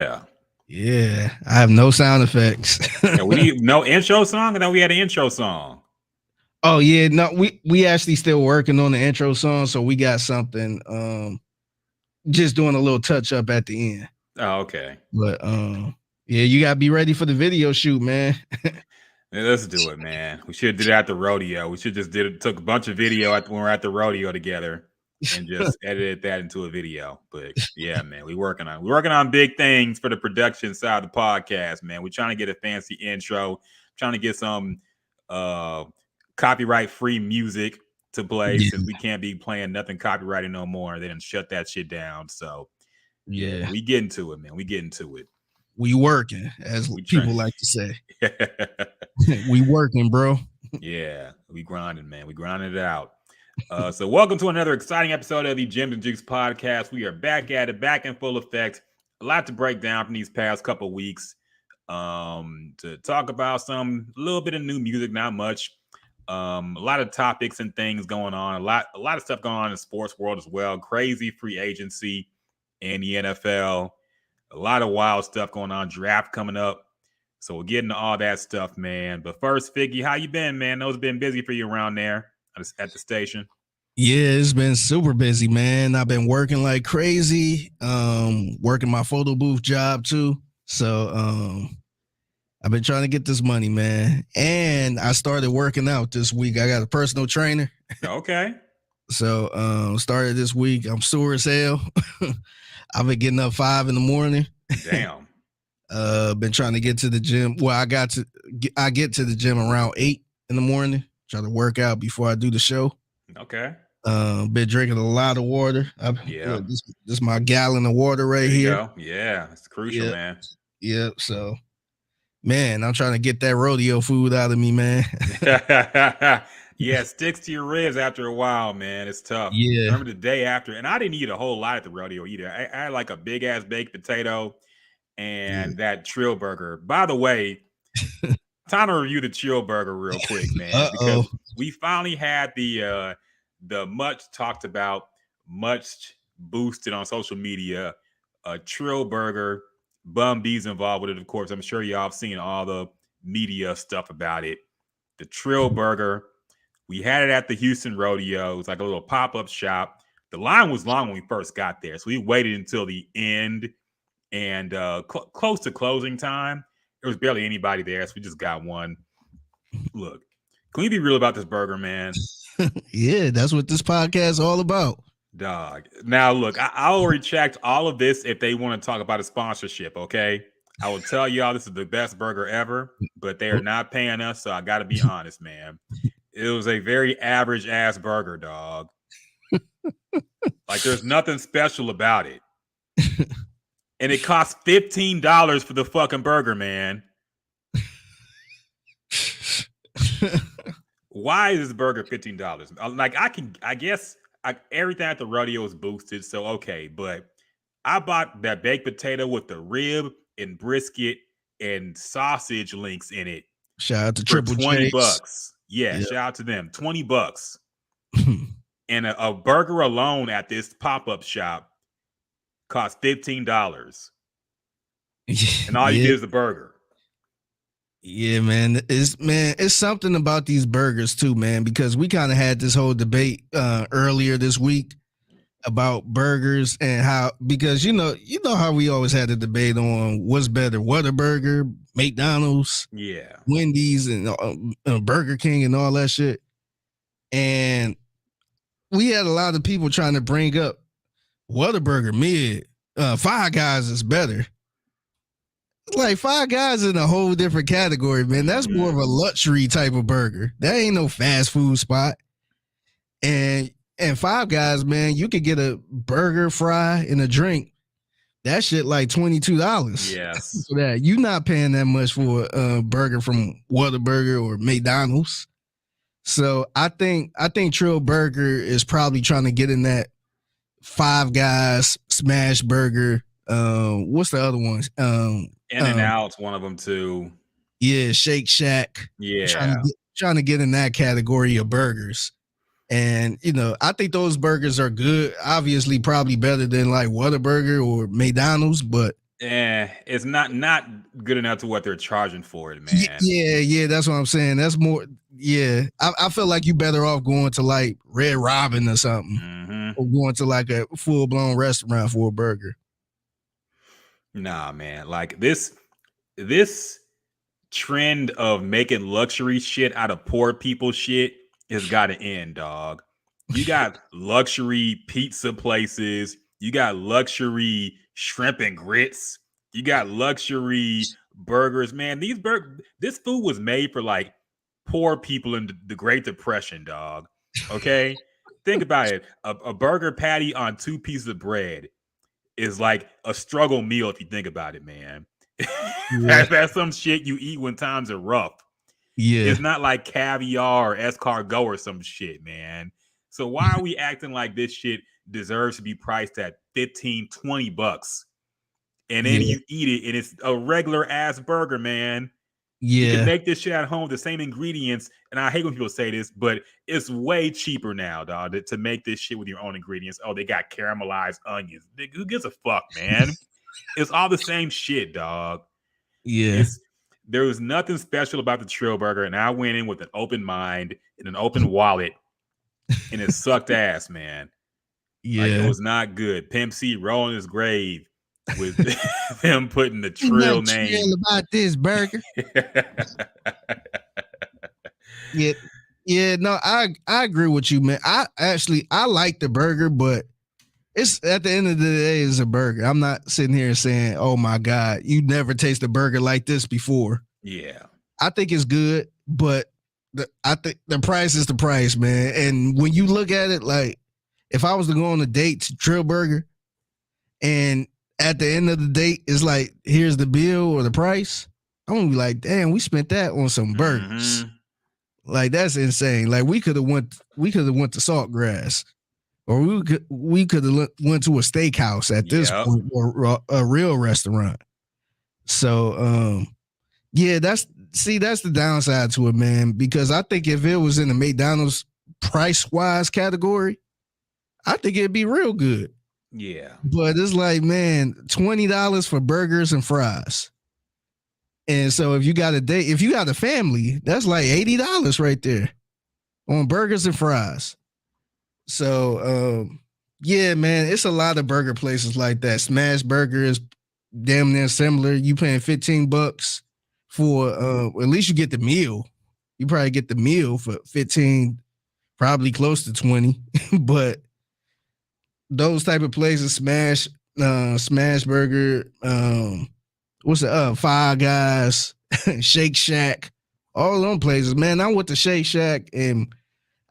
Yeah. Yeah, I have no sound effects. Yeah, we need no intro song, and then we had an intro song. Oh yeah, no, we actually still working on the intro song, so we got something. Just doing a little touch up at the end. Oh, okay. But yeah, you gotta be ready for the video shoot, man. Yeah, let's do it, man. We should have did it at the rodeo. We should just took a bunch of video when we were at the rodeo together and just edited that into a video. But yeah, man, we're working on big things for the production side of the podcast, man. We're trying to get a fancy intro, trying to get some uh copyright free music to play Yeah, since we can't be playing nothing copyrighted no more. They didn't shut that shit down. So yeah, yeah, we get into it, man. We get into it. we working, as We try. people like to say. We working, bro. Yeah, we grinding, man. We grinding it out. So welcome to another exciting episode of the Gems and Jukes podcast. We are back at it, back in full effect. A lot to break down from these past couple weeks. To talk about a little bit of new music, not much. A lot of topics and things going on. A lot of stuff going on in the sports world as well. Crazy free agency in the NFL. A lot of wild stuff going on. Draft coming up. So we'll get into all that stuff, man. But first, Figgy, how you been, man? I know it's been busy for you around there at the station. Yeah, it's been super busy, man. I've been working like crazy. Working my photo booth job too. So I've been trying to get this money, man. And I started working out this week. I got a personal trainer. Okay. So started this week. I'm sore as hell. I've been getting up 5 a.m. Damn. Been trying to get to the gym. Well, I get to the gym around 8 a.m. Try to work out before I do the show. Okay. Been drinking a lot of water. Yeah. This is my gallon of water right here. Go. Yeah, it's crucial, man. Yeah. So, man, I'm trying to get that rodeo food out of me, man. Yeah, it sticks to your ribs after a while, man. It's tough. Yeah. I remember the day after, and I didn't eat a whole lot at the rodeo either. I had like a big ass baked potato and that Trill burger. By the way, time to review the Trill burger real quick, man, because we finally had the much talked about, much boosted on social media, Trill burger. Bum B's involved with it, of course. I'm sure y'all have seen all the media stuff about it. The Trill burger. We had it at the Houston Rodeo. It was like a little pop-up shop. The line was long when we first got there, so we waited until the end and close to closing time. There was barely anybody there, so we just got one. Look, can we be real about this burger, man? Yeah, that's what this podcast is all about. Dog. Now, look, I'll retract all of this if they want to talk about a sponsorship, okay? I will tell y'all this is the best burger ever, but they are not paying us, so I got to be honest, man. It was a very average ass burger, dog. Like there's nothing special about it. And it cost $15 for the fucking burger, man. Why is this burger $15? Like I guess everything at the rodeo is boosted, so okay, but I bought that baked potato with the rib and brisket and sausage links in it. Shout out to for Triple $20. Yeah, shout out to them. $20. And a burger alone at this pop-up shop cost $15. And all you get is the burger. Yeah, man. It's something about these burgers too, man, because we kind of had this whole debate earlier this week about burgers and how, because you know how we always had a debate on what's better, Whataburger, McDonald's, Wendy's, and Burger King and all that shit. And we had a lot of people trying to bring up Whataburger mid, Five Guys is better. Like Five Guys in a whole different category, man. That's more of a luxury type of burger. That ain't no fast food spot. And Five Guys, man, you could get a burger, fry, and a drink. That shit like $22. Yes. For that. You not paying that much for a burger from Whataburger or McDonald's. So I think Trill Burger is probably trying to get in that Five Guys, Smash Burger. What's the other ones? In-N-Out's one of them too. Yeah, Shake Shack. Yeah. Trying to get in that category of burgers. And, you know, I think those burgers are good. Obviously, probably better than like Whataburger or McDonald's, but It's not good enough to what they're charging for it, man. Yeah, that's what I'm saying. That's more. Yeah, I feel like you better off going to like Red Robin or something, or going to like a full blown restaurant for a burger. Nah, man. Like this trend of making luxury shit out of poor people shit has got to end, dog. You got luxury pizza places, you got luxury shrimp and grits, you got luxury burgers, man. This food was made for like poor people in the Great Depression, dog. Okay? Think about it. A burger patty on 2 pieces of bread is like a struggle meal if you think about it, man. Yeah. That's some shit you eat when times are rough. Yeah. It's not like caviar or escargot or some shit, man. So why are we acting like this shit deserves to be priced at 15, 20 bucks? And then you eat it and it's a regular ass burger, man. You can make this shit at home with the same ingredients. And I hate when people say this, but it's way cheaper now, dog, to make this shit with your own ingredients. Oh, they got caramelized onions. Who gives a fuck, man? It's all the same shit, dog. Yeah. There was nothing special about the Trill Burger, and I went in with an open mind and an open wallet, and it sucked ass, man. Yeah. Like, it was not good. Pimp C rolling his grave with them putting the Trill Nothing name Trill about this burger. Yeah. No, I agree with you, man. I like the burger, but it's at the end of the day, it's a burger. I'm not sitting here saying, "Oh my God, you never tasted a burger like this before." Yeah, I think it's good, but I think the price is the price, man. And when you look at it, like if I was to go on a date to Trill Burger, and at the end of the date, it's like, here's the bill or the price, I'm gonna be like, damn, we spent that on some burgers. Like that's insane. Like we could have went to Saltgrass, or we could have went to a steakhouse at this point, or a real restaurant. So yeah, that's the downside to it, man. Because I think if it was in the McDonald's price wise category, I think it'd be real good. Yeah. But it's like, man, $20 for burgers and fries. And so if you got a family, that's like $80 right there on burgers and fries. So yeah, man, it's a lot of burger places like that. Smash Burger is damn near similar. You paying $15 for at least you get the meal. You probably get the meal for 15, probably close to 20. But those type of places, Smash Burger, what's the Five Guys, Shake Shack, all of them places, man. I went to Shake Shack and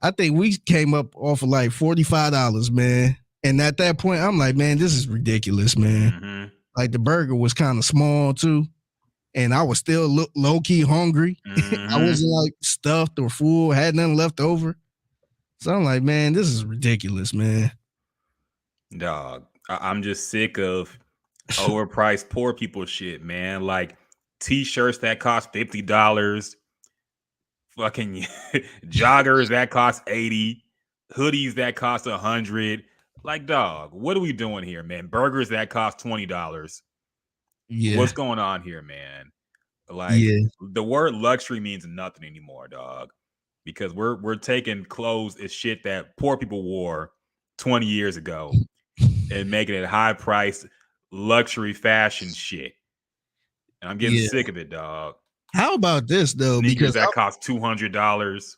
I think we came up off of like $45, man. And at that point, I'm like, man, this is ridiculous, man. Like the burger was kind of small too. And I was still low key hungry. I wasn't like stuffed or full, had nothing left over. So I'm like, man, this is ridiculous, man. Dog, I'm just sick of overpriced poor people shit, man. Like t-shirts that cost $50, fucking joggers that cost 80, hoodies that cost 100. Like, dog, what are we doing here, man? Burgers that cost $20. Yeah. What's going on here, man? Like, the word luxury means nothing anymore, dog. Because we're taking clothes as shit that poor people wore 20 years ago and making it high price luxury fashion shit. And I'm getting sick of it, dog. How about this though? Sneakers because that cost $200.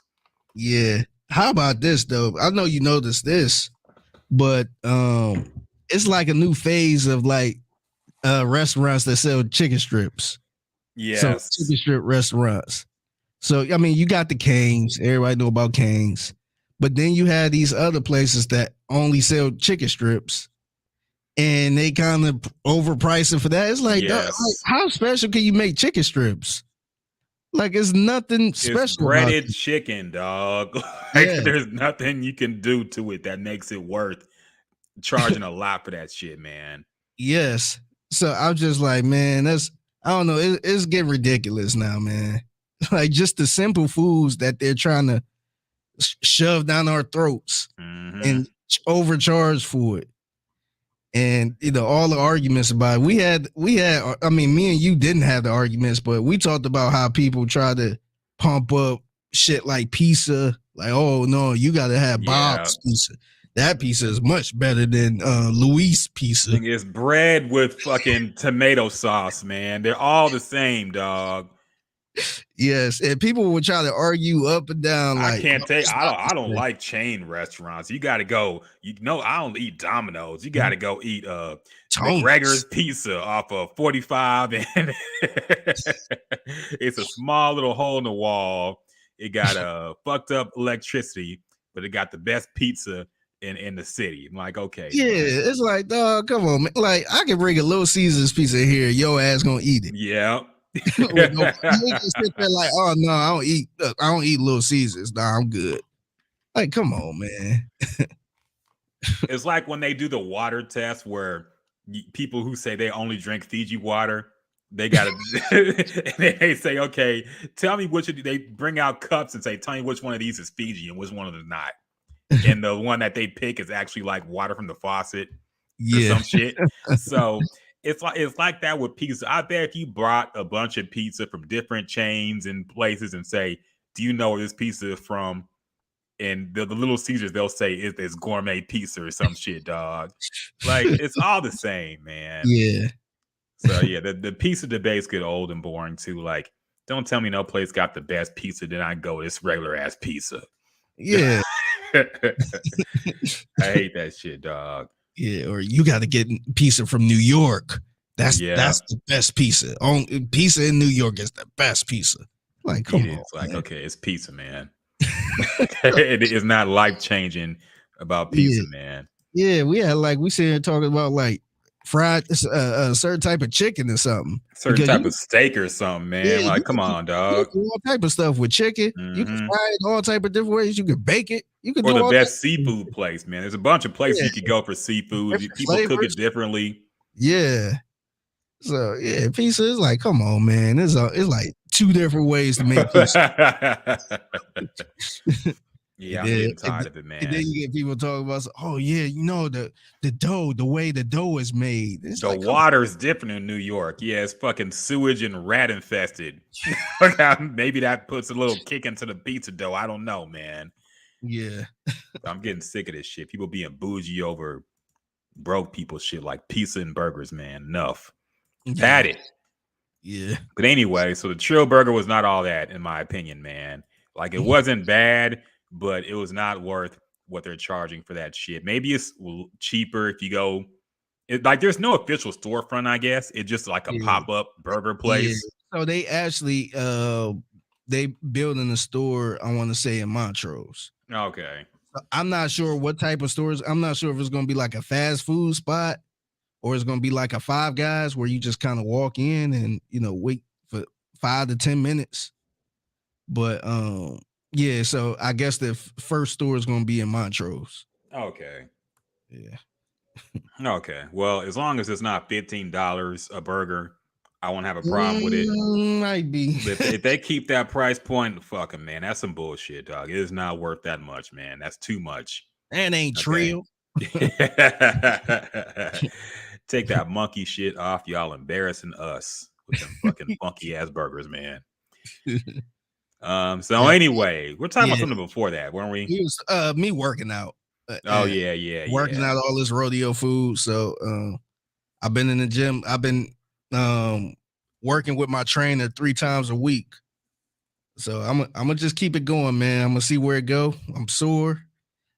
Yeah. How about this though? I know you noticed this, but it's like a new phase of like restaurants that sell chicken strips. Yes. So chicken strip restaurants. So I mean, you got the Canes. Everybody know about Canes. But then you have these other places that only sell chicken strips, and they kind of overprice it for that. It's like, like, how special can you make chicken strips? Like, it's nothing special. It's breaded chicken, dog. Like, there's nothing you can do to it that makes it worth charging a lot for that shit, man. Yes. So I'm just like, man, I don't know. It's getting ridiculous now, man. Like, just the simple foods that they're trying to shove down our throats and overcharge for it. And all the arguments about it, we had I mean, me and you didn't have the arguments, but we talked about how people try to pump up shit like pizza, like, oh no, you gotta have Bob's pizza. That pizza is much better than Luis pizza. It's bread with fucking tomato sauce, man. They're all the same, dog. Yes, and people would try to argue up and down. I Like, can't take. I don't like chain restaurants. You got to go. I don't eat Domino's. You got to go eat McGregor's pizza off of 45, and it's a small little hole in the wall. It got fucked up electricity, but it got the best pizza in the city. I'm like, okay, yeah, man. It's like, dog, come on, man. Like, I can bring a Little Caesars pizza here. Your ass gonna eat it. Yeah. You can sit there like, oh no, I don't eat Little Caesars. Nah, I'm good. Like, come on, man. It's like when they do the water test where people who say they only drink Fiji water, they gotta they say, okay, tell me which they bring out cups and say, tell me which one of these is Fiji and which one of them is not. And the one that they pick is actually like water from the faucet or some shit. So it's like that with pizza. I bet if you brought a bunch of pizza from different chains and places and say, do you know where this pizza is from? And the Little Caesars, they'll say it's gourmet pizza or some shit, dog. Like, it's all the same, man. Yeah. So yeah, the pizza debates get old and boring too. Like, don't tell me no place got the best pizza, then I go this regular ass pizza. Yeah. I hate that shit, dog. Yeah, or you got to get pizza from New York. That's the best pizza. Pizza in New York is the best pizza. Like, come on. It's like, man. Okay, it's pizza, man. It is not life changing about pizza, man. Yeah, we sit here talking about like fried a certain type of chicken or something. Certain type of steak or something, man. Yeah, like, come on, dog. You can do all type of stuff with chicken. Mm-hmm. You can fry it all type of different ways. You can bake it. You can do the best seafood place, man. There's a bunch of places you could go for seafood. People cook it differently. Yeah. So yeah, pizza is like, come on, man. It's like two different ways to make pizza. Yeah, I'm getting tired of it, man. And then you get people talking about, oh yeah, the dough, the way the dough is made. It's the water's different in New York. Yeah, it's fucking sewage and rat infested. Maybe that puts a little kick into the pizza dough. I don't know, man. Yeah. I'm getting sick of this shit. People being bougie over broke people shit like pizza and burgers, man. Enough. Had it. Yeah. But anyway, so the Trill Burger was not all that, in my opinion, man. Like, it wasn't bad, but it was not worth what they're charging for that shit. Maybe it's cheaper if you go. Like, there's no official storefront, I guess. It's just like a pop-up burger place. Yeah. So they actually they building a store, I want to say, in Montrose. Okay. I'm not sure what type of stores. I'm not sure if it's going to be like a fast food spot or it's going to be like a Five Guys where you just kind of walk in and, wait for 5 to 10 minutes. But, yeah, so I guess the first store is going to be in Montrose. Okay. Yeah. Okay. Well, as long as it's not $15 a burger, I won't have a problem with it. Might be. If they keep that price point, fuck them, man. That's some bullshit, dog. It is not worth that much, man. That's too much. And ain't Trill. Take that monkey shit off. Y'all embarrassing us with them fucking funky ass burgers, man. So anyway, we're talking about something before that, weren't we? It was me working out. Working out all this rodeo food. So I've been in the gym. I've been working with my trainer 3 times a week. So I'm gonna just keep it going, man. I'm gonna see where it go. I'm sore.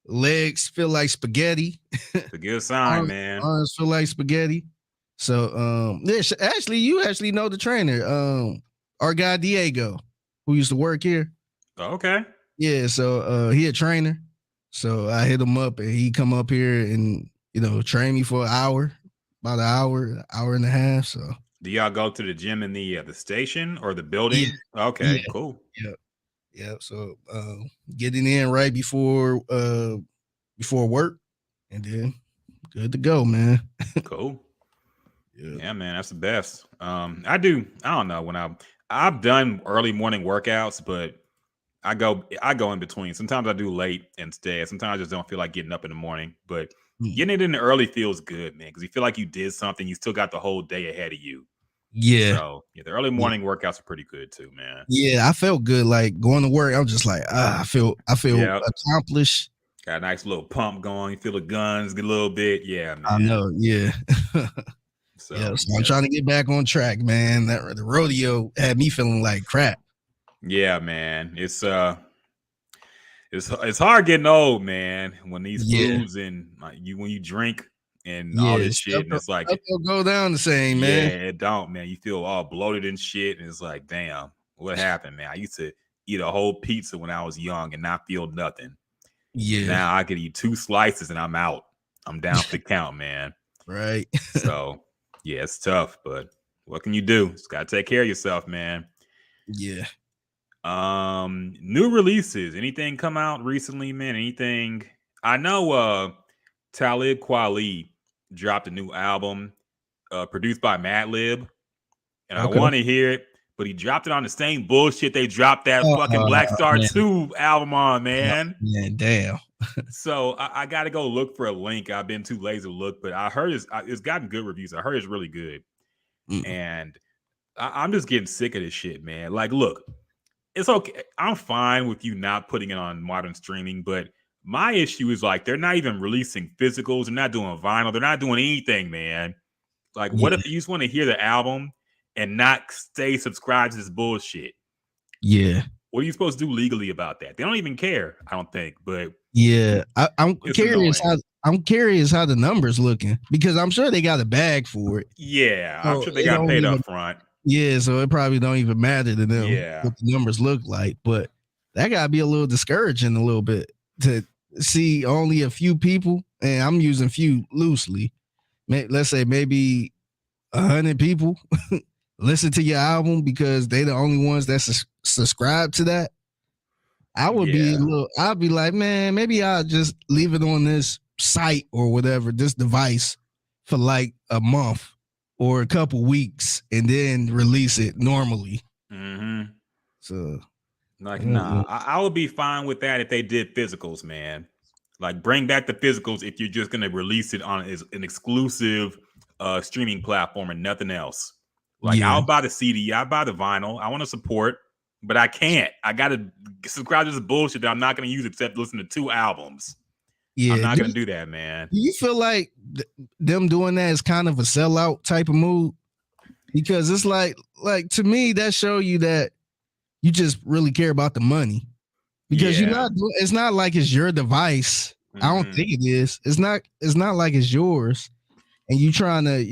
Legs feel like spaghetti. It's a good sign, man. Arms feel like spaghetti. So actually, you actually know the trainer. Our guy Diego, who used to work here. Okay. Yeah, so he a trainer. So I hit him up and he come up here and train me for an hour, about an hour and a half. So do y'all go to the gym in the station or the building? Yeah. Okay, cool. Yeah. So getting in right before work, and then good to go, man. Cool. Yeah, man, that's the best. I don't know when I've done early morning workouts, but I go in between. Sometimes I do late instead. Sometimes I just don't feel like getting up in the morning. But getting it in the early feels good, man, because you feel like you did something. You still got the whole day ahead of you. Yeah. So yeah, the early morning workouts are pretty good too, man. Yeah, I felt good. Like going to work, I'm just like, I feel Yeah, accomplished. got a nice little pump going. You feel the guns get a little bit. Yeah, I man. know. Yeah. Yeah. So So I'm yeah, trying to get back on track, man. The rodeo had me feeling like crap. yeah, man. It's hard getting old, man. When these Yeah. foods and when you drink and all Yeah. this shit, and it's like, Stuff don't go down the same, yeah, man. it don't, man. You feel all bloated and shit, and it's like, damn, what happened, man? I used to eat a whole pizza when I was young and not feel nothing, and Yeah. now I could eat 2 slices and I'm out. I'm down for the count, man. Right. So yeah, it's tough, but what can you do? Just gotta take care of yourself, man. Yeah. New releases. Anything come out recently, man? Anything? I know Talib Kweli dropped a new album produced by Madlib, and I Okay. want to hear it, but he dropped it on the same bullshit they dropped that fucking Oh, Black Star man. 2 album on, man. Man, damn. So I got to go look for a link. I've been too lazy to look, but I heard it's gotten good reviews. I heard it's really good, Mm. and I'm just getting sick of this shit, man. Like, look, it's okay. I'm fine with you not putting it on modern streaming, but my issue is like they're not even releasing physicals. They're not doing vinyl. They're not doing anything, man. Like, what Yeah. if you just want to hear the album and not stay subscribed to this bullshit? Yeah. What are you supposed to do legally about that? They don't even care, I don't think. But Yeah. I'm it's curious annoying. how the numbers looking because I'm sure they got a bag for it. Yeah, I'm So sure they it got don't paid even up front. Yeah, so it probably don't even matter to them Yeah. what the numbers look like, but that gotta be a little discouraging a little bit to see only a few people, and I'm using few loosely. Let's say maybe 100 people listen to your album because they the only ones that subscribe to that. Yeah. I'd be like, man, maybe I'll just leave it on this site or whatever, this device for like a month or a couple weeks and then release it normally. Mm-hmm. So Like, nah, I would be fine with that if they did physicals, man. Like, bring back the physicals if you're just gonna release it on as an exclusive streaming platform and nothing else. Like, yeah, I'll buy the CD, I buy the vinyl, I want to support, but I can't. I gotta subscribe to this bullshit that I'm not gonna use except listen to 2 albums. I'm yeah. not gonna do that, man. Do you feel like them doing that is kind of a sellout type of move? Because it's like to me that show you that you just really care about the money. Because Yeah. it's not like it's your device. I don't Mm-hmm. think it is. It's not like it's yours. And you trying to,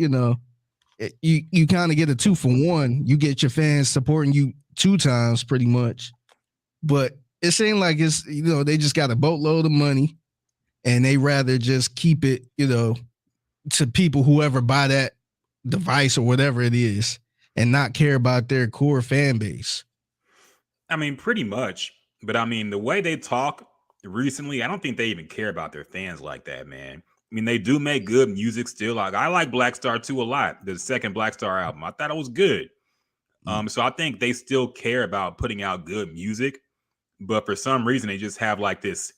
you kind of get a 2-for-1. You get your fans supporting you 2 times pretty much. But it seemed like it's, they just got a boatload of money and they rather just keep it, to people whoever buy that device or whatever it is and not care about their core fan base. I mean, pretty much. But I mean, the way they talk recently, I don't think they even care about their fans like that, man. I mean, they do make good music still. Like, I like Black Star 2 a lot, the second Black Star album. I thought it was good. So I think they still care about putting out good music, but for some reason they just have like this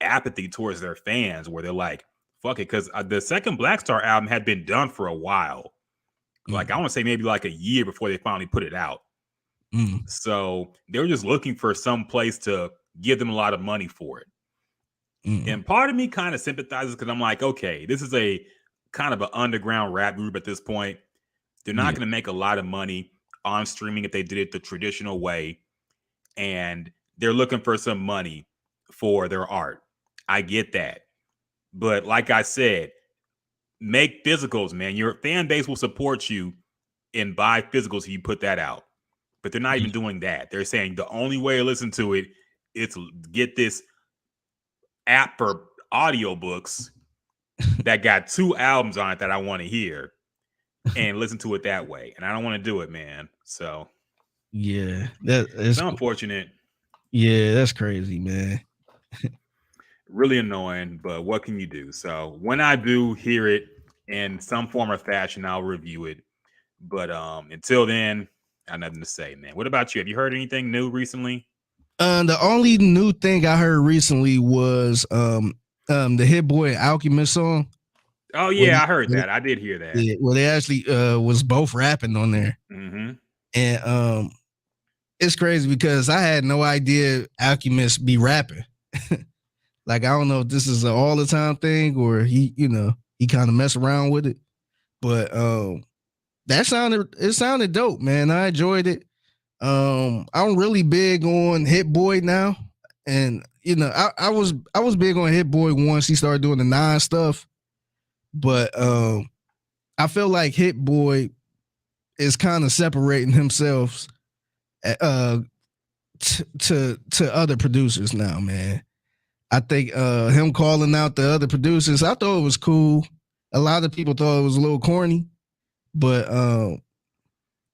apathy towards their fans where they're like, fuck it, because the second Black Star album had been done for a while. Like, I want to say maybe like a year before they finally put it out. So they were just looking for some place to give them a lot of money for it. And part of me kind of sympathizes because I'm like, okay, this is a kind of an underground rap group at this point. They're not going to make a lot of money on streaming if they did it the traditional way. And they're looking for some money for their art. I get that. But like I said, make physicals, man. Your fan base will support you and buy physicals if you put that out. But they're not even doing that. They're saying the only way to listen to it is to get this app for audiobooks that got 2 albums on it that I want to hear and listen to it that way. And I don't want to do it, man. So yeah, that is it's unfortunate. Yeah, that's crazy, man. Really annoying, but what can you do? So when I do hear it in some form or fashion, I'll review it. But until then, I have nothing to say, man. What about you? Have you heard anything new recently? The only new thing I heard recently was the Hit Boy Alchemist song. Oh yeah, I heard that. I did hear that. Yeah, well, they actually was both rapping on there, and it's crazy because I had no idea Alchemist be rapping. Like I don't know if this is an all the time thing or he kind of mess around with it, but it sounded dope, man. I enjoyed it. I'm really big on Hit Boy now, and I was big on Hit Boy once he started doing the 9 stuff, but I feel like Hit Boy is kind of separating himself to other producers now, man. I think him calling out the other producers, I thought it was cool. A lot of people thought it was a little corny, but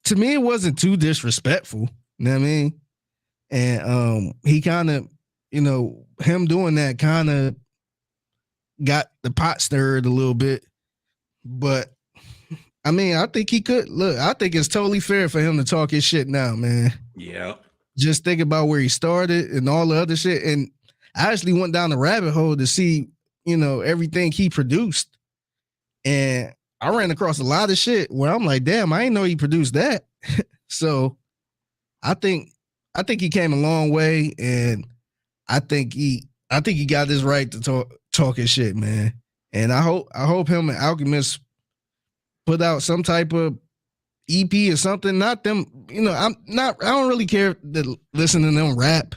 to me, it wasn't too disrespectful. You know what I mean? And he kind of, him doing that kind of got the pot stirred a little bit. But I mean, I think he could look. I think it's totally fair for him to talk his shit now, man. Yeah. Just think about where he started and all the other shit. And I actually went down the rabbit hole to see, everything he produced. And I ran across a lot of shit where I'm like, damn, I didn't know he produced that. So I think he came a long way, and I think he got his right to talk his shit, man. And I hope him and Alchemist put out some type of EP or something. Not them, I don't really care to listen to them rap,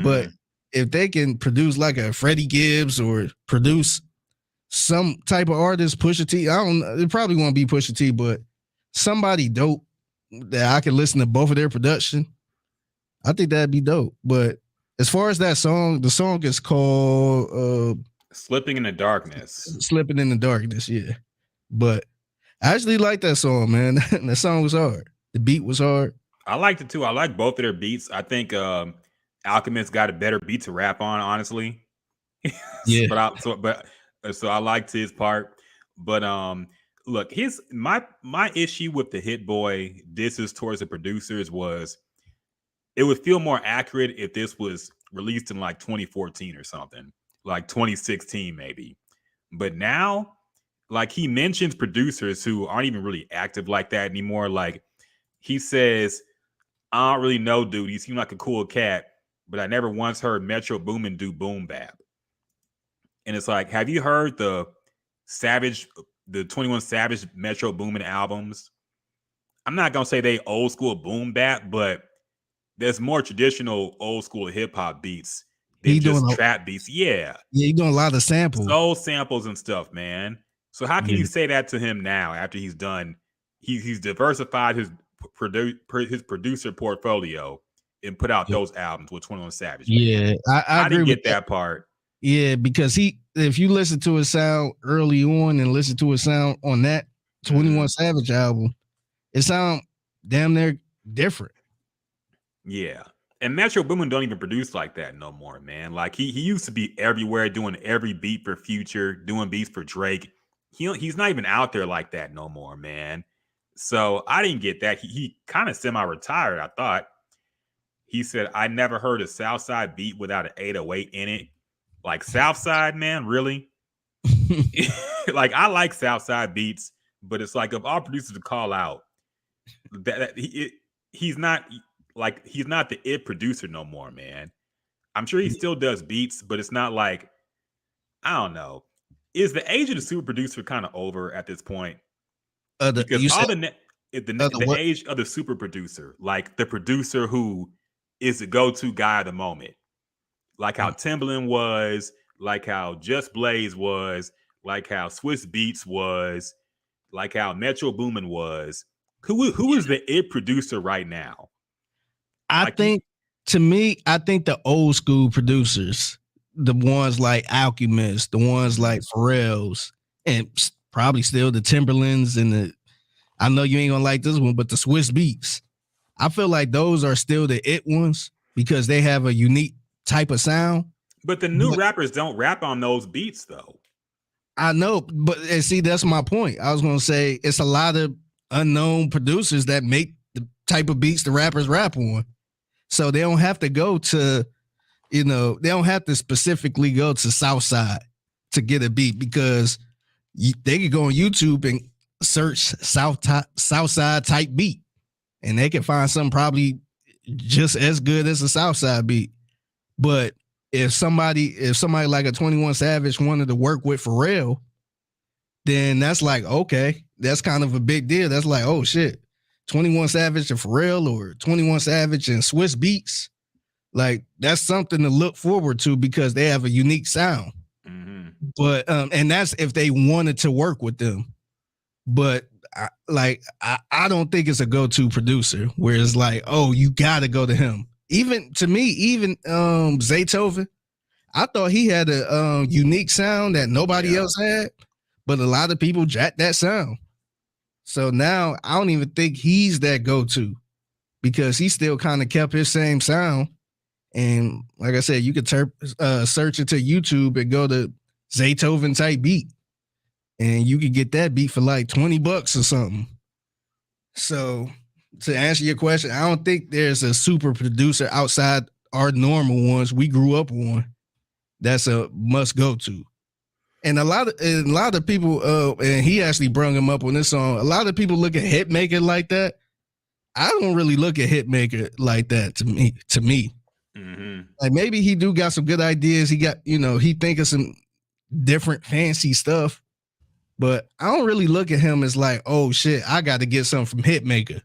but if they can produce like a Freddie Gibbs or produce some type of artist, Pusha T, I don't know, it probably won't be Pusha T, but somebody dope that I can listen to both of their production, I think that'd be dope. But as far as that song, the song is called Slipping in the Darkness. Slipping in the Darkness, yeah. But I actually like that song, man. That song was hard. The beat was hard. I liked it too. I like both of their beats. I think Alchemist got a better beat to rap on, honestly. Yeah. So I liked his part. But look, my issue with the Hit Boy disses towards the producers was it would feel more accurate if this was released in like 2014 or something, like 2016 maybe. But now, like, he mentions producers who aren't even really active like that anymore. Like, he says, I don't really know, dude. You seem like a cool cat, but I never once heard Metro Boomin do boom bap. And it's like, have you heard the 21 Savage Metro Boomin albums? I'm not gonna say they old school boom bap, but there's more traditional old school hip hop beats than just trap beats. Yeah, he's doing a lot of samples, soul samples and stuff, man. So how can you say that to him now after he's done? He's diversified his producer portfolio and put out those albums with 21 Savage. Yeah, I didn't get that part. Yeah, because if you listen to his sound early on and listen to his sound on that 21 Savage album, it sound damn near different. Yeah. And Metro Boomin don't even produce like that no more, man. Like he used to be everywhere, doing every beat for Future, doing beats for Drake. He's not even out there like that no more, man. So I didn't get that. He kind of semi-retired, I thought. He said, I never heard a Southside beat without an 808 in it. Like Southside, man, really? Like, I like Southside beats, but it's like, of all producers to call out, he's not the it producer no more, man. I'm sure he still does beats, but it's not like, I don't know. Is the age of the super producer kind of over at this point? Because the age of the super producer, like the producer who is the go-to guy of the moment. Like how Timbaland was, like how Just Blaze was, like how Swiss Beats was, like how Metro Boomin was. Who is the it producer right now? I think the old school producers, the ones like Alchemist, the ones like Pharrell's, and probably still the Timberlands and I know you ain't gonna like this one, but the Swiss Beats. I feel like those are still the it ones because they have a unique type of sound. But the new rappers don't rap on those beats, though. I know, but see, that's my point. I was gonna say it's a lot of unknown producers that make the type of beats the rappers rap on. So they don't have to go to, they don't have to specifically go to Southside to get a beat because they could go on YouTube and search Southside type beat, and they can find something probably just as good as a Southside beat. But if somebody like a 21 Savage wanted to work with Pharrell, then that's like, okay, that's kind of a big deal. That's like, oh shit, 21 Savage and Pharrell, or 21 Savage and Swiss Beats. Like, that's something to look forward to because they have a unique sound. Mm-hmm. But and that's if they wanted to work with them. But I don't think it's a go-to producer where it's like, oh, you gotta go to him. Even to me, even Zaytoven, I thought he had a unique sound that nobody else had, but a lot of people jacked that sound. So now I don't even think he's that go-to because he still kind of kept his same sound. And like I said, you could search into YouTube and go to Zaytoven type beat, and you could get that beat for like $20 or something. So to answer your question, I don't think there's a super producer outside our normal ones we grew up on that's a must go to. And a lot of people, and he actually brought him up on this song. A lot of people look at Hitmaker like that. I don't really look at Hitmaker like that. To me, mm-hmm. Like maybe he do got some good ideas. He got, he think of some different fancy stuff, but I don't really look at him as like, oh shit, I got to get something from Hitmaker,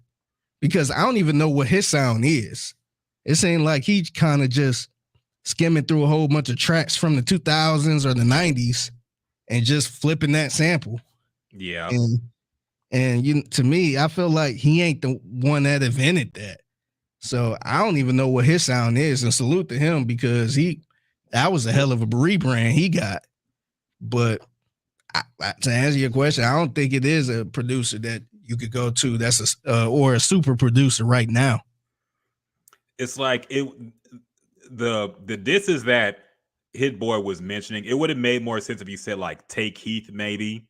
because I don't even know what his sound is. It seemed like he kind of just skimming through a whole bunch of tracks from the 2000s or the 90s and just flipping that sample. Yeah. And to me, I feel like he ain't the one that invented that. So I don't even know what his sound is, and salute to him because that was a hell of a rebrand he got. But to answer your question, I don't think it is a producer that you could go to that's or a super producer right now. It's like the disses that Hit Boy was mentioning, it would have made more sense if he said like Take Heath maybe,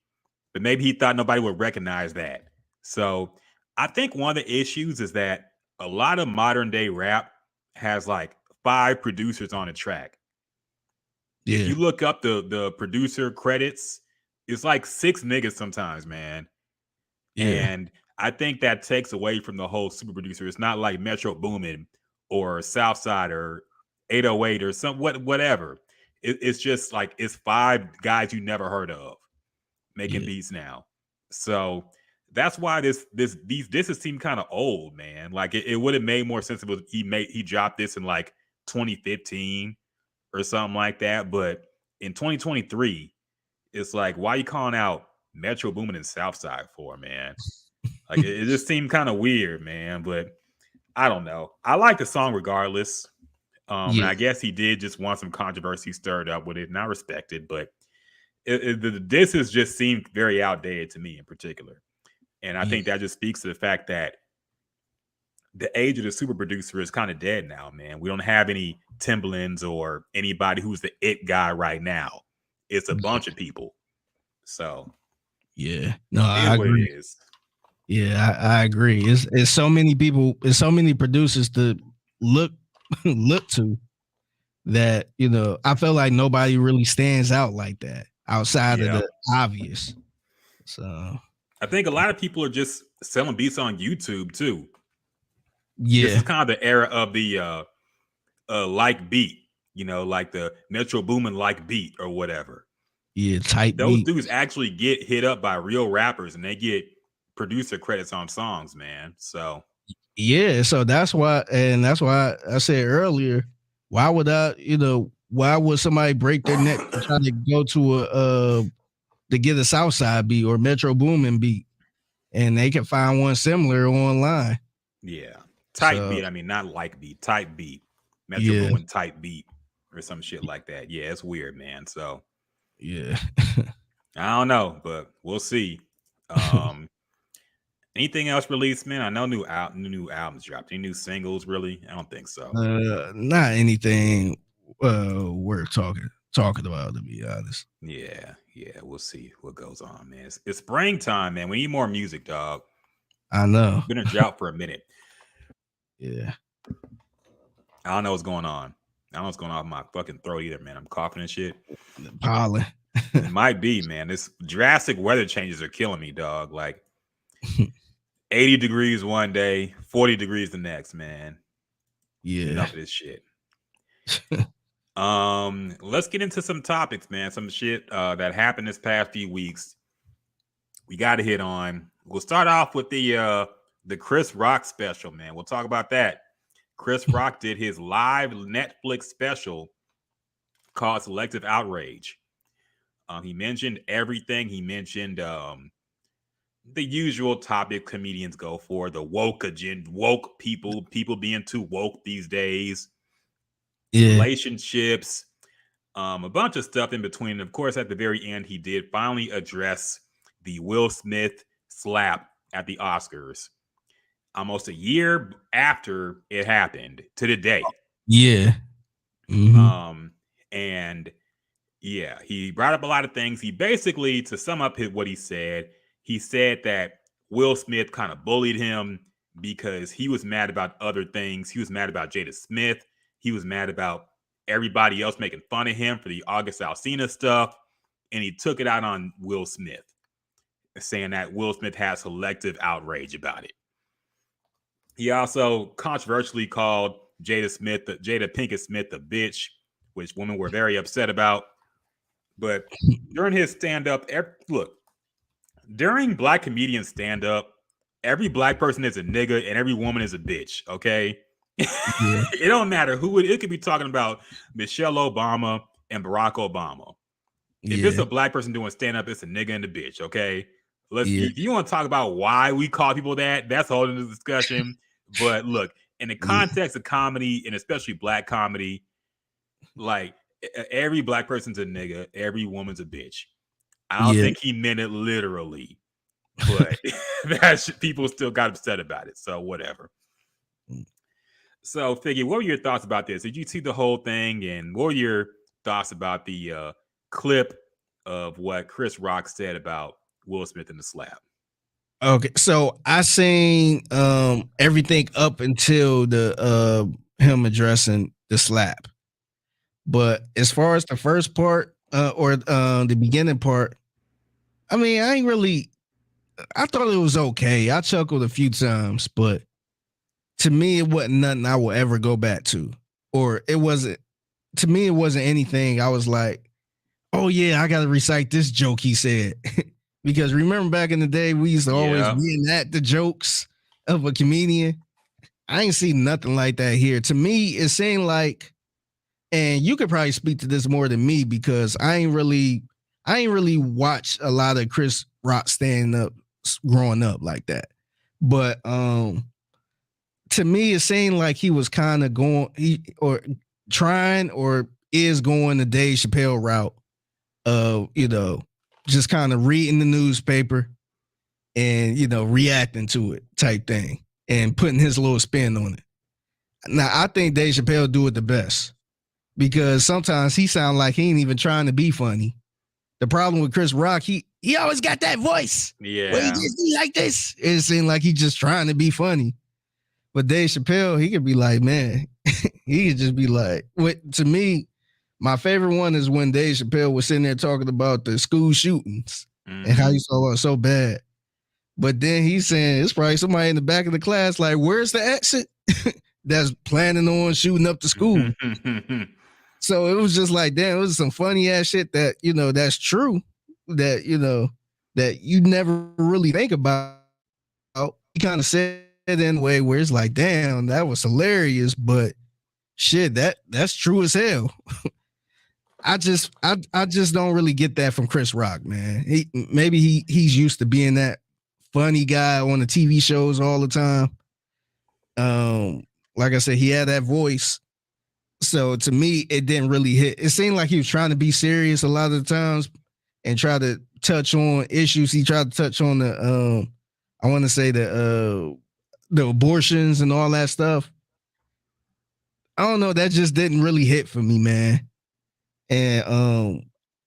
but maybe he thought nobody would recognize that. So I think one of the issues is that a lot of modern day rap has like 5 producers on a track. Yeah. If you look up the producer credits, it's like 6 niggas sometimes, man. Yeah. And I think that takes away from the whole super producer. It's not like Metro Boomin or Southside or 808 or whatever. It's just like it's 5 guys you never heard of making beats now. So that's why these disses seem kind of old, man. Like it would have made more sense if he dropped this in like 2015 or something like that. But in 2023, it's like, why are you calling out Metro Boomin and Southside for, man? Like it just seemed kind of weird, man. But I don't know. I like the song regardless. And I guess he did just want some controversy stirred up with it, and I respect it. But the disses just seemed very outdated to me in particular. And I think that just speaks to the fact that the age of the super producer is kind of dead now, man. We don't have any Timbalands or anybody who's the it guy right now. It's a bunch of people. So no, I agree. It is. Yeah, I agree. It's so many people, it's so many producers to look to that, I feel like nobody really stands out like that outside of the obvious. So I think a lot of people are just selling beats on YouTube too. Yeah. This is kind of the era of the like beat, like the Metro Boomin like beat or whatever. Yeah, type Those beat. dudes actually get hit up by real rappers and they get producer credits on songs, man. So so that's why I said earlier, why would somebody break their neck to try to go to to get a Southside beat or Metro Boomin beat, and they can find one similar online. Yeah, type beat. I mean, not like beat, type beat. Metro Boomin type beat or some shit like that. Yeah, it's weird, man. So I don't know, but we'll see. Anything else released, man? I know new albums dropped. Any new singles, really? I don't think so. Not anything worth talking about, to be honest. Yeah, we'll see what goes on, man. It's springtime, man. We need more music, dog. I know. Been a drought for a minute. Yeah. I don't know what's going on. I don't know what's going on with my fucking throat either, man. I'm coughing and shit. Pollen. It might be, man. This drastic weather changes are killing me, dog. Like 80 degrees one day, 40 degrees the next, man. Yeah. Enough of this shit. Let's get into some topics, man. Some shit that happened this past few weeks. We got to hit on. We'll start off with the Chris Rock special, man. We'll talk about that. Chris Rock did his live Netflix special called Selective Outrage. He mentioned everything. He mentioned the usual topic comedians go for, the woke agenda, woke people being too woke these days, relationships, a bunch of stuff in between. And of course, at the very end, he did finally address the Will Smith slap at the Oscars. Almost a year after it happened to the day. Yeah. Mm-hmm. And yeah, he brought up a lot of things. He basically, to sum up what he said that Will Smith kind of bullied him because he was mad about other things. He was mad about Jada Smith. He was mad about everybody else making fun of him for the August Alsina stuff. And he took it out on Will Smith, saying that Will Smith has selective outrage about it. He also controversially called Jada Pinkett Smith a bitch, which women were very upset about. But during his stand-up, look, during black comedian stand-up, every black person is a nigga and every woman is a bitch, okay? Yeah. It don't matter who it could be talking about Michelle Obama and Barack Obama. If it's a black person doing stand-up, it's a nigga and a bitch, okay? If you want to talk about why we call people that, that's a whole other discussion. But look, in the context of comedy, and especially black comedy, like every black person's a nigga, every woman's a bitch. I don't think he meant it literally, but people still got upset about it. So whatever. So Figgy, what were your thoughts about this? Did you see the whole thing? And what were your thoughts about the clip of what Chris Rock said about Will Smith and the slap? Okay, so I seen everything up until the him addressing the slap. But as far as the first part or the beginning part, I mean, I thought it was okay. I chuckled a few times, but to me, it wasn't nothing I will ever go back to. Or it wasn't anything I was like, oh yeah, I got to recite this joke he said. Because remember back in the day, we used to always reenact the jokes of a comedian. I ain't seen nothing like that here. To me, it seemed like, and you could probably speak to this more than me because I ain't really watched a lot of Chris Rock stand up growing up like that. But to me, it seemed like he was kind of going is going the Dave Chappelle route of, just kind of reading the newspaper and, reacting to it type thing and putting his little spin on it. Now, I think Dave Chappelle do it the best because sometimes he sound like he ain't even trying to be funny. The problem with Chris Rock, he always got that voice. Yeah. Where he just be like this. It seemed like he just trying to be funny. But Dave Chappelle, he could be like, man, he could just be like, to me, my favorite one is when Dave Chappelle was sitting there talking about the school shootings and how he saw it so bad. But then he's saying it's probably somebody in the back of the class like, where's the exit that's planning on shooting up the school? So it was just like, damn, it was some funny ass shit that, that's true that, that you never really think about. He kind of said it in a way where it's like, damn, that was hilarious, but shit, that's true as hell. I just don't really get that from Chris Rock, man. He's used to being that funny guy on the TV shows all the time. Like I said, he had that voice. So to me, it didn't really hit. It seemed like he was trying to be serious a lot of the times and try to touch on issues. He tried to touch on the I want to say the abortions and all that stuff. I don't know. That just didn't really hit for me, man. And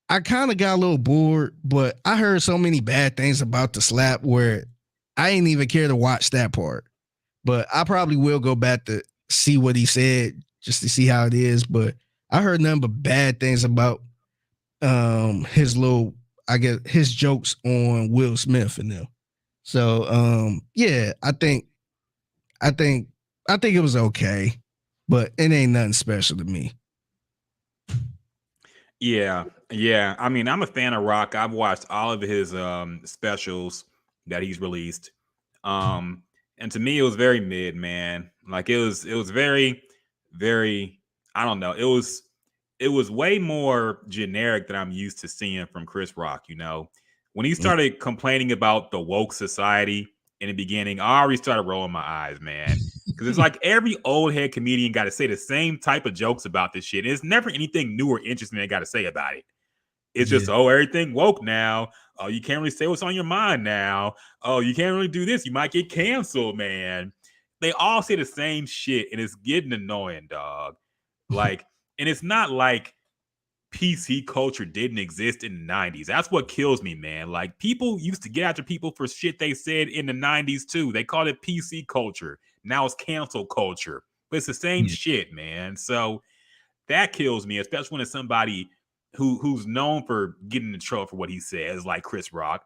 I kind of got a little bored, but I heard so many bad things about the slap where I didn't even care to watch that part. But I probably will go back to see what he said just to see how it is. But I heard nothing but bad things about his little, I guess, his jokes on Will Smith and them. So yeah, I think I think it was okay, but it ain't nothing special to me. Yeah, yeah. I mean, I'm a fan of Rock. I've watched all of his specials that he's released. Um and to me it was very mid, man. Like it was very very I don't know. It was way more generic than I'm used to seeing from Chris Rock, you know. When he Mm. started complaining about the woke society in the beginning, I already started rolling my eyes, man. Because it's like every old head comedian got to say the same type of jokes about this shit. It's never anything new or interesting they got to say about it. It's Yeah, just, oh, everything woke now. Oh, you can't really say what's on your mind now. Oh, you can't really do this. You might get canceled, man. They all say the same shit, and it's getting annoying, dog. Like, and it's not like PC culture didn't exist in the 90s. That's what kills me, man. Like, people used to get after people for shit they said in the 90s too. They called it PC culture. Now it's cancel culture. But it's the same yeah, shit, man. So that kills me, especially when it's somebody who's known for getting in trouble for what he says, like Chris Rock.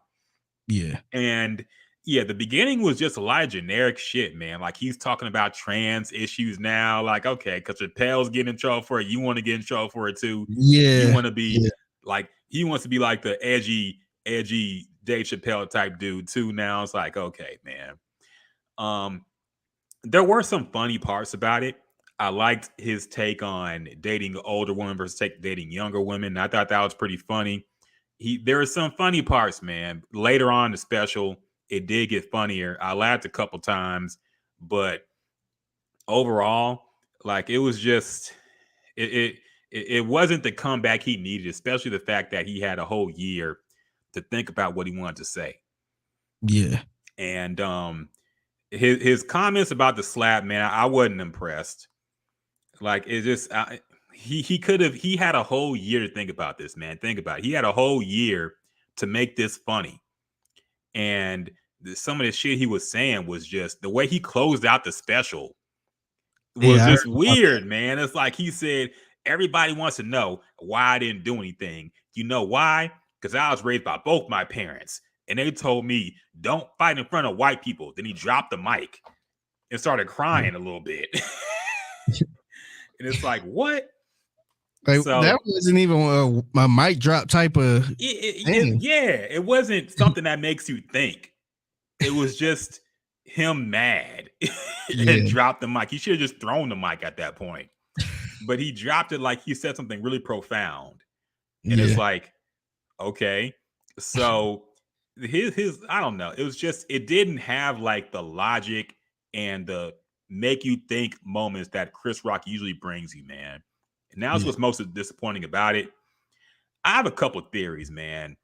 yeah, And yeah, the beginning was just a lot of generic shit, man. Like he's talking about trans issues now. Like, okay, because Chappelle's getting in trouble for it, you want to get in trouble for it too. You yeah, want to be yeah, like he wants to be like the edgy Dave Chappelle type dude too. Now it's like, okay, man. Um, there were some funny parts about it. I liked his take on dating older women versus dating younger women. I thought that was pretty funny. There were some funny parts, man. Later on in the special, it did get funnier. I laughed a couple times, but overall, like it was just it it it wasn't the comeback he needed, especially the fact that he had a whole year to think about what he wanted to say. yeah. And his comments about the slap, man, I wasn't impressed. Like it just he could have he had a whole year to think about this, man. Think about it. He had a whole year to make this funny. And some of the shit he was saying was just the way he closed out the special was Yeah, I heard just about that. weird, man. It's like he said, everybody wants to know why I didn't do anything. You know why? Because I was raised by both my parents. And they told me, don't fight in front of white people. Then he dropped the mic and started crying a little bit. And it's like, what? Like that So wasn't even my mic drop type of thing. yeah, it wasn't something that makes you think. It was just him mad and Yeah, dropped the mic. He should have just thrown the mic at that point. But he dropped it like he said something really profound. And it's yeah, like, okay. So his I don't know. It was just it didn't have like the logic and the make you think moments that Chris Rock usually brings you, man. And that's yeah. what's most disappointing about it. I have a couple of theories, man.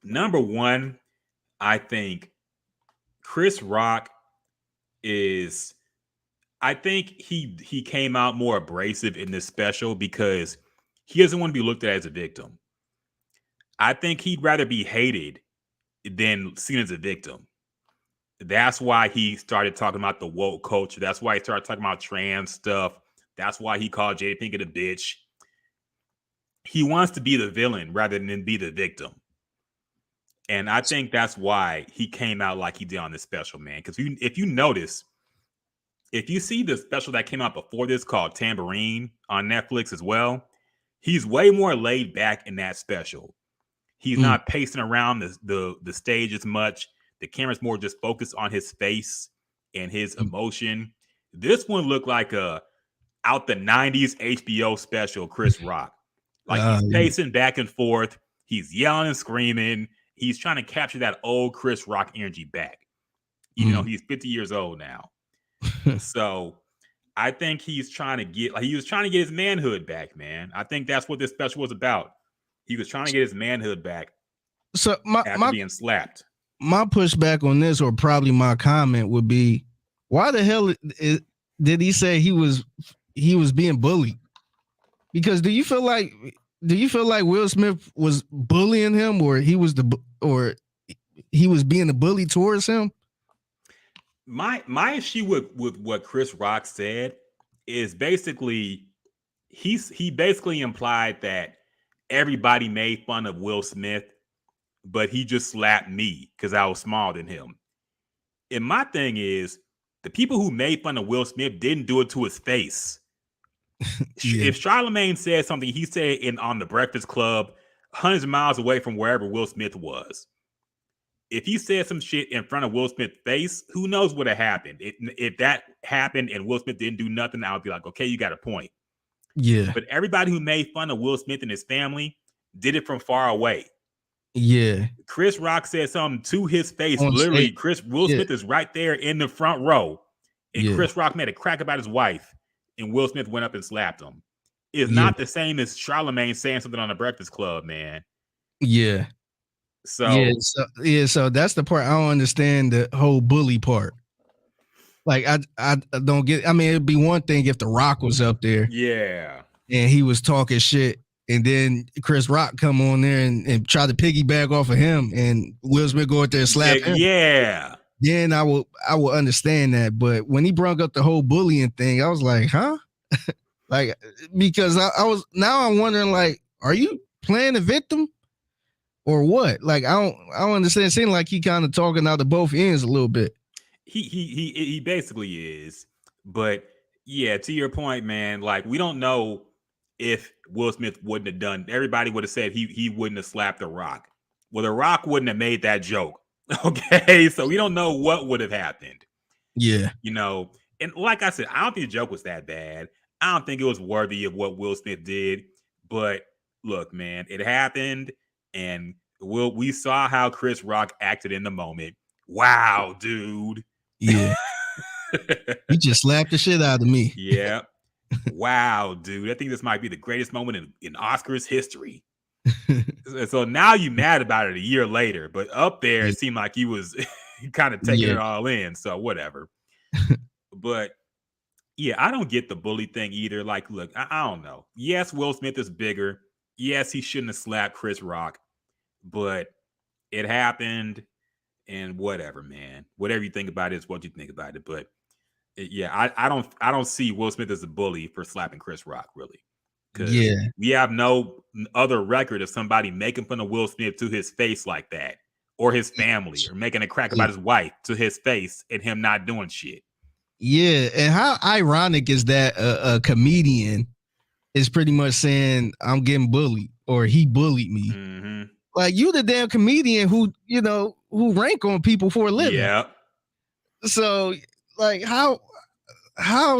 Number one, I think Chris Rock is I think he came out more abrasive in this special because he doesn't want to be looked at as a victim. I think he'd rather be hated than seen as a victim. That's why he started talking about the woke culture. That's why he started talking about trans stuff. That's why he called Jada Pinkett a bitch. He wants to be the villain rather than be the victim. And I think that's why he came out like he did on this special, man. Because if you notice, if you see the special that came out before this called Tambourine on Netflix as well, he's way more laid back in that special. He's Mm, not pacing around the stage as much. The camera's more just focused on his face and his mm. emotion. This one looked like a out the 90s HBO special Chris Rock. Like he's Yeah. pacing back and forth. He's yelling and screaming. He's trying to capture that old Chris Rock energy back, even though Mm. he's 50 years old now. So I think he's trying to get like he was trying to get his manhood back, man. I think that's what this special was about. He was trying to get his manhood back So my after my being slapped. my pushback on this, or probably my comment, would be, why the hell did he say he was being bullied? Because do you feel like Will Smith was bullying him, or or he was being a bully towards him? My issue with what Chris Rock said is basically he basically implied that everybody made fun of Will Smith, but he just slapped me because I was smaller than him. And my thing is, the people who made fun of Will Smith didn't do it to his face. Yeah. If Charlemagne said something he said on the Breakfast Club, hundreds of miles away from wherever Will Smith was, if he said some shit in front of Will Smith's face, who knows what had happened? If that happened and Will Smith didn't do nothing, I would be like, okay, you got a point. Yeah. But everybody who made fun of Will Smith and his family did it from far away. Yeah. Chris Rock said something to his face. On Literally, stage. Will Smith is right there in the front row. And Yeah. Chris Rock made a crack about his wife. And Will Smith went up and slapped him. It's Yeah. not the same as Charlemagne saying something on the Breakfast Club, man. Yeah. So so that's the part I don't understand, the whole bully part. Like I don't get. I mean, it'd be one thing if The Rock was up there, yeah, and he was talking shit, and then Chris Rock come on there and try to piggyback off of him, and Will Smith go out there and slap him. Yeah. Then I will understand that. But when he brought up the whole bullying thing, I was like, huh? Like, because I'm wondering, like, are you playing the victim or what? Like, I don't understand. It seemed like he kind of talking out of both ends a little bit. He basically is. But yeah, to your point, man, like, we don't know if Will Smith wouldn't have done. Everybody would have said he wouldn't have slapped The Rock. Well, The Rock wouldn't have made that joke. Okay, so we don't know what would have happened. Yeah. You know, and like I said, I don't think the joke was that bad. I don't think it was worthy of what Will Smith did. But look, man, it happened, and we saw how Chris Rock acted in the moment. Wow, dude. Yeah. He just slapped the shit out of me. Yeah. Wow, dude. I think this might be the greatest moment in Oscars history. So now you mad about it a year later, but up there it seemed like he was kind of taking it all in. So whatever. But yeah, I don't get the bully thing either. Like, look, I don't know. Yes, Will Smith is bigger. Yes, he shouldn't have slapped Chris Rock, but it happened, and whatever, man. Whatever you think about it is what you think about it. But yeah, I don't see Will Smith as a bully for slapping Chris Rock, really. Because we have no other record of somebody making fun of Will Smith to his face like that, or his family, or making a crack about his wife to his face and him not doing shit. Yeah, and how ironic is that a comedian is pretty much saying I'm getting bullied or he bullied me. Mm-hmm. Like, you the damn comedian who rank on people for a living. Yeah. So like how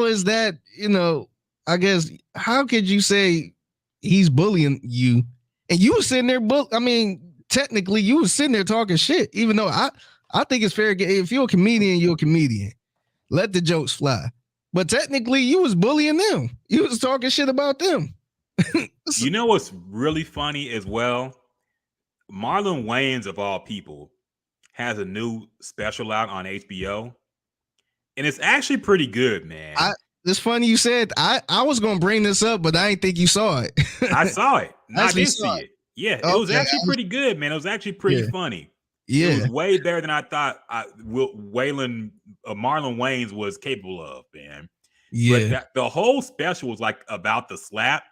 is that, I guess, how could you say he's bullying you? And you were sitting there, technically you were sitting there talking shit, even though I think it's fair. If you're a comedian, you're a comedian. Let the jokes fly. But technically you was bullying them. You was talking shit about them. You know what's really funny as well? Marlon Wayans, of all people, has a new special out on HBO. And it's actually pretty good, man. It's funny you said. I was going to bring this up, but I didn't think you saw it. I saw it. I did see it. Yeah, it was actually pretty good, man. It was actually pretty funny. Yeah. It was way better than I thought Marlon Wayans was capable of, man. Yeah. But the whole special was like about the slap.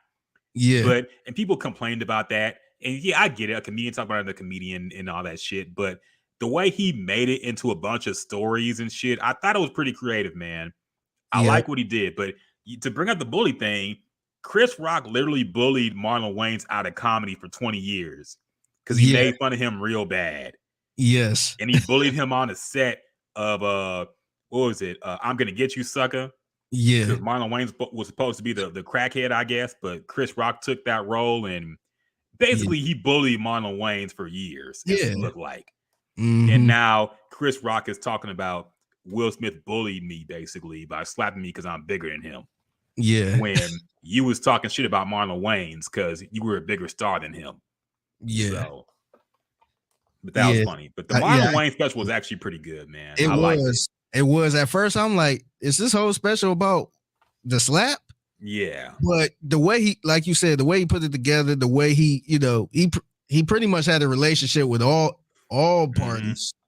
Yeah. And people complained about that. And yeah, I get it. A comedian talking about another comedian and all that shit. But the way he made it into a bunch of stories and shit, I thought it was pretty creative, man. I like what he did. But to bring up the bully thing, Chris Rock literally bullied Marlon Wayans out of comedy for 20 years because he made fun of him real bad. Yes. And he bullied him on the set of what was it? I'm Gonna Get You, Sucker. Yeah. Because Marlon Wayans was supposed to be the crackhead, I guess, but Chris Rock took that role and basically he bullied Marlon Wayans for years. It looked like. Mm-hmm. And now Chris Rock is talking about Will Smith bullied me basically by slapping me because I'm bigger than him. Yeah. When you was talking shit about Marlon Wayans because you were a bigger star than him. Yeah. So, but that was funny. But the Marlon Wayans special was actually pretty good, man. It was. It was. At first, I'm like, is this whole special about the slap? Yeah. But the way he, like you said, the way he put it together, the way he pretty much had a relationship with all parties. Mm-hmm.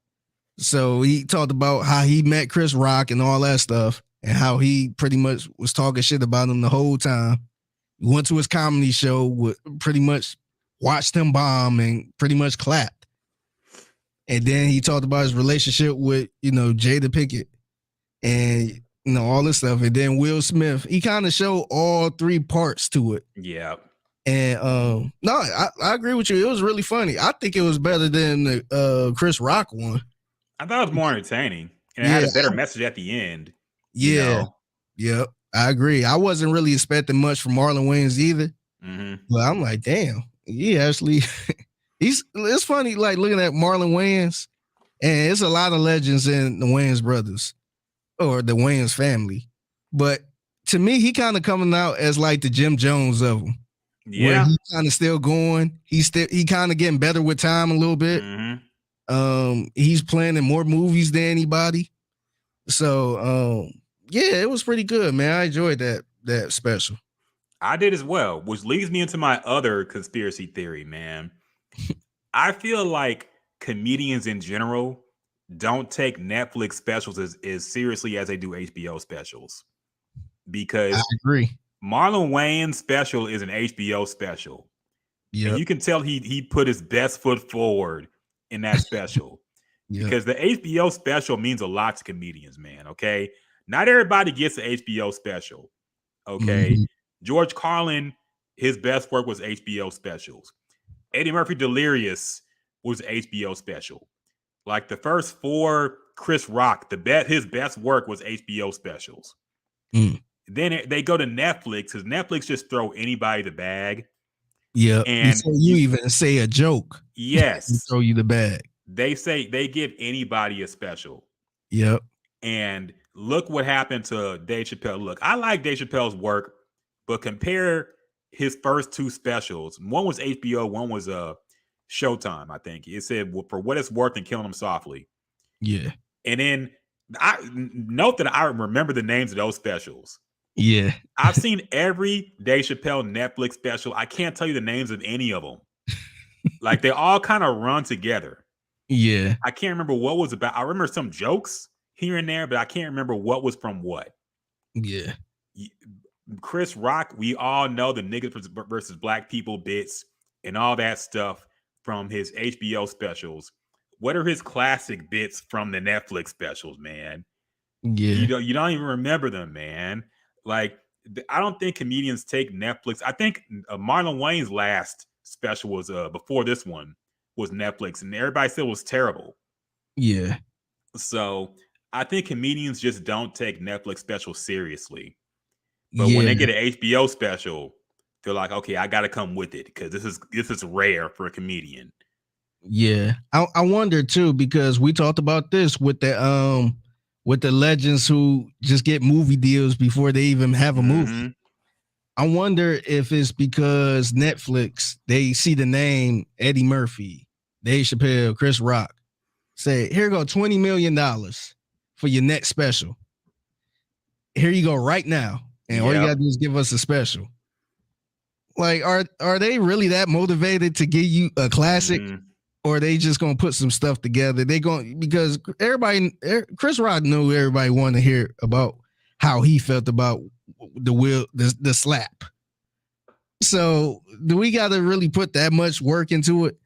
So he talked about how he met Chris Rock and all that stuff, and how he pretty much was talking shit about him the whole time. He went to his comedy show with pretty much watched him bomb and pretty much clapped. And then he talked about his relationship with, Jada Pinkett and, all this stuff. And then Will Smith, he kind of showed all three parts to it. Yeah. And no, I agree with you. It was really funny. I think it was better than the Chris Rock one. I thought it was more entertaining. And it had a better message at the end. Yeah. Yep. I agree. I wasn't really expecting much from Marlon Wayans either. Mm-hmm. But I'm like, damn, he actually it's funny, like looking at Marlon Wayans, and it's a lot of legends in the Wayans brothers or the Wayans family. But to me, he kind of coming out as like the Jim Jones of them. Yeah. Where he's kind of still going. He kind of getting better with time a little bit. Mm-hmm. He's playing in more movies than anybody. So yeah, it was pretty good, man. I enjoyed that special. I did as well, which leads me into my other conspiracy theory, man. I feel like comedians in general don't take Netflix specials as seriously as they do HBO specials. Because I agree. Marlon Wayans' special is an HBO special. Yeah. And you can tell he put his best foot forward in that special. Because the HBO special means a lot to comedians, man. Okay. Not everybody gets the HBO special. Okay. Mm-hmm. George Carlin, his best work was HBO specials. Eddie Murphy Delirious was HBO special. Like the first four, Chris Rock, his best work was HBO specials. Mm. Then they go to Netflix because Netflix just throw anybody the bag. Yeah. And so you even say a joke. Yes. throw you the bag. They say they give anybody a special. Yep. And look what happened to Dave Chappelle. Look, I like Dave Chappelle's work, but compare his first two specials. One was HBO, one was Showtime, I think. It said, For What It's Worth and Killing Them Softly. Yeah. And then note that I remember the names of those specials. Yeah. I've seen every Dave Chappelle Netflix special. I can't tell you the names of any of them. Like they all kind of run together. Yeah. I can't remember what was about. I remember some jokes here and there, but I can't remember what was from what. Yeah. Chris Rock, we all know the niggas versus black people bits and all that stuff from his HBO specials. What are his classic bits from the Netflix specials, man? Yeah. You don't even remember them, man. Like, I don't think comedians take Netflix. I think Marlon Wayne's last special was before this one was Netflix, and everybody said it was terrible. Yeah. So I think comedians just don't take Netflix specials seriously. But when they get an HBO special, they're like, okay, I got to come with it because this is rare for a comedian. Yeah, I wonder too, because we talked about this with the legends who just get movie deals before they even have a movie. I wonder if it's because Netflix, they see the name Eddie Murphy, Dave Chappelle, Chris Rock, say, here go $20 million for your next special. Here you go right now. And all you gotta do is give us a special. Like, are they really that motivated to give you a classic? Or are they just gonna put some stuff together? Because Chris Rock knew everybody wanted to hear about how he felt about the slap. So do we gotta really put that much work into it?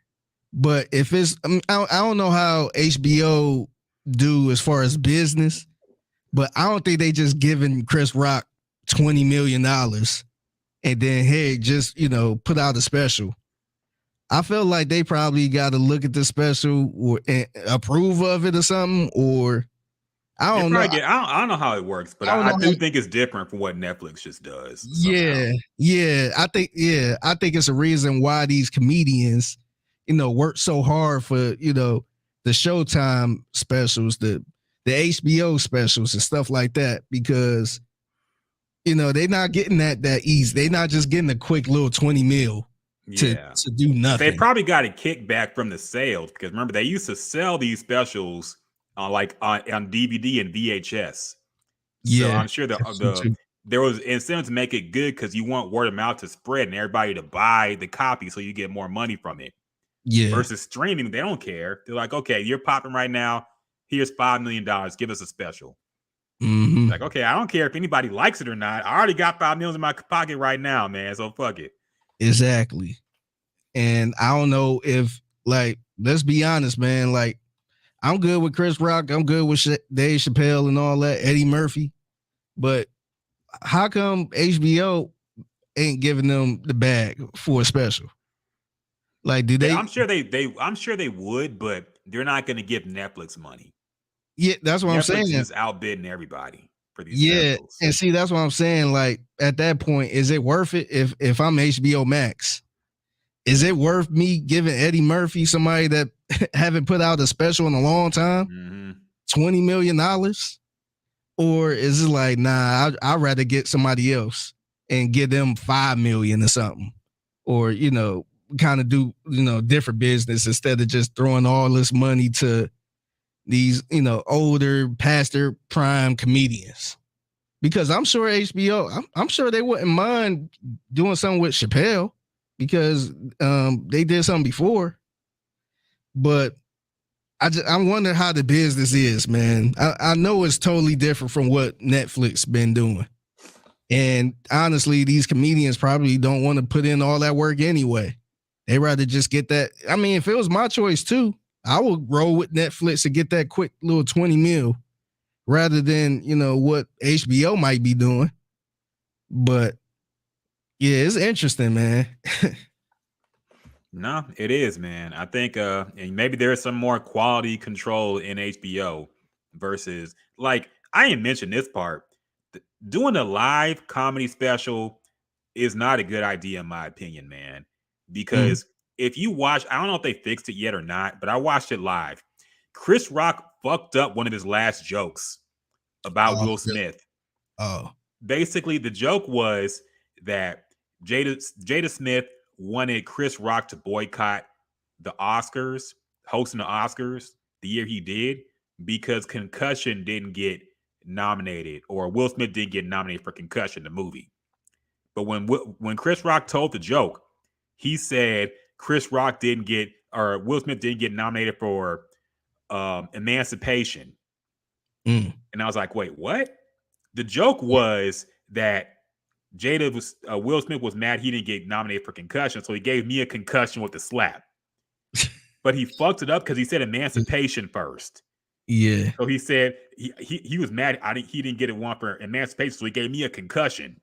But if it's, I don't know how HBO do as far as business, but I don't think they just giving Chris Rock $20 million and then, hey, just, put out a special. I feel like they probably got to look at the special or approve of it or something, or I don't know. I don't know how it works, but I do think it's different from what Netflix just does. Somehow. Yeah. I think it's a reason why these comedians, work so hard for, the Showtime specials, the HBO specials and stuff like that, because, they're not getting that easy. They're not just getting a quick little 20 mil. To do nothing. They probably got a kickback from the sales because remember they used to sell these specials on DVD and VHS. Yeah, so I'm sure there was incentive to make it good because you want word of mouth to spread and everybody to buy the copy so you get more money from it. Yeah. Versus streaming, they don't care. They're like, okay, you're popping right now. Here's $5 million. Give us a special. Mm-hmm. Like, okay, I don't care if anybody likes it or not. I already got $5 million in my pocket right now, man. So fuck it. Exactly. And I don't know if, like, let's be honest, man. Like, I'm good with Chris Rock. I'm good with Dave Chappelle and all that, Eddie Murphy. But how come HBO ain't giving them the bag for a special? Like, do they? I'm sure they would, but they're not going to give Netflix money. Yeah, that's what I'm saying. Netflix is outbidding everybody for these Yeah, specials. and see, that's what I'm saying. Like, at that point, is it worth it? If I'm HBO Max, is it worth me giving Eddie Murphy, somebody that haven't put out a special in a long time, $20 million? Or is it like, nah, I'd rather get somebody else and give them $5 million or something, or kind of do different business instead of just throwing all this money to these older past their prime comedians? Because I'm sure HBO, I'm sure they wouldn't mind doing something with Chappelle because they did something before. But I wonder how the business is, man. I know it's totally different from what Netflix been doing. And honestly, these comedians probably don't want to put in all that work anyway. They rather just get that. I mean, if it was my choice too, I would roll with Netflix and get that quick little 20 mil rather than, what HBO might be doing. But yeah, it's interesting, man. No, it is, man. I think and maybe there's some more quality control in HBO versus, like, I didn't mention this part. Doing a live comedy special is not a good idea in my opinion, man. Because if you watch, I don't know if they fixed it yet or not, but I watched it live. Chris Rock fucked up one of his last jokes about Will Smith. Oh. Basically, the joke was that Jada Smith wanted Chris Rock to boycott the Oscars, hosting the Oscars the year he did, because Concussion didn't get nominated, or Will Smith didn't get nominated for Concussion, the movie. But when Chris Rock told the joke, he said Chris Rock didn't get, or Will Smith didn't get nominated for Emancipation. And I was like, wait, what? The joke was that Will Smith was mad he didn't get nominated for Concussion, so he gave me a concussion with a slap. But he fucked it up because he said Emancipation first. Yeah. So he said he was mad he didn't get it one for Emancipation, so he gave me a concussion.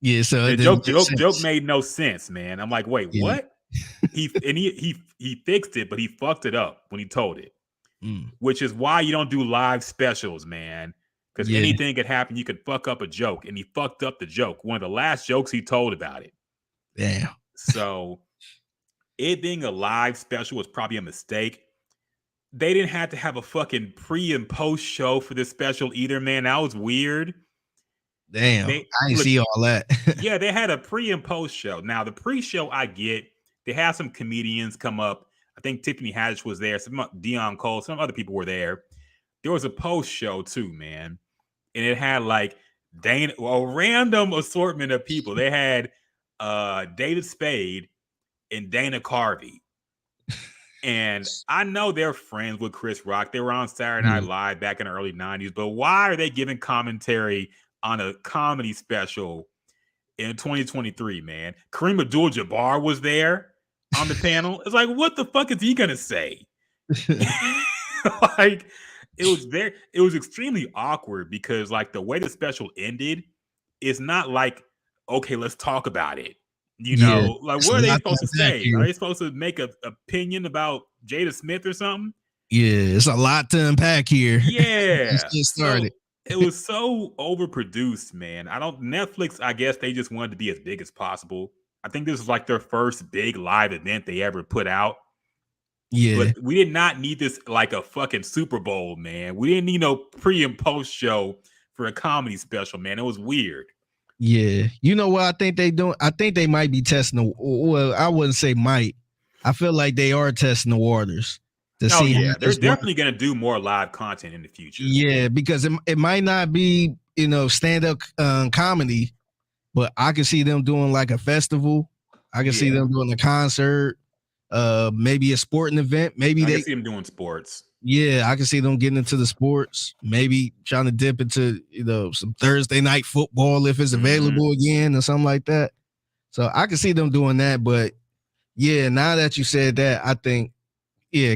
Yeah, so the joke made no sense, man. I'm like, wait, what? He fixed it, but he fucked it up when he told it. Which is why you don't do live specials, man. Because anything could happen. You could fuck up a joke, and he fucked up the joke. One of the last jokes he told about it. Damn. So it being a live special was probably a mistake. They didn't have to have a fucking pre and post show for this special either, man. That was weird. Damn, I didn't see all that. Yeah, they had a pre and post show. Now, the pre-show I get, they had some comedians come up. I think Tiffany Haddish was there. Some Dion Cole, some other people were there. There was a post show too, man. And it had like a random assortment of people. They had David Spade and Dana Carvey. And I know they're friends with Chris Rock. They were on Saturday Night Live back in the early 90s. But why are they giving commentary on a comedy special in 2023, man? Kareem Abdul-Jabbar was there on the panel. It's like, what the fuck is he going to say? Like, it was extremely awkward because, like, the way the special ended is not like, okay, let's talk about it. You know, like, what are they supposed to say? Are they supposed to make an opinion about Jada Smith or something? Yeah, it's a lot to unpack here. Yeah. Just started. So, it was so overproduced, man. Netflix, I guess they just wanted to be as big as possible. I think this was like their first big live event they ever put out. Yeah. But we did not need this like a fucking Super Bowl, man. We didn't need no pre and post show for a comedy special, man. It was weird. Yeah. You know what I think they doing? I think they might be testing well, I wouldn't say might. I feel like they are testing the waters to see. Yeah, they're definitely going to do more live content in the future. Yeah, because it might not be, stand-up comedy, but I can see them doing like a festival. I can see them doing a concert, maybe a sporting event. Maybe I can see them doing sports. Yeah, I can see them getting into the sports, maybe trying to dip into, some Thursday night football if it's available again or something like that. So I can see them doing that, but Yeah, now that you said that, I think yeah,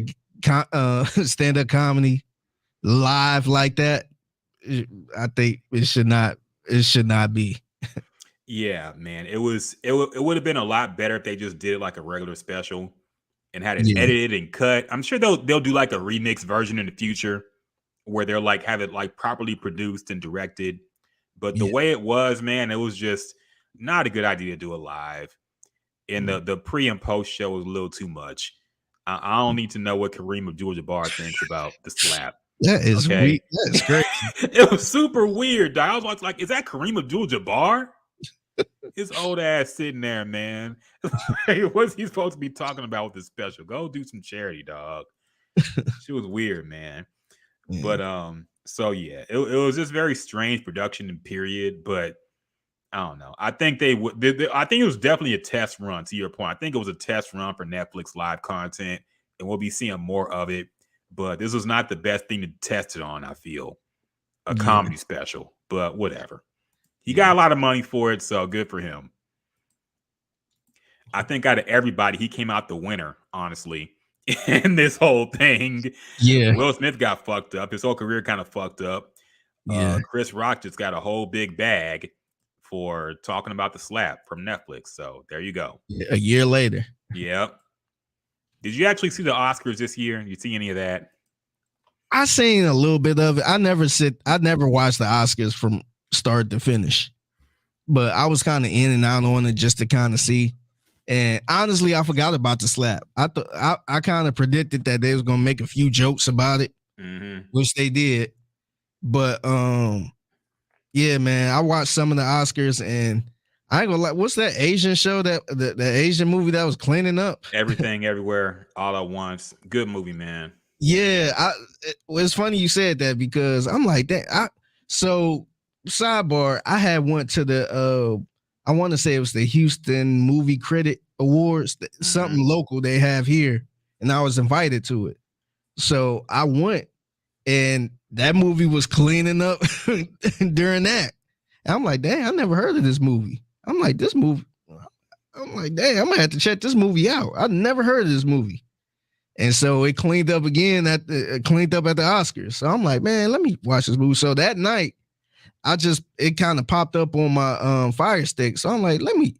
stand up comedy live like that. I think it should not be. Yeah, man. It would have been a lot better if they just did it like a regular special and had it Yeah, edited and cut. I'm sure they'll do like a remix version in the future where they're like have it like properly produced and directed. But the yeah, way it was, man, it was just not a good idea to do it live. And the pre and post show was a little too much. I don't need to know what Kareem Abdul-Jabbar thinks about the slap. that is Okay, weird. That's crazy. it was super weird. Dog. I was like, is that Kareem Abdul-Jabbar? His old ass sitting there, man. What's he supposed to be talking about with this special? Go do some charity, dog. She was weird, man. Yeah, But so yeah, it was just very strange production and period. But I don't know. I think they would. I think it was definitely a test run. To your point, I think it was a test run for Netflix live content, and we'll be seeing more of it. But this was not the best thing to test it on. I feel a yeah, comedy special, but whatever. He yeah, got a lot of money for it, so good for him. I think out of everybody, he came out the winner, honestly, in this whole thing. yeah, Will Smith got fucked up. His whole career kind of fucked up. yeah. Chris Rock just got a whole big bag for talking about the slap from Netflix. So there you go. A year later. Yep. Did you actually see the Oscars this year? You see any of that? I seen a little bit of it. I never watched the Oscars from start to finish. But I was kind of in and out on it just to kind of see. And honestly, I forgot about the slap. I kind of predicted that they was gonna make a few jokes about it, which they did. But yeah, man, I watched some of the Oscars and I ain't gonna lie. What's that Asian show that the Asian movie that was cleaning up? Everything, everywhere, all at once. Good movie, man. Yeah, it's funny you said that because I'm like that. So sidebar, I had went to the I want to say it was the Houston Movie Critic Awards, something local they have here, and I was invited to it. So I went, and that movie was cleaning up during that. And I'm like, dang, I never heard of this movie. I'm like, this movie. I'm like, dang, I'm gonna have to check this movie out. I never heard of this movie. And so it cleaned up again at the Oscars. So I'm like, man, let me watch this movie. So that night, it kind of popped up on my Fire Stick. So I'm like, let me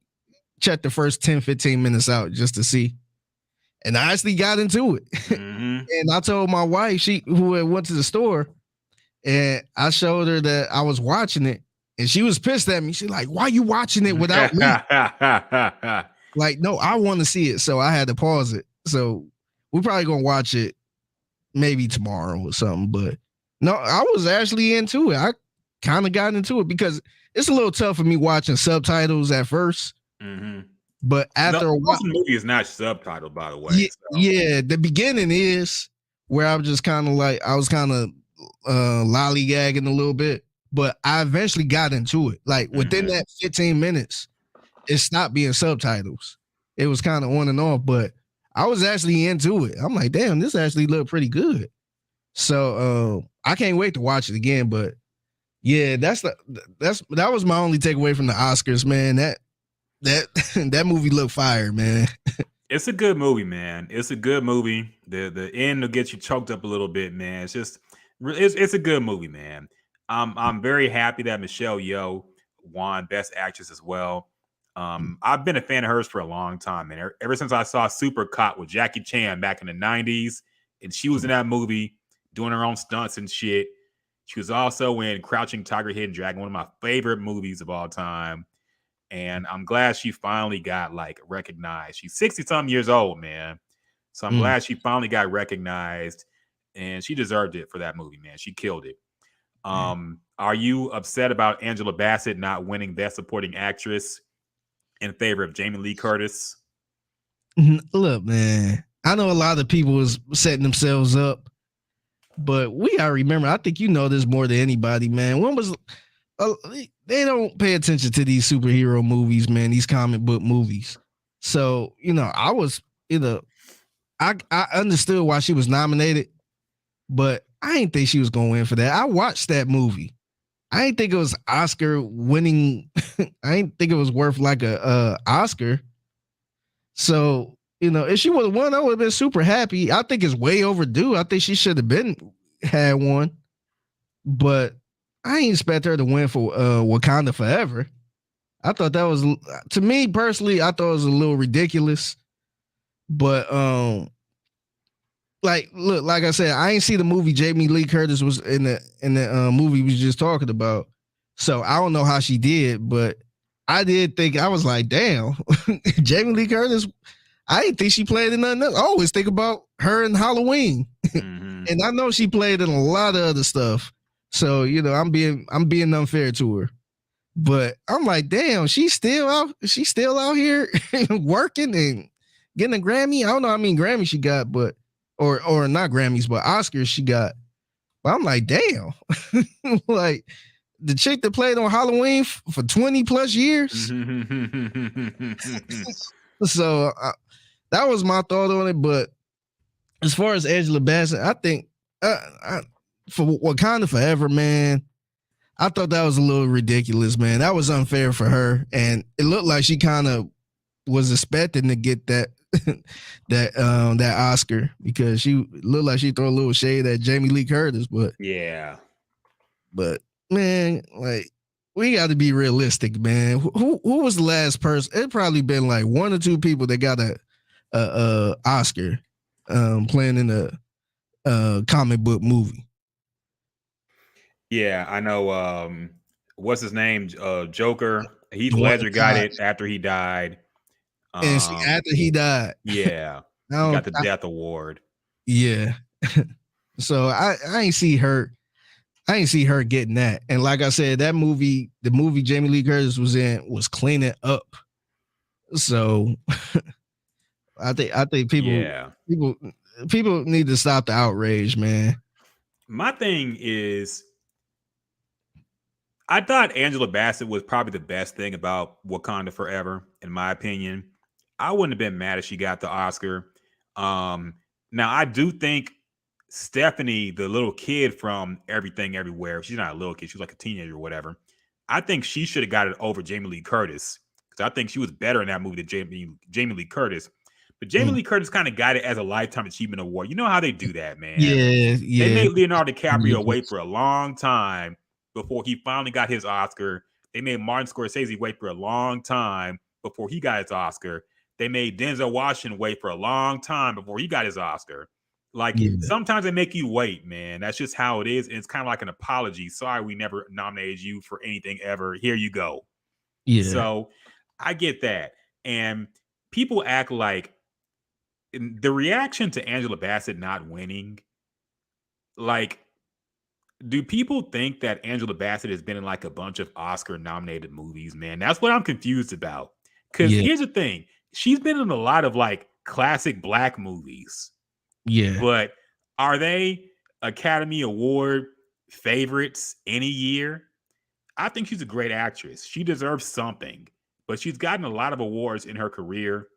check the first 10, 15 minutes out just to see. And I actually got into it. And I told my wife, who went to the store, and I showed her that I was watching it. And she was pissed at me. She's like, why are you watching it without me? Like, no, I want to see it. So I had to pause it. So we're probably going to watch it maybe tomorrow or something. But no, I was actually into it. I kind of got into it because it's a little tough for me watching subtitles at first. But after a while, the movie is not subtitled, by the way. Yeah, the beginning is where I was just kind of like, I was kind of lollygagging a little bit. But I eventually got into it. Like within that 15 minutes, it stopped being subtitles. It was kind of on and off, but I was actually into it. I'm like, damn, this actually looked pretty good. So I can't wait to watch it again. But yeah, that was my only takeaway from the Oscars, man. That movie looked fire, man. It's a good movie, man. It's a good movie. The end will get you choked up a little bit, man. It's a good movie, man. I'm very happy that Michelle Yeoh won Best Actress as well. I've been a fan of hers for a long time, man. Ever since I saw Super Cop with Jackie Chan back in the 90s, and she was in that movie doing her own stunts and shit. She was also in Crouching Tiger, Hidden Dragon, one of my favorite movies of all time. And I'm glad she finally got like recognized. She's 60-something years old, man. So I'm glad she finally got recognized, and she deserved it for that movie, man. She killed it. Are you upset about Angela Bassett not winning Best Supporting Actress in favor of Jamie Lee Curtis? Look, man, I know a lot of people was setting themselves up, but we gotta remember. I think you know this more than anybody, man. When was they don't pay attention to these superhero movies, man? These comic book movies. So I was, I understood why she was nominated, but I didn't think she was going to win for that. I watched that movie. I didn't think it was Oscar winning. I didn't think it was worth like a Oscar. So if she would have won, I would have been super happy. I think it's way overdue. I think she should have had one, but I ain't expect her to win for Wakanda Forever. I thought that was, to me personally, I thought it was a little ridiculous. But like I said, I ain't see the movie Jamie Lee Curtis was in the movie we was just talking about. So I don't know how she did, but I did think, I was like, damn, Jamie Lee Curtis. I didn't think she played in nothing else. I always think about her in Halloween, and I know she played in a lot of other stuff. So I'm being unfair to her, but I'm like, damn, she's still out here working and getting a Grammy. I don't know how many Grammys she got, but or not Grammys, but Oscars she got. But I'm like, damn, like the chick that played on Halloween for 20 plus years. So that was my thought on it. But as far as Angela Bassett, I think for Wakanda Forever, man, I thought that was a little ridiculous, man. That was unfair for her, and it looked like she kind of was expecting to get that that Oscar, because she looked like she threw a little shade at Jamie Lee Curtis. But man, like, we got to be realistic, man. Who was the last person? It probably been like one or two people that got a Oscar playing in a comic book movie. Yeah, I know. What's his name? Joker. Heath Ledger got it after he died. And after he died, yeah, he got the death award. Yeah. So I ain't see her. I ain't see her getting that. And like I said, the movie Jamie Lee Curtis was in was cleaning up. So I think people need to stop the outrage, man. My thing is, I thought Angela Bassett was probably the best thing about Wakanda Forever, in my opinion. I wouldn't have been mad if she got the Oscar. Now, I do think Stephanie, the little kid from Everything Everywhere, she's not a little kid, she was like a teenager or whatever. I think she should have got it over Jamie Lee Curtis, because I think she was better in that movie than Jamie Lee Curtis. But Jamie Lee Curtis kind of got it as a Lifetime Achievement Award. You know how they do that, man. Yeah. They made Leonardo DiCaprio wait for a long time before he finally got his Oscar. They made Martin Scorsese wait for a long time before he got his Oscar. They made Denzel Washington wait for a long time before he got his Oscar. Like, sometimes they make you wait, man. That's just how it is. And it's kind of like an apology. Sorry, we never nominated you for anything ever. Here you go. Yeah. So I get that. And people act like the reaction to Angela Bassett not winning, like, do people think that Angela Bassett has been in like a bunch of Oscar nominated movies, man? That's what I'm confused about. Because here's the thing. She's been in a lot of like classic Black movies. Yeah. But are they Academy Award favorites any year? I think she's a great actress. She deserves something. But she's gotten a lot of awards in her career.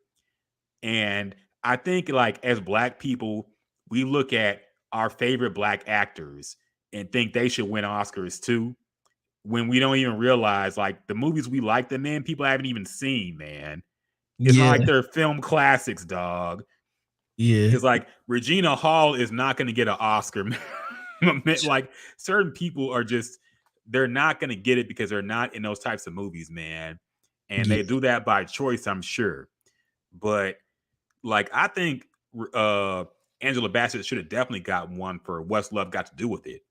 And I think, like, as Black people, we look at our favorite Black actors and think they should win Oscars too, when we don't even realize, like, the movies we like them in, people haven't even seen, man. It's not like they're film classics, dog. Yeah. It's like Regina Hall is not going to get an Oscar. Like, certain people are just, they're not going to get it because they're not in those types of movies, man. And they do that by choice, I'm sure. But, like, I think Angela Bassett should have definitely got one for What's Love Got to Do with It.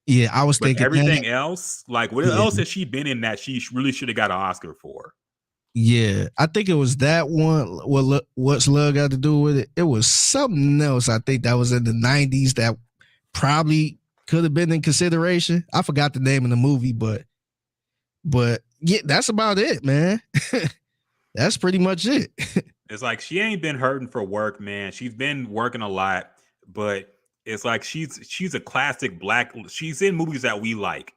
Yeah, I was thinking everything else, like, what else has she been in that she really should have got an Oscar for? Yeah, I think it was that one. What's Love Got to Do with It? It was something else. I think that was in the 90s that probably could have been in consideration. I forgot the name of the movie, but yeah, that's about it, man. That's pretty much it. It's like she ain't been hurting for work, man. She's been working a lot, but it's like she's a classic Black. She's in movies that we like,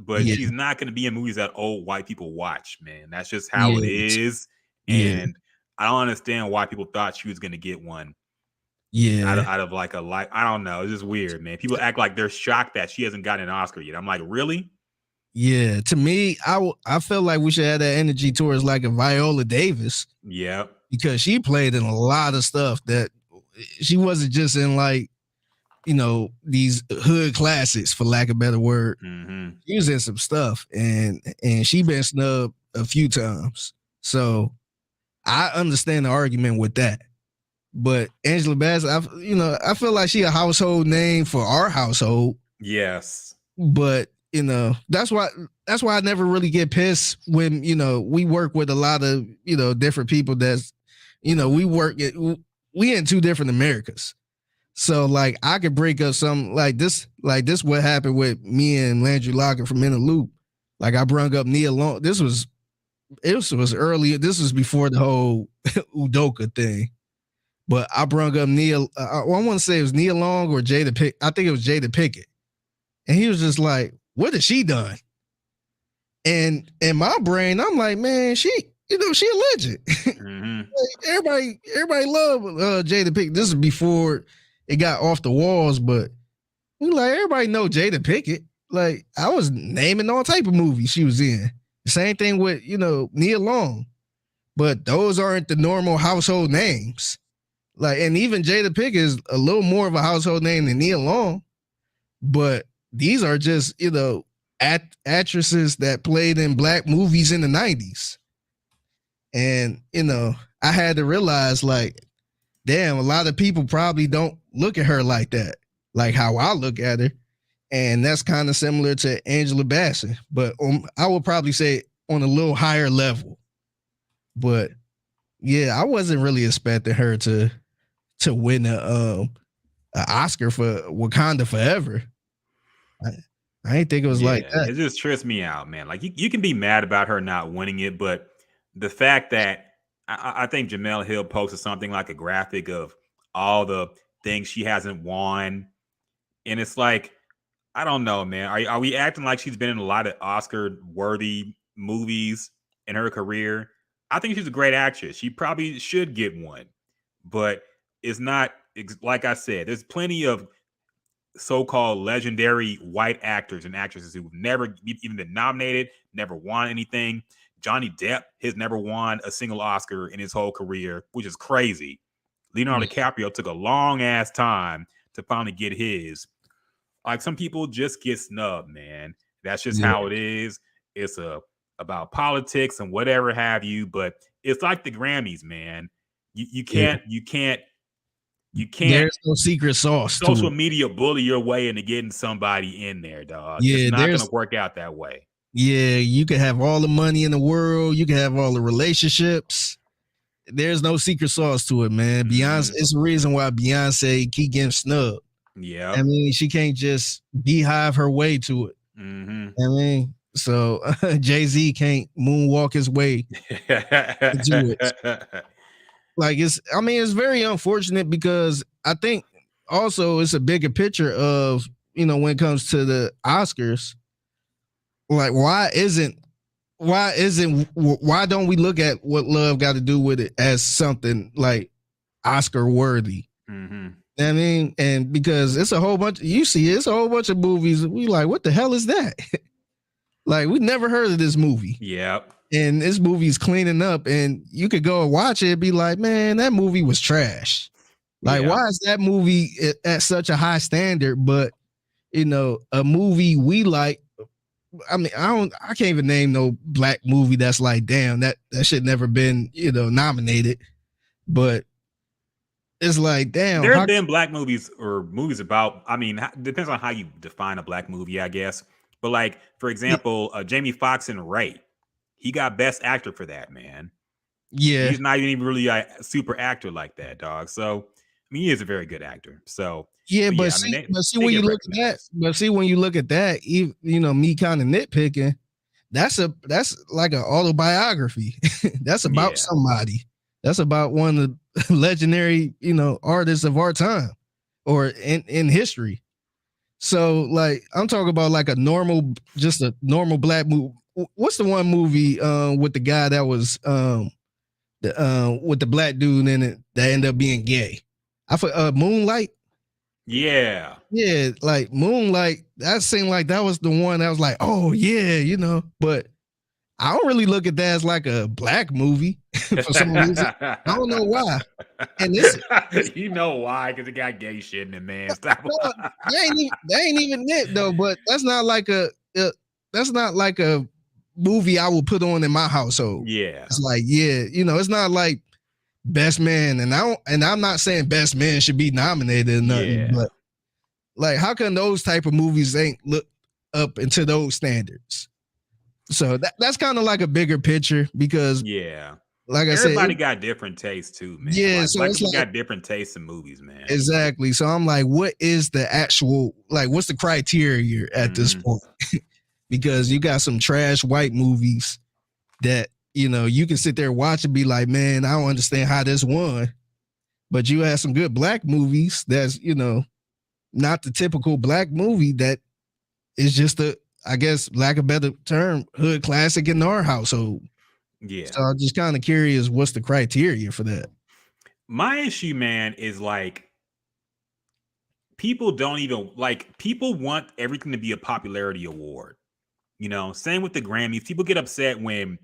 but she's not going to be in movies that old white people watch, man. That's just how it is. And I don't understand why people thought she was going to get one. Yeah. Out of like I don't know. It's just weird, man. People act like they're shocked that she hasn't gotten an Oscar yet. I'm like, really? Yeah. To me, I feel like we should have that energy towards like a Viola Davis. Yep. because she played in a lot of stuff that she wasn't just in like, these hood classics, for lack of a better word. Mm-hmm. She was in some stuff, and she been snubbed a few times. So I understand the argument with that. But Angela Bassett, I feel like she a household name for our household. Yes. But that's why I never really get pissed when we work with a lot of different people that's we in two different Americas. So like I could break up some like this what happened with me and Landry Lockett from In the Loop. Like I brung up Nia Long. It was earlier. This was before the whole Udoka thing. But I brung up Nia. I want to say it was Nia Long or Jada Pickett. I think it was Jada Pickett. And he was just like, "What has she done?" And in my brain, I'm like, "Man, she a legend." Mm-hmm. Like, everybody love Jada Pickett. This is before it got off the walls, but everybody know Jada Pickett. Like I was naming all type of movies she was in. Same thing with Nia Long, but those aren't the normal household names. Like, and even Jada Pickett is a little more of a household name than Nia Long, but these are just actresses that played in black movies in the 90s. And I had to realize, like, damn, a lot of people probably don't look at her like that, like how I look at her. And that's kind of similar to Angela Bassett, but I would probably say on a little higher level. But yeah, I wasn't really expecting her to win an Oscar for Wakanda Forever. I didn't think it was like that. It just trips me out, man. Like you can be mad about her not winning it, but the fact that I think Jamel Hill posted something like a graphic of all the things she hasn't won, and it's like, I don't know, man. Are we acting like she's been in a lot of Oscar-worthy movies in her career? I think she's a great actress. She probably should get one, but it's not, like I said, there's plenty of so-called legendary white actors and actresses who've never even been nominated, never won anything. Johnny Depp has never won a single Oscar in his whole career, which is crazy. Leonardo DiCaprio took a long-ass time to finally get his. Like, some people just get snubbed, man. That's just how it is. It's about politics and whatever have you, but it's like the Grammys, man. You can't There's no secret sauce. Social media bully your way into getting somebody in there, dog. Yeah, it's not going to work out that way. Yeah, you can have all the money in the world. You can have all the relationships. There's no secret sauce to it, man. Beyonce, it's the reason why Beyonce keep getting snubbed. Yeah, I mean, she can't just beehive her way to it. Mm-hmm. I mean, so Jay-Z can't moonwalk his way to it. Like, it's very unfortunate because I think also it's a bigger picture of, when it comes to the Oscars, like why don't we look at what Love got to do with it as something like Oscar worthy? Mm-hmm. I mean, and because it's a whole bunch, it's a whole bunch of movies. We like, what the hell is that? Like, we never heard of this movie. Yep. And this movie's cleaning up, and you could go and watch it and be like, man, that movie was trash. Like, why is that movie at such a high standard? But, a movie we like, I mean, I can't even name no black movie that's like, damn, that should never been, nominated. But it's like, damn. There have been black movies or movies about, depends on how you define a black movie, I guess. But like, for example, Jamie Foxx in Ray, he got Best Actor for that, man. Yeah. He's not even really a super actor like that, dog. So, he is a very good actor. So, but see when you look at that, me kind of nitpicking, that's like an autobiography. That's about somebody. That's about one of the legendary, artists of our time or in history. So, like, I'm talking about like a normal black movie. What's the one movie with the guy that was with the black dude in it that ended up being gay? Moonlight. Yeah, like Moonlight. That seemed like that was the one that was like, oh yeah, But I don't really look at that as like a black movie for some reason. I don't know why. And it's You know why? Because it got gay shit in it, man. Stop. no, that ain't even it though. But that's not like a movie I will put on in my household. Yeah. It's like, yeah, it's not like Best Man, and I'm not saying Best Man should be nominated or nothing, Yeah. but like, how come those type of movies ain't look up into those standards? So that's kind of like a bigger picture because, Yeah. like I said, Everybody got different tastes too, man. yeah. Like So black it's people like got different tastes in movies, man. exactly. So I'm like, what is the actual what's the criteria at this Mhm. point? Because you got some trash white movies that you can sit there and watch and be like, man, I don't understand how this won. But you have some good black movies that's not the typical black movie that is just I guess, lack of a better term, hood classic in our household. Yeah. So I'm just kind of curious, what's the criteria for that? My issue, man, is like people don't even like people want everything to be a popularity award. Same with the Grammys. People get upset when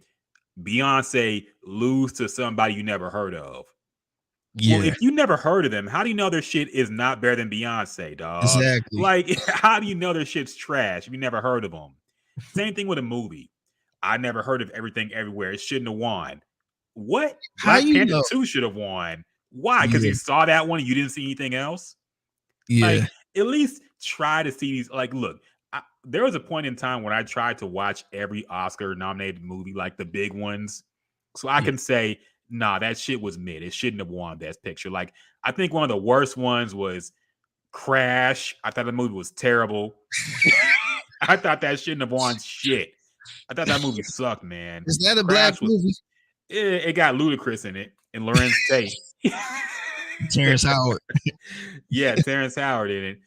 Beyonce lose to somebody you never heard of. Well, Yeah, if you never heard of them, how do you know their shit is not better than Beyonce, dog? exactly. Like, how do you know their shit's trash if you never heard of them? Same thing with a movie. I never heard of Everything Everywhere. It shouldn't have won. What? How Black you Panther know? 2 should have won. Why? Because Yeah, you saw that one and you didn't see anything else? yeah, Like, at least try to see these. Like, look, there was a point in time when I tried to watch every Oscar nominated movie, like the big ones, so I yeah. can say, nah, that shit was mid. It shouldn't have won Best Picture. Like, I think one of the worst ones was Crash. I thought the movie was terrible. I thought that shouldn't have won shit. I thought that movie sucked, man. Is that a black Crash was movie? it got Ludacris in it and Lorenz Tate. Terrence Howard. Yeah, Terrence Howard in it.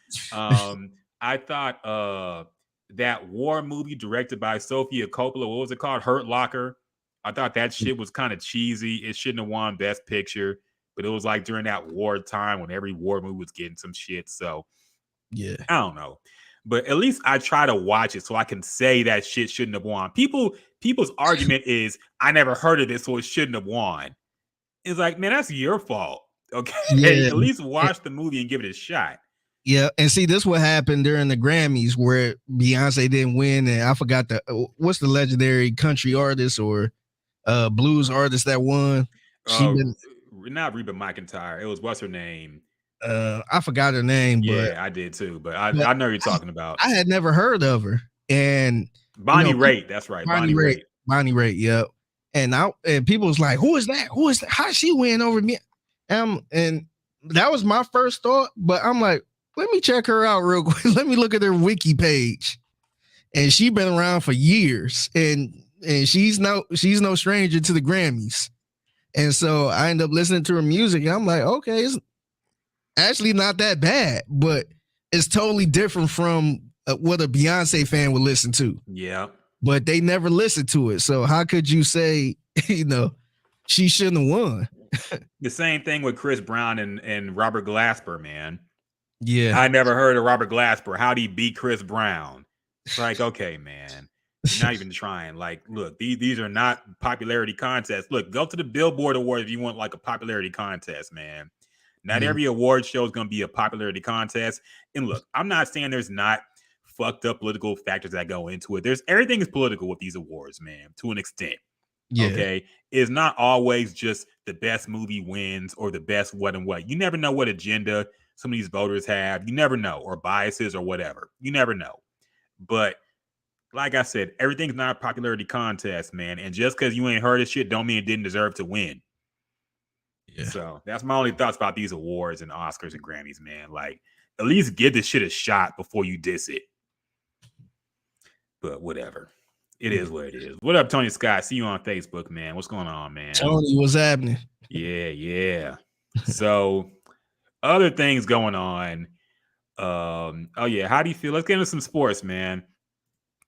I thought that war movie directed by Sofia Coppola, what was it called? Hurt Locker. I thought that shit was kind of cheesy. It shouldn't have won Best Picture, but it was like during that war time when every war movie was getting some shit. So Yeah, I don't know. But at least I try to watch it so I can say that shit shouldn't have won. People's argument is I never heard of this, so it shouldn't have won. It's like, man, that's your fault. Okay. yeah, At least watch the movie and give it a shot. yeah. And see, this what happened during the Grammys where Beyonce didn't win, and I forgot what's the legendary country artist or blues artist that won. She Uh been Not Reba McEntire. It was what's her name? I forgot her name, but Yeah, I did too. But but I know you're talking about. I had never heard of her, and Bonnie Raitt. That's right. Bonnie Bonnie Raitt, Raitt. Bonnie Raitt, yep. And people was like, "Who is that? Who is that? How she win over me?" And that was my first thought, but I'm like, let me check her out real quick. Let me look at her wiki page, and she been around for years, and she's no stranger to the Grammys. And so I end up listening to her music, and I'm like, okay, it's actually not that bad, but it's totally different from what a Beyonce fan would listen to. Yeah. But they never listened to it. So how could you say, she shouldn't have won? The same thing with Chris Brown and Robert Glasper, man. Yeah. I never heard of Robert Glasper. How'd he beat Chris Brown? It's like, okay, man. You're not even trying. Like, look, these are not popularity contests. Look, go to the Billboard Awards if you want like a popularity contest, man. Not Yeah. every award show is going to be a popularity contest. And look, I'm not saying there's not fucked up political factors that go into it. There's everything is political with these awards, man, to an extent. Yeah. Okay. It's not always just the best movie wins or the best what and what. You never know what agenda some of these voters have. You never know, or biases or whatever. You never know. But like I said, everything's not a popularity contest, man. And just because you ain't heard of shit don't mean it didn't deserve to win. Yeah. So that's my only thoughts about these awards and Oscars and Grammys, man. Like, at least give this shit a shot before you diss it. But whatever. It is what it is. What up, Tony Scott? See you on Facebook, man. What's going on, man? Tony, what's happening? Yeah. So, other things going on. Oh yeah, how do you feel? Let's get into some sports, man.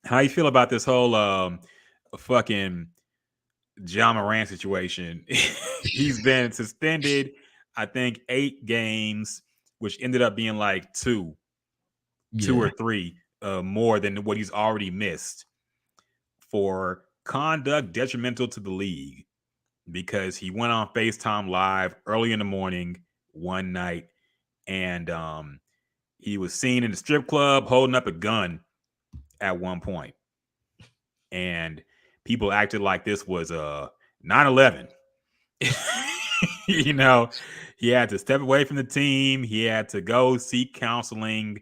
How you feel about this whole fucking John Moran situation? He's been suspended, I think 8 games, which ended up being like two or three more than what he's already missed for conduct detrimental to the league because he went on FaceTime Live early in the morning one night and he was seen in the strip club holding up a gun at one point. And people acted like this was 9/11. You know, he had to step away from the team. He had to go seek counseling.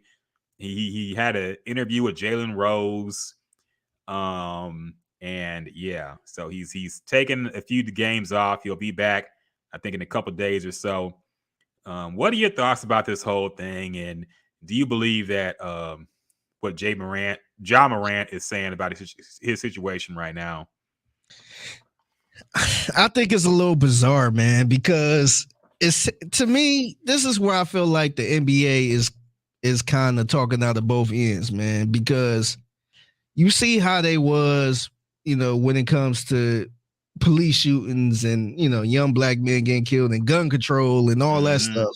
He had an interview with Jalen Rose. And yeah, so he's taken a few games off. He'll be back, I think, in a couple days or so. What are your thoughts about this whole thing? And do you believe that what Ja Morant is saying about his situation right now? I think it's a little bizarre, man, because it's, to me, this is where I feel like the NBA is kind of talking out of both ends, man, because you see how they was, when it comes to police shootings and, young black men getting killed and gun control and all that stuff.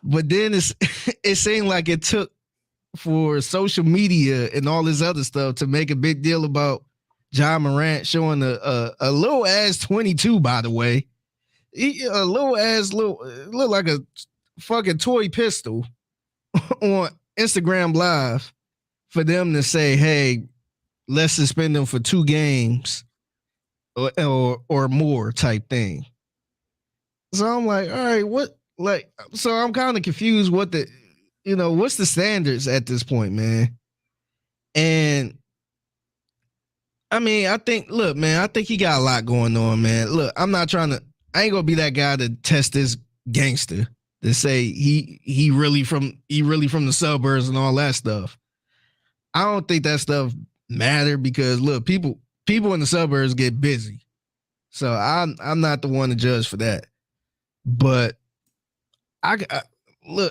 But then it seemed like it took for social media and all this other stuff to make a big deal about Ja Morant showing a little ass 22, by the way. A little ass, look like a fucking toy pistol on Instagram Live for them to say, hey, let's suspend them for 2 games or more type thing. So I'm like, all right, what? Like, so I'm kind of confused what's the standards at this point, man? And I mean, I think he got a lot going on, man. Look, I ain't gonna be that guy to test this gangster to say he really from the suburbs and all that stuff. I don't think that stuff matter because look, people in the suburbs get busy. So I'm not the one to judge for that. But I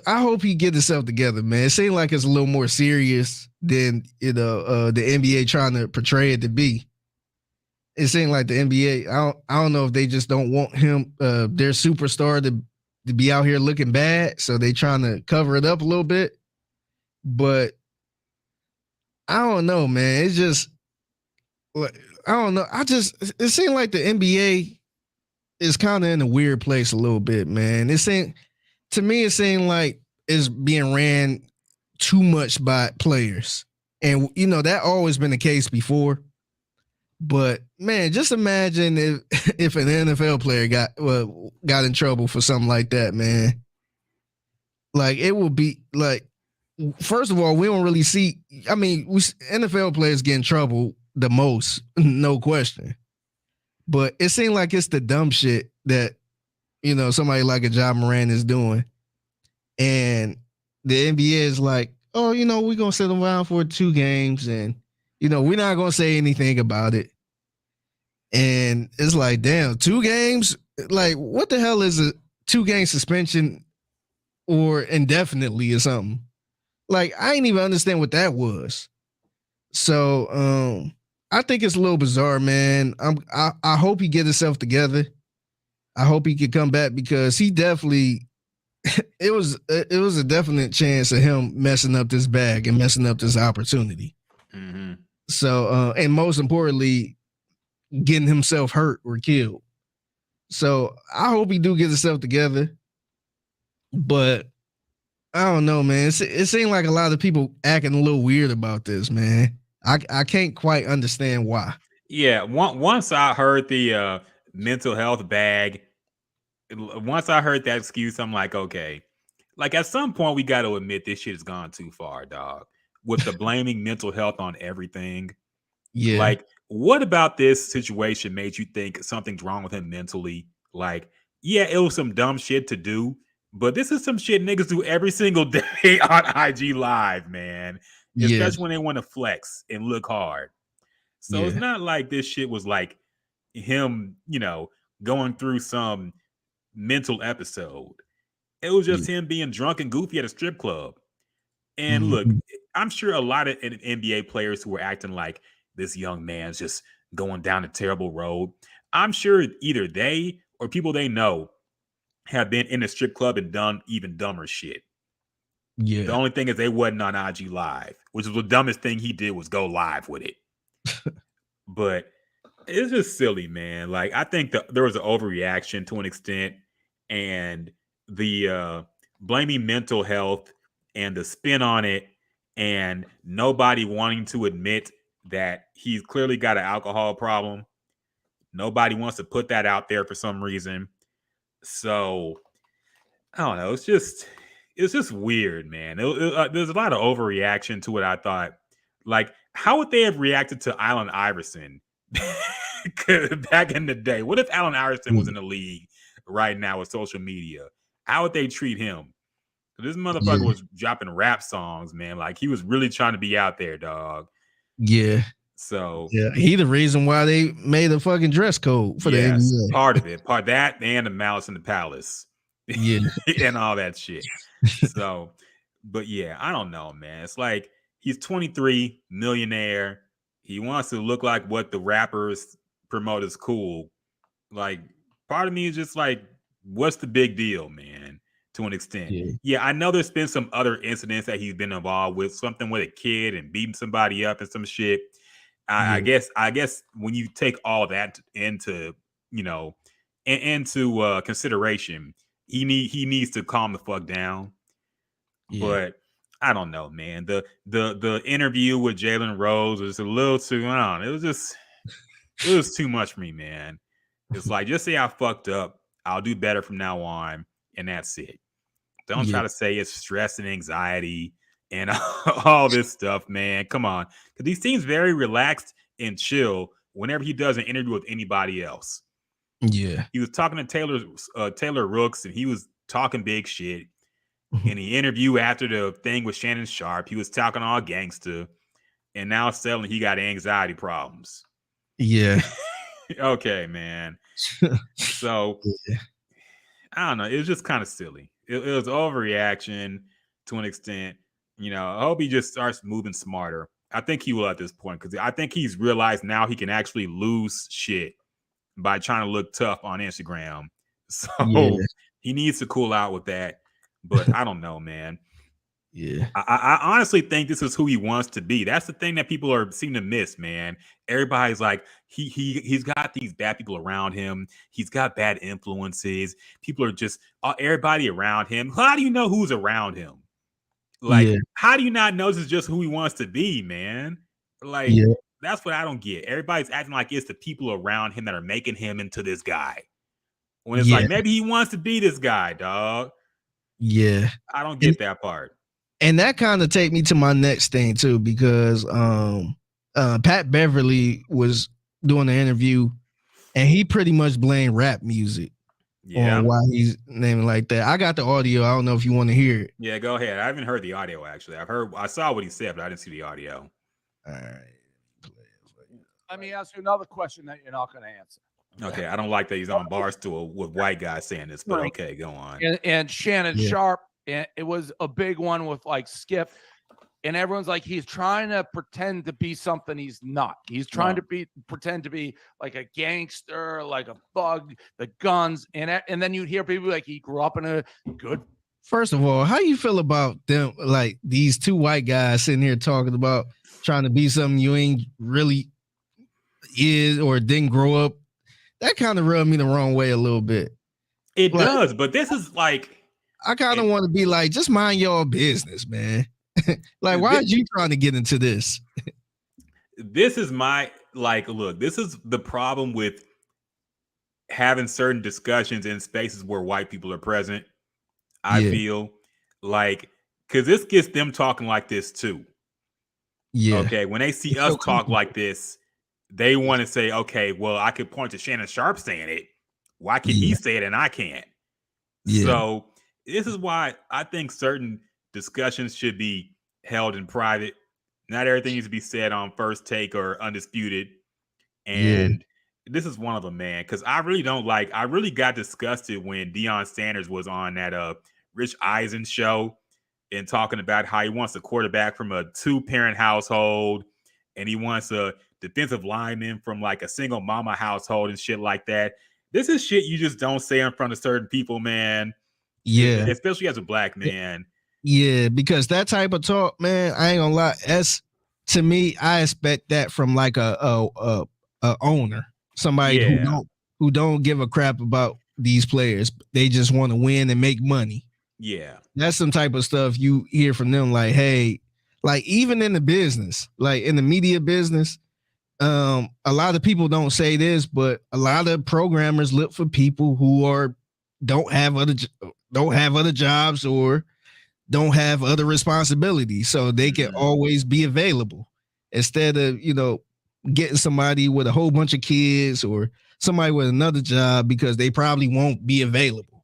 hope he get himself together, man. It seems like it's a little more serious than the NBA trying to portray it to be. It seems like the NBA, I don't know if they just don't want him, their superstar to be out here looking bad, so they trying to cover it up a little bit. But I don't know, man. It's just, I don't know. It seems like the NBA is kind of in a weird place a little bit, man. To me, it seemed like it's being ran too much by players. And, that always been the case before. But, man, just imagine if an NFL player got in trouble for something like that, man. Like, it would be, like, first of all, we don't really see, NFL players get in trouble the most, no question. But it seems like it's the dumb shit that, somebody like a Ja Morant is doing. And the NBA is like, oh, we're going to sit around for 2 games and, we're not going to say anything about it. And it's like, damn, 2 games? Like, what the hell is a 2-game suspension or indefinitely or something? Like, I didn't even understand what that was. So, I think it's a little bizarre, man. I hope he get himself together. I hope he can come back because he definitely it was a definite chance of him messing up this bag and messing up this opportunity. Mm-hmm. So, and most importantly, getting himself hurt or killed. So I hope he do get himself together. But I don't know, man. It seemed like a lot of people acting a little weird about this, man. I can't quite understand why. Yeah, once I heard the mental health bag, once I heard that excuse, I'm like, okay. Like at some point, we got to admit this shit has gone too far, dog. With the blaming mental health on everything. Yeah. Like, what about this situation made you think something's wrong with him mentally? Like, yeah, it was some dumb shit to do, but this is some shit niggas do every single day on IG Live, man. Especially when they want to flex and look hard. So it's not like this shit was like him, going through some mental episode. It was just him being drunk and goofy at a strip club. And look, I'm sure a lot of NBA players who were acting like this young man's just going down a terrible road. I'm sure either they or people they know have been in a strip club and done even dumber shit. Yeah. The only thing is they wasn't on IG Live, which is the dumbest thing he did was go live with it. but it's just silly, man. Like I think there was an overreaction to an extent, and the blaming mental health and the spin on it, and nobody wanting to admit that he's clearly got an alcohol problem. Nobody wants to put that out there for some reason. So I don't know. It's just weird, man. There's a lot of overreaction to it. I thought, like, how would they have reacted to Allen Iverson back in the day? What if Allen Iverson was in the league right now with social media? How would they treat him? This motherfucker was dropping rap songs, man. Like he was really trying to be out there, dog. Yeah. So he the reason why they made a fucking dress code for the NBA. Part of it, part that, and the Malice in the Palace, and all that shit. So, but yeah, I don't know, man. It's like he's 23, millionaire. He wants to look like what the rappers promote as cool. Like, part of me is just like, what's the big deal, man? To an extent. Yeah, I know there's been some other incidents that he's been involved with, something with a kid and beating somebody up and some shit. I guess when you take all that into into consideration, he needs to calm the fuck down. But I don't know, man. The interview with Jalen Rose was a little too. I don't know. It was too much for me, man. It's like, just say I fucked up. I'll do better from now on, and that's it. Don't try to say it's stress and anxiety and all this stuff, man. Come on. Because he seems very relaxed and chill whenever he does an interview with anybody else. Yeah. He was talking to Taylor Rooks, and he was talking big shit. In the interview after the thing with Shannon Sharp, he was talking all gangster. And now suddenly he got anxiety problems. Yeah. Okay, man. So, I don't know. It was just kind of silly. It was overreaction to an extent. I hope he just starts moving smarter. I think he will at this point, because I think he's realized now he can actually lose shit by trying to look tough on Instagram. So he needs to cool out with that. But I don't know, man. Yeah. I honestly think this is who he wants to be. That's the thing that people seem to miss, man. Everybody's like, he's got these bad people around him. He's got bad influences. People are just everybody around him. How do you know who's around him? Like, how do you not know this is just who he wants to be, man? Like, that's what I don't get. Everybody's acting like it's the people around him that are making him into this guy. When it's like, maybe he wants to be this guy, dog. Yeah. I don't get that part. And that kind of take me to my next thing too, because Pat Beverly was doing an interview and he pretty much blamed rap music on why he's naming like that. I got the audio. I don't know if you want to hear it. Yeah, go ahead. I haven't heard the audio actually. I saw what he said, but I didn't see the audio. All right. Let me ask you another question that you're not going to answer. Okay, I don't like that he's on Barstool with white guys saying this, but okay, go on. And Shannon Sharp, and it was a big one with like Skip, and everyone's like, he's trying to pretend to be something he's not. He's trying to pretend to be like a gangster, like a thug, the guns, and then you'd hear people like he grew up in a good. First of all, how you feel about them, like these two white guys sitting here talking about trying to be something you ain't really is or didn't grow up? That kind of rubbed me the wrong way a little bit. It does, but this is like, I kind of want to be like, just mind your business, man. Like, why are you trying to get into this? This is my, like, look, this is the problem with having certain discussions in spaces where white people are present. I feel like, because this gets them talking like this too. Yeah. Okay. When they see us talk like this, they want to say, okay, well, I could point to Shannon Sharp saying it. Why can he say it and I can't? Yeah. So this is why I think certain discussions should be held in private. Not everything needs to be said on First Take or Undisputed. And this is one of them, man, because I really got disgusted when Deion Sanders was on that Rich Eisen show and talking about how he wants a quarterback from a 2-parent household and he wants a defensive lineman from like a single mama household and shit like that. This is shit you just don't say in front of certain people, man. Yeah. Especially as a black man. Yeah, because that type of talk, man, I ain't gonna lie. To me, I expect that from like a a owner, somebody who don't give a crap about these players. They just want to win and make money. Yeah. That's some type of stuff you hear from them. Like, hey, like even in the business, like in the media business, a lot of people don't say this, but a lot of programmers look for people who don't have other jobs or don't have other responsibilities, so they can always be available instead of getting somebody with a whole bunch of kids or somebody with another job because they probably won't be available.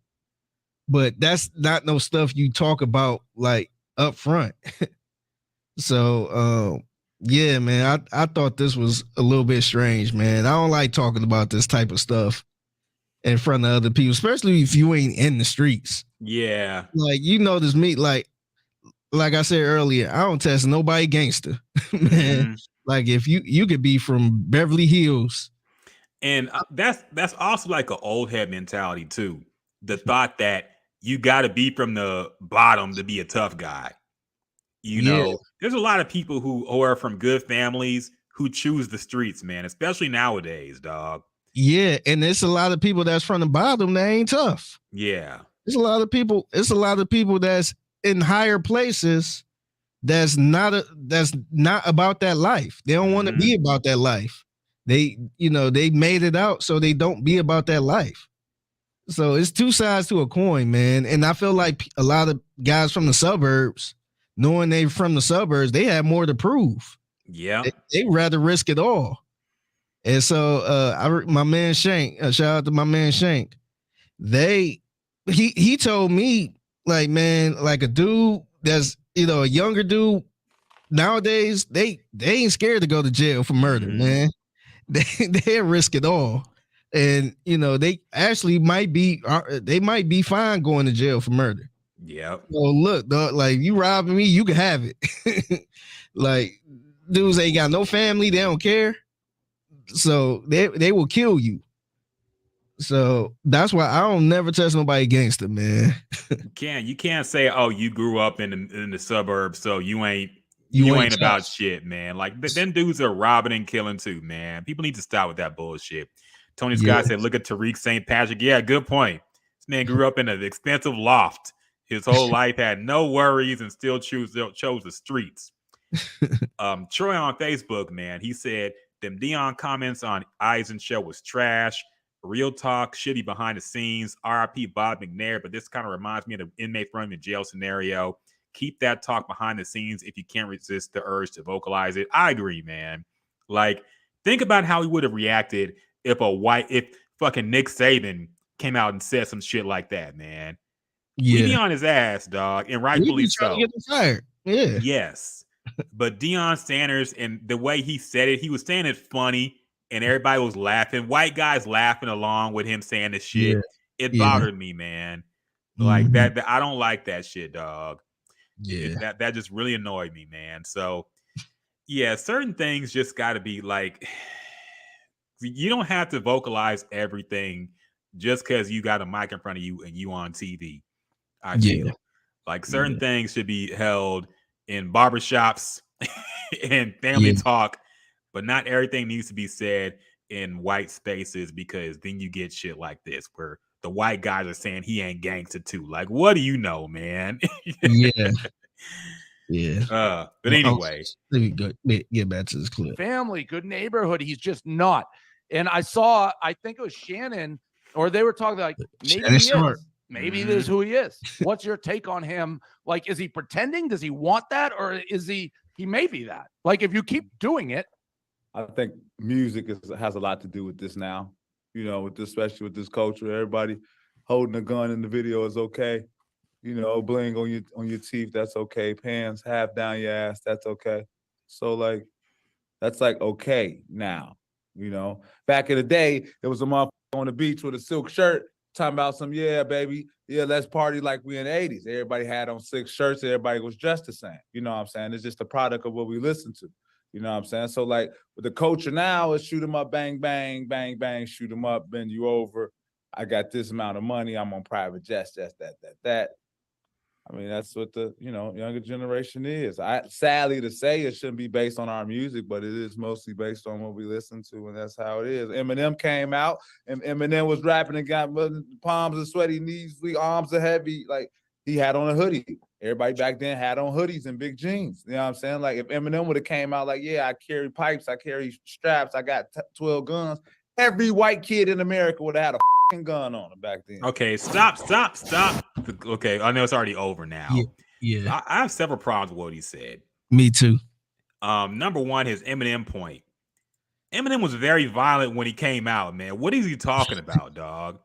But that's not no stuff you talk about like up front. So yeah, man, I thought this was a little bit strange, man. I don't like talking about this type of stuff in front of other people, especially if you ain't in the streets. Yeah. Like, this me, like I said earlier, I don't test nobody gangster, man. Like if you could be from Beverly Hills. And that's also like an old head mentality too. The thought that you got to be from the bottom to be a tough guy. There's a lot of people who are from good families who choose the streets, man, especially nowadays, dog. Yeah, and there's a lot of people that's from the bottom that ain't tough. Yeah. There's a lot of people that's in higher places that's not about that life. They don't want to be about that life. They made it out so they don't be about that life. So it's two sides to a coin, man. And I feel like a lot of guys from the suburbs, knowing they from the suburbs, they have more to prove. Yeah. They rather risk it all. And so my man Shank, shout out to my man Shank. He told me, like, man, like a dude that's a younger dude nowadays, they ain't scared to go to jail for murder, man. They risk it all. And they actually might be fine going to jail for murder. Yep. So look, dog, like you robbing me, you can have it. Like dudes ain't got no family, they don't care. So they will kill you. So that's why I don't never test nobody gangster, man. You can't say, oh, you grew up in the suburbs, so you ain't about shit, man. Like them dudes are robbing and killing too, man. People need to stop with that bullshit. Tony Scott said, look at Tariq St. Patrick. Yeah, good point. This man grew up in an expensive loft. His whole life had no worries and still chose the streets. Troy on Facebook, man, he said, them Dion comments on Eisen show was trash. Real talk, shitty behind the scenes. RIP Bob McNair, but this kind of reminds me of the inmate running the jail scenario. Keep that talk behind the scenes if you can't resist the urge to vocalize it. I agree, man. Like, think about how he would have reacted if fucking Nick Saban came out and said some shit like that, man. Yeah. We'd be on his ass, dog, and rightfully so. Get him fired. Yeah. Yes. But Deion Sanders, and the way he said it, he was saying it funny, and everybody was laughing. White guys laughing along with him saying this shit. Yeah. It bothered me, man. Like that I don't like that shit, dog. Yeah. That just really annoyed me, man. So, yeah, certain things just got to be like, you don't have to vocalize everything just because you got a mic in front of you and you on TV. I feel like certain things should be held in barbershops and family talk, but not everything needs to be said in white spaces, because then you get shit like this where the white guys are saying he ain't gangster too. Like, what do you know, man? Yeah. But anyway, let me get back to this clip. Family, good neighborhood. He's just not. And I think it was Shannon, or they were talking like maybe he is. Maybe this is who he is. What's your take on him? Like, is he pretending? Does he want that? Or is he may be that? Like, if you keep doing it. I think music has a lot to do with this now. Especially with this culture. Everybody holding a gun in the video is okay. Bling on your teeth, that's okay. Pants half down your ass, that's okay. So, like, that's like okay now. Back in the day, there was a motherfucker on the beach with a silk shirt talking about some, yeah, baby, yeah, let's party like we in the 80s. Everybody had on 6 shirts. Everybody was dressed the same. You know what I'm saying? It's just a product of what we listen to. You know what I'm saying? So, like, with the culture now, it's shoot 'em up, bang, bang, bang, bang, shoot 'em up, bend you over. I got this amount of money. I'm on private jets, that. I mean, that's what the younger generation is. Sadly to say, it shouldn't be based on our music, but it is mostly based on what we listen to, and that's how it is. Eminem came out, and Eminem was rapping and got palms are sweaty, knees weak, arms are heavy. Like, he had on a hoodie. Everybody back then had on hoodies and big jeans. You know what I'm saying? Like, if Eminem would have came out like, yeah, I carry pipes, I carry straps, I got 12 guns, every white kid in America would have had a gun on him back then. Okay, stop. Okay, I know it's already over now. Yeah. I have several problems with what he said. Me too. Number one, his Eminem point. Eminem was very violent when he came out, man. What is he talking about, dog?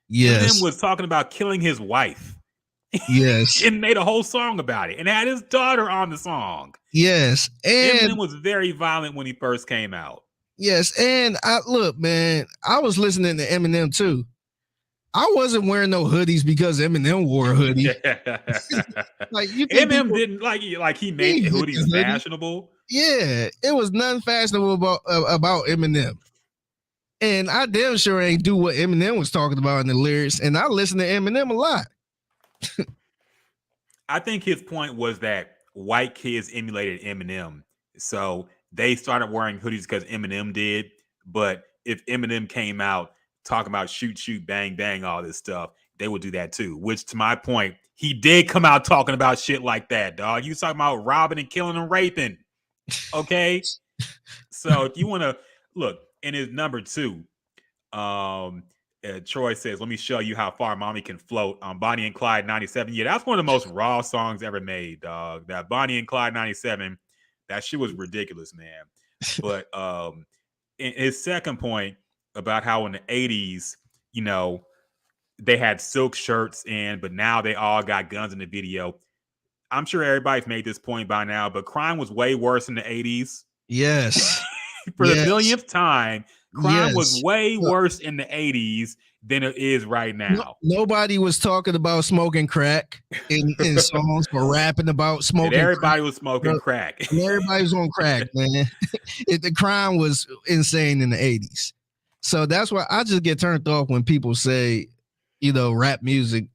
Yes. Eminem was talking about killing his wife. Yes. And made a whole song about it and had his daughter on the song. Yes. And Eminem was very violent when he first came out. Yes. And look, man, I was listening to Eminem too. I wasn't wearing no hoodies because Eminem wore a hoodie. Like, you think Eminem didn't like he made hoodies fashionable. Yeah, it was nothing fashionable about Eminem. And I damn sure ain't do what Eminem was talking about in the lyrics. And I listen to Eminem a lot. I think his point was that white kids emulated Eminem. So they started wearing hoodies because Eminem did. But if Eminem came out talking about shoot, shoot, bang, bang, all this stuff, they would do that too. Which, to my point, he did come out talking about shit like that, dog. He was talking about robbing and killing and raping. Okay? So if you want to look, in his number 2, Troy says, let me show you how far mommy can float on Bonnie and Clyde 97. Yeah, that's one of the most raw songs ever made, dog. That Bonnie and Clyde 97, that shit was ridiculous, man. But in his second point about how in the 80s, they had silk shirts in, but now they all got guns in the video. I'm sure everybody's made this point by now, but crime was way worse in the 80s. Yes. For the millionth time, crime was way worse in the 80s than it is right now. Nobody was talking about smoking crack in songs or rapping about smoking. And everybody was smoking crack. And everybody was on crack, man. The crime was insane in the 80s. So that's why I just get turned off when people say, rap music.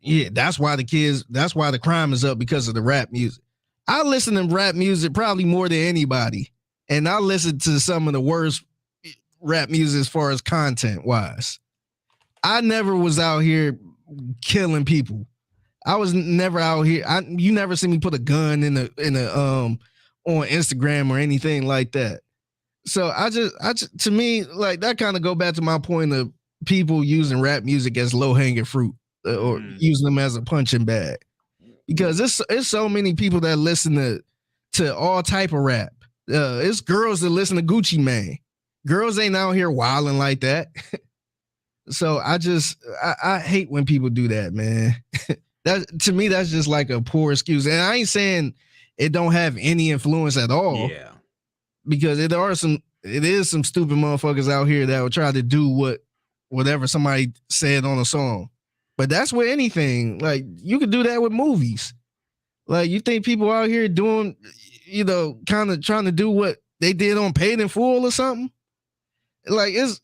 Yeah, that's why the crime is up, because of the rap music. I listen to rap music probably more than anybody. And I listen to some of the worst rap music as far as content wise. I never was out here killing people. I was never out here. You never see me put a gun in on Instagram or anything like that. So I just to me, like, that kind of go back to my point of people using rap music as low hanging fruit or using them as a punching bag, because it's so many people that listen to all type of rap. It's girls that listen to Gucci Mane. Girls ain't out here wilding like that. So I hate when people do that, man. That, to me, that's just like a poor excuse. And I ain't saying it don't have any influence at all. Yeah. Because it is some stupid motherfuckers out here that will try to do whatever somebody said on a song. But that's with anything. Like, you could do that with movies. Like, you think people out here doing, kind of trying to do what they did on Paid in Full or something? It's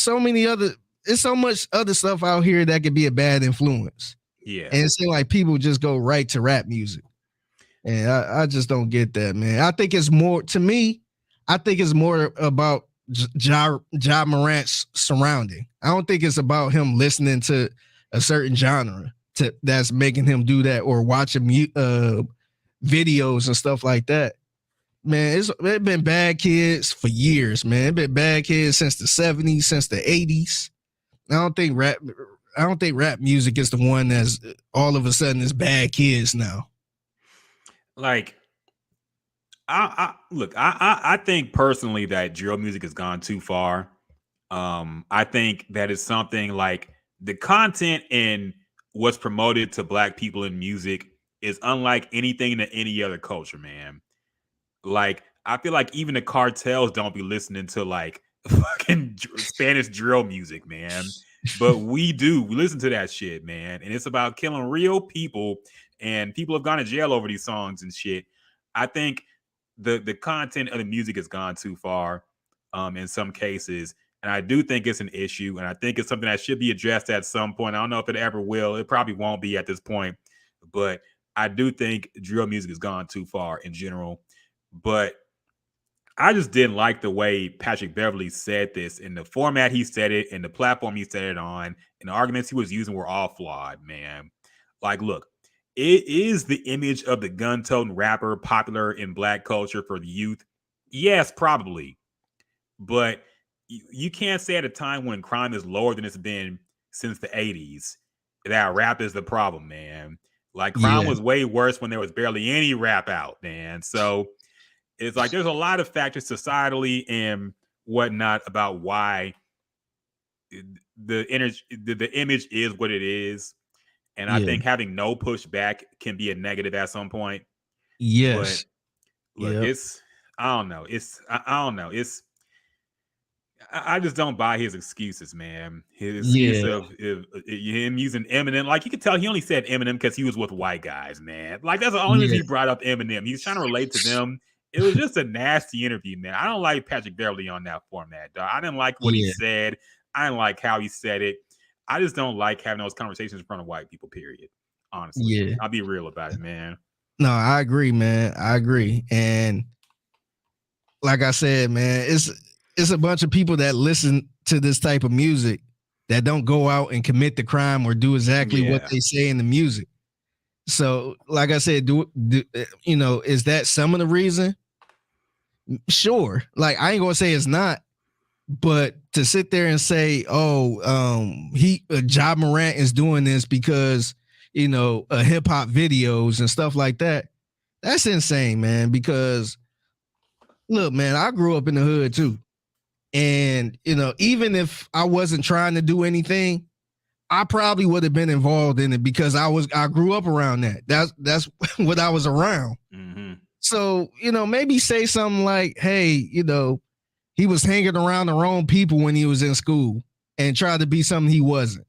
so much other stuff out here that could be a bad influence. Yeah. And it seems like people just go right to rap music. And I just don't get that, man. I think it's more, to me, about Ja Morant's surrounding. I don't think it's about him listening to a certain genre that's making him do that, or watching videos and stuff like that. Man, it's been bad kids for years, man. It's been bad kids since the 70s, since the 80s. I don't think rap music is the one that's all of a sudden is bad kids now. Like, I think personally that drill music has gone too far. I think that is something like the content in what's promoted to Black people in music is unlike anything to any other culture, man. Like, I feel like even the cartels don't be listening to like fucking Spanish drill music, man. But we do. We listen to that shit, man. And it's about killing real people, and people have gone to jail over these songs and shit. I think the content of the music has gone too far in some cases. And I do think it's an issue. And I think it's something that should be addressed at some point. I don't know if it ever will. It probably won't be at this point. but I do think drill music has gone too far in general. But I just didn't like the way Patrick Beverly said this, in the format he said it, and the platform he said it on, and the arguments he was using were all flawed, man. Like, look, it is the image of the gun-toting rapper popular in black culture for the youth. Yes, probably. But you can't say at a time when crime is lower than it's been since the 80s that rap is the problem, man. Like, crime Yeah. was way worse when there was barely any rap out, man. So it's like there's a lot of factors societally and whatnot about why the image is what it is. And I Yeah. think having no pushback can be a negative at some point. But Yes. look, Yep. I don't know. I don't know. I just don't buy his excuses, man. His excuse Yeah. of him using Eminem. Like, you could tell he only said Eminem because he was with white guys, man. Like, that's the only reason Yeah. he brought up Eminem. He's trying to relate to them. It was just a nasty interview, man. I don't like Patrick Beverly on that format, dog. I didn't like what he Yeah. said. I didn't like how he said it. I just don't like having those conversations in front of white people, period. Honestly. Yeah. I'll be real about it, man. No, I agree, man. I agree. And like I said, man, it's a bunch of people that listen to this type of music that don't go out and commit the crime or do exactly what they say in the music. So, like I said, is that some of the reason? Sure. Like, I ain't gonna say it's not, but to sit there and say, Ja Morant is doing this because hip hop videos and stuff like that, that's insane, man. Because look, man, I grew up in the hood too. And, even if I wasn't trying to do anything, I probably would have been involved in it because I grew up around that. That's what I was around. Mm-hmm. So, maybe say something like, hey, he was hanging around the wrong people when he was in school and tried to be something he wasn't.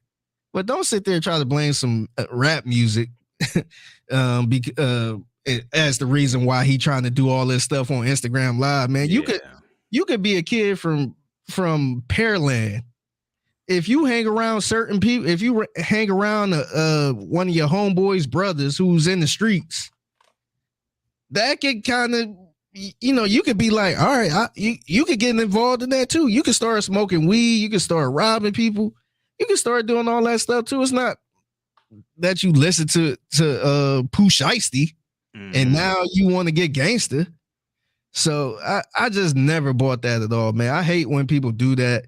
But don't sit there and try to blame some rap music as the reason why he trying to do all this stuff on Instagram Live, man. Yeah. You could be a kid from Pearland. If you hang around certain people, if you hang around one of your homeboys' brothers who's in the streets, that could kind of, you could be like, all right, you could get involved in that too. You could start smoking weed. You could start robbing people. You can start doing all that stuff too. It's not that you listen to Pooh Shiesty and now you want to get gangster. So I just never bought that at all, man. I hate when people do that.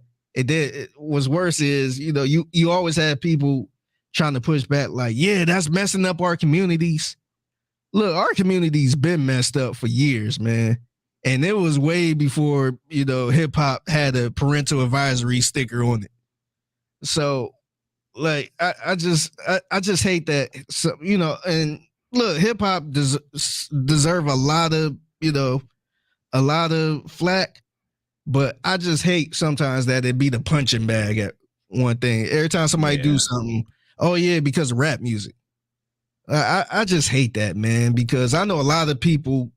What's worse is, you always have people trying to push back like, yeah, that's messing up our communities. Look, our community's been messed up for years, man. And it was way before, hip hop had a parental advisory sticker on it. So, like, I just hate that. So, and look, hip hop deserve a lot of flack, but I just hate sometimes that it be the punching bag at one thing. Every time somebody do something, oh yeah, because of rap music. I just hate that, man, because I know a lot of people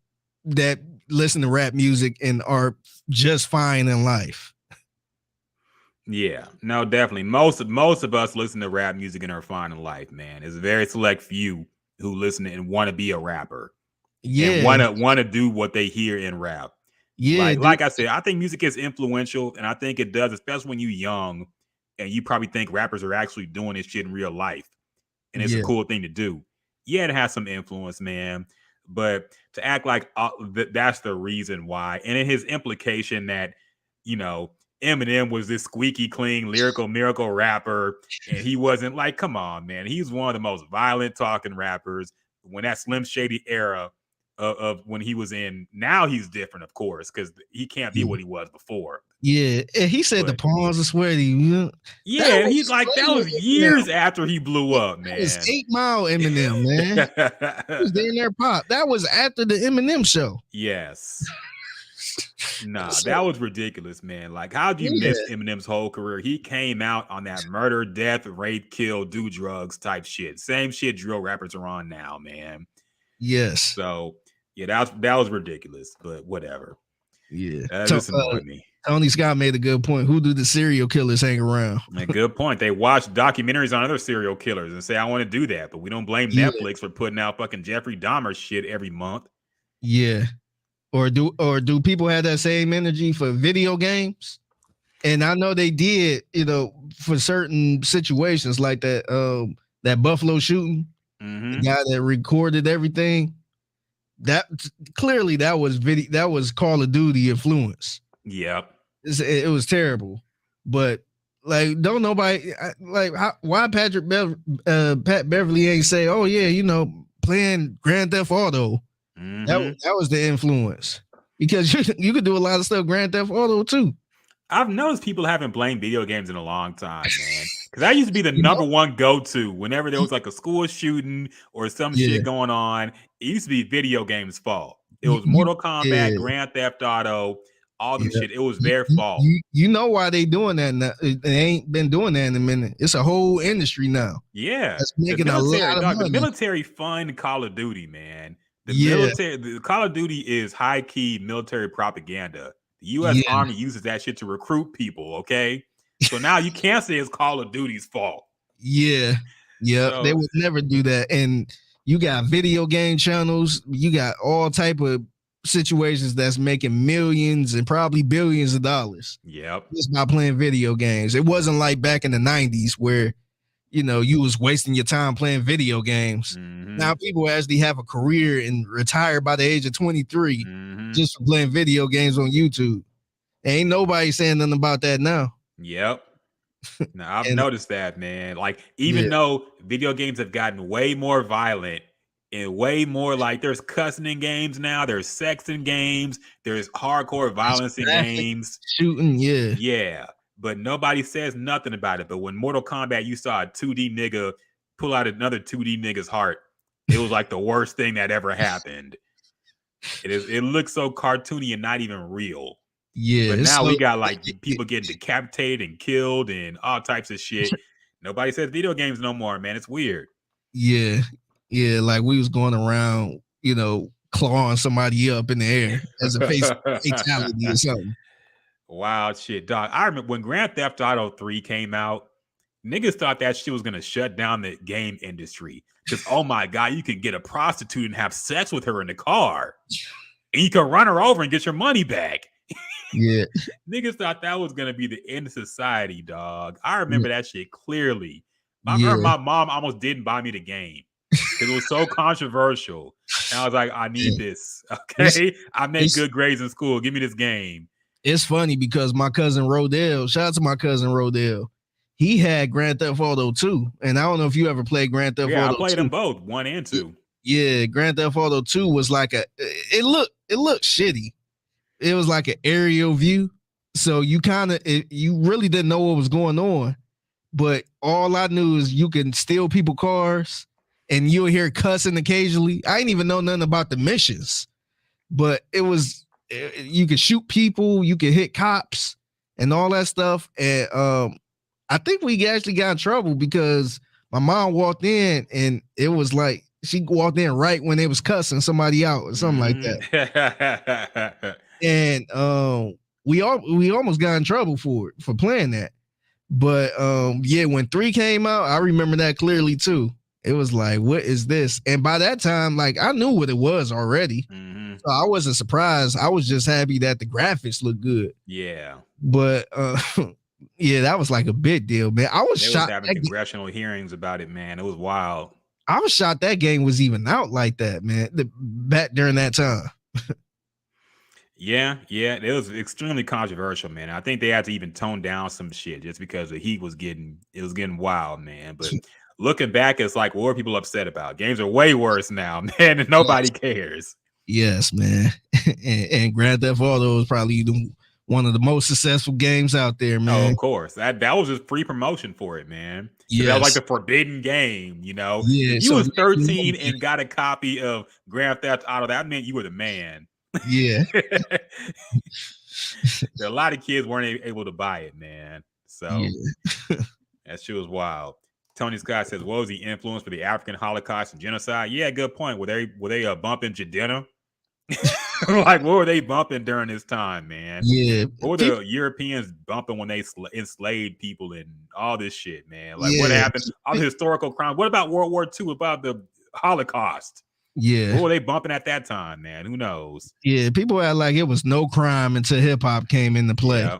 that listen to rap music and are just fine in life. Yeah, no, definitely. Most of us listen to rap music and are fine in life, man. It's a very select few who listen and want to be a rapper. Yeah. And want to do what they hear in rap. Yeah. Like I said, I think music is influential, and I think it does, especially when you're young and you probably think rappers are actually doing this shit in real life. And it's a cool thing to do. Yeah, it has some influence, man. But to act like that's the reason why, and in his implication that, Eminem was this squeaky clean lyrical miracle rapper, and he wasn't, like, come on, man. He's one of the most violent talking rappers when that Slim Shady era of when he was in. Now he's different, of course, because he can't be what he was before. Yeah, and he said the palms are sweaty. Yeah, and he's like, that was years after he blew up, man. It was 8 Mile Eminem, man. He was in there pop. That was after the Eminem show. Yes. Nah, that was ridiculous, man. Like, how'd you miss Eminem's whole career? He came out on that murder, death, rape, kill, do drugs type shit. Same shit drill rappers are on now, man. Yes. So, yeah, that was ridiculous, but whatever. Yeah. That just annoyed me. Tony Scott made a good point. Who do the serial killers hang around? A good point. They watch documentaries on other serial killers and say, I want to do that. But we don't blame Netflix for putting out fucking Jeffrey Dahmer shit every month. Yeah. Or do people have that same energy for video games? And I know they did, for certain situations like that Buffalo shooting, the guy that recorded everything. That clearly that was Call of Duty influence. Yep. It was terrible, but like, don't nobody why Pat Beverly ain't say, oh yeah, playing Grand Theft Auto. That was the influence, because you could do a lot of stuff Grand Theft Auto too. I've noticed people haven't blamed video games in a long time, man. Because that used to be the number one go-to whenever there was like a school shooting or some shit going on. It used to be video games' fault. It was Mortal Kombat, Grand Theft Auto, all them shit. It was their fault. You know why they doing that now? They ain't been doing that in a minute. It's a whole industry now. Yeah. That's making a lot of money. The military fund Call of Duty, man. The Call of Duty is high-key military propaganda. The U.S. Army uses that shit to recruit people, okay? So now you can't say it's Call of Duty's fault. Yeah. So, they would never do that. And you got video game channels. You got all type of situations that's making millions and probably billions of dollars. Yep. Just by playing video games. It wasn't like back in the 90s where, you was wasting your time playing video games. Now people actually have a career and retire by the age of 23 just for playing video games on YouTube. Ain't nobody saying nothing about that now. Yep. Now I've noticed that, man. Like, even though video games have gotten way more violent and way more like there's cussing in games now, there's sex in games, there's hardcore violence in games, shooting, yeah. But nobody says nothing about it. But when Mortal Kombat, you saw a 2D nigga pull out another 2D nigga's heart, it was like the worst thing that ever happened. It looks so cartoony and not even real. Yeah. But now we got like people getting decapitated and killed and all types of shit. Nobody says video games no more, man. It's weird. Yeah. Yeah. Like we was going around, clawing somebody up in the air as a fatality or something. Wild shit, dog. I remember when Grand Theft Auto 3 came out, niggas thought that shit was going to shut down the game industry. Because, oh my God, you can get a prostitute and have sex with her in the car. And you can run her over and get your money back. Yeah. Niggas thought that was going to be the end of society, dog. I remember that shit clearly. I remember my mom almost didn't buy me the game because it was so controversial. And I was like, I need this. Okay. I made good grades in school. Give me this game. It's funny because my cousin Rodell, shout out to my cousin Rodell, he had Grand Theft Auto 2. And I don't know if you ever played Grand Theft Auto 2. Yeah, I played them both, 1 and 2. Yeah, Grand Theft Auto 2 was like it looked shitty. It was like an aerial view. So you really didn't know what was going on. But all I knew is you can steal people's cars and you'll hear cussing occasionally. I didn't even know nothing about the missions. But you could shoot people, you could hit cops and all that stuff. And I think we actually got in trouble because my mom walked in and it was like she walked in right when they was cussing somebody out or something like that. And we almost got in trouble for playing that. But when 3 came out, I remember that clearly too. It was like, what is this? And by that time, like I knew what it was already. So I wasn't surprised. I was just happy that the graphics looked good. Yeah. But that was like a big deal, man. I was shocked. They was having congressional hearings about it, man. It was wild. I was shocked that game was even out like that, man. Back during that time. Yeah, it was extremely controversial, man. I think they had to even tone down some shit just because the heat was getting wild, man. But looking back, it's like, what were people upset about? Games are way worse now, man, and nobody cares. Yes, man. and Grand Theft Auto is probably one of the most successful games out there, man. Oh, of course. That was just free promotion for it, man. Yeah, that was like the forbidden game, Yeah, if you was 13 and got a copy of Grand Theft Auto, that meant you were the man. Yeah. A lot of kids weren't able to buy it, man. So that shit was wild. Tony Scott says, what was the influence for the African Holocaust and genocide? Yeah, good point. Were they bumping Jadena? Like, what were they bumping during this time, man? Yeah. What were the Europeans bumping when they enslaved people and all this shit, man? Like, what Yeah. happened? All the historical crime. What about World War II? About the Holocaust? Yeah. What were they bumping at that time, man? Who knows? Yeah. People act like it was no crime until hip hop came into play. Yeah.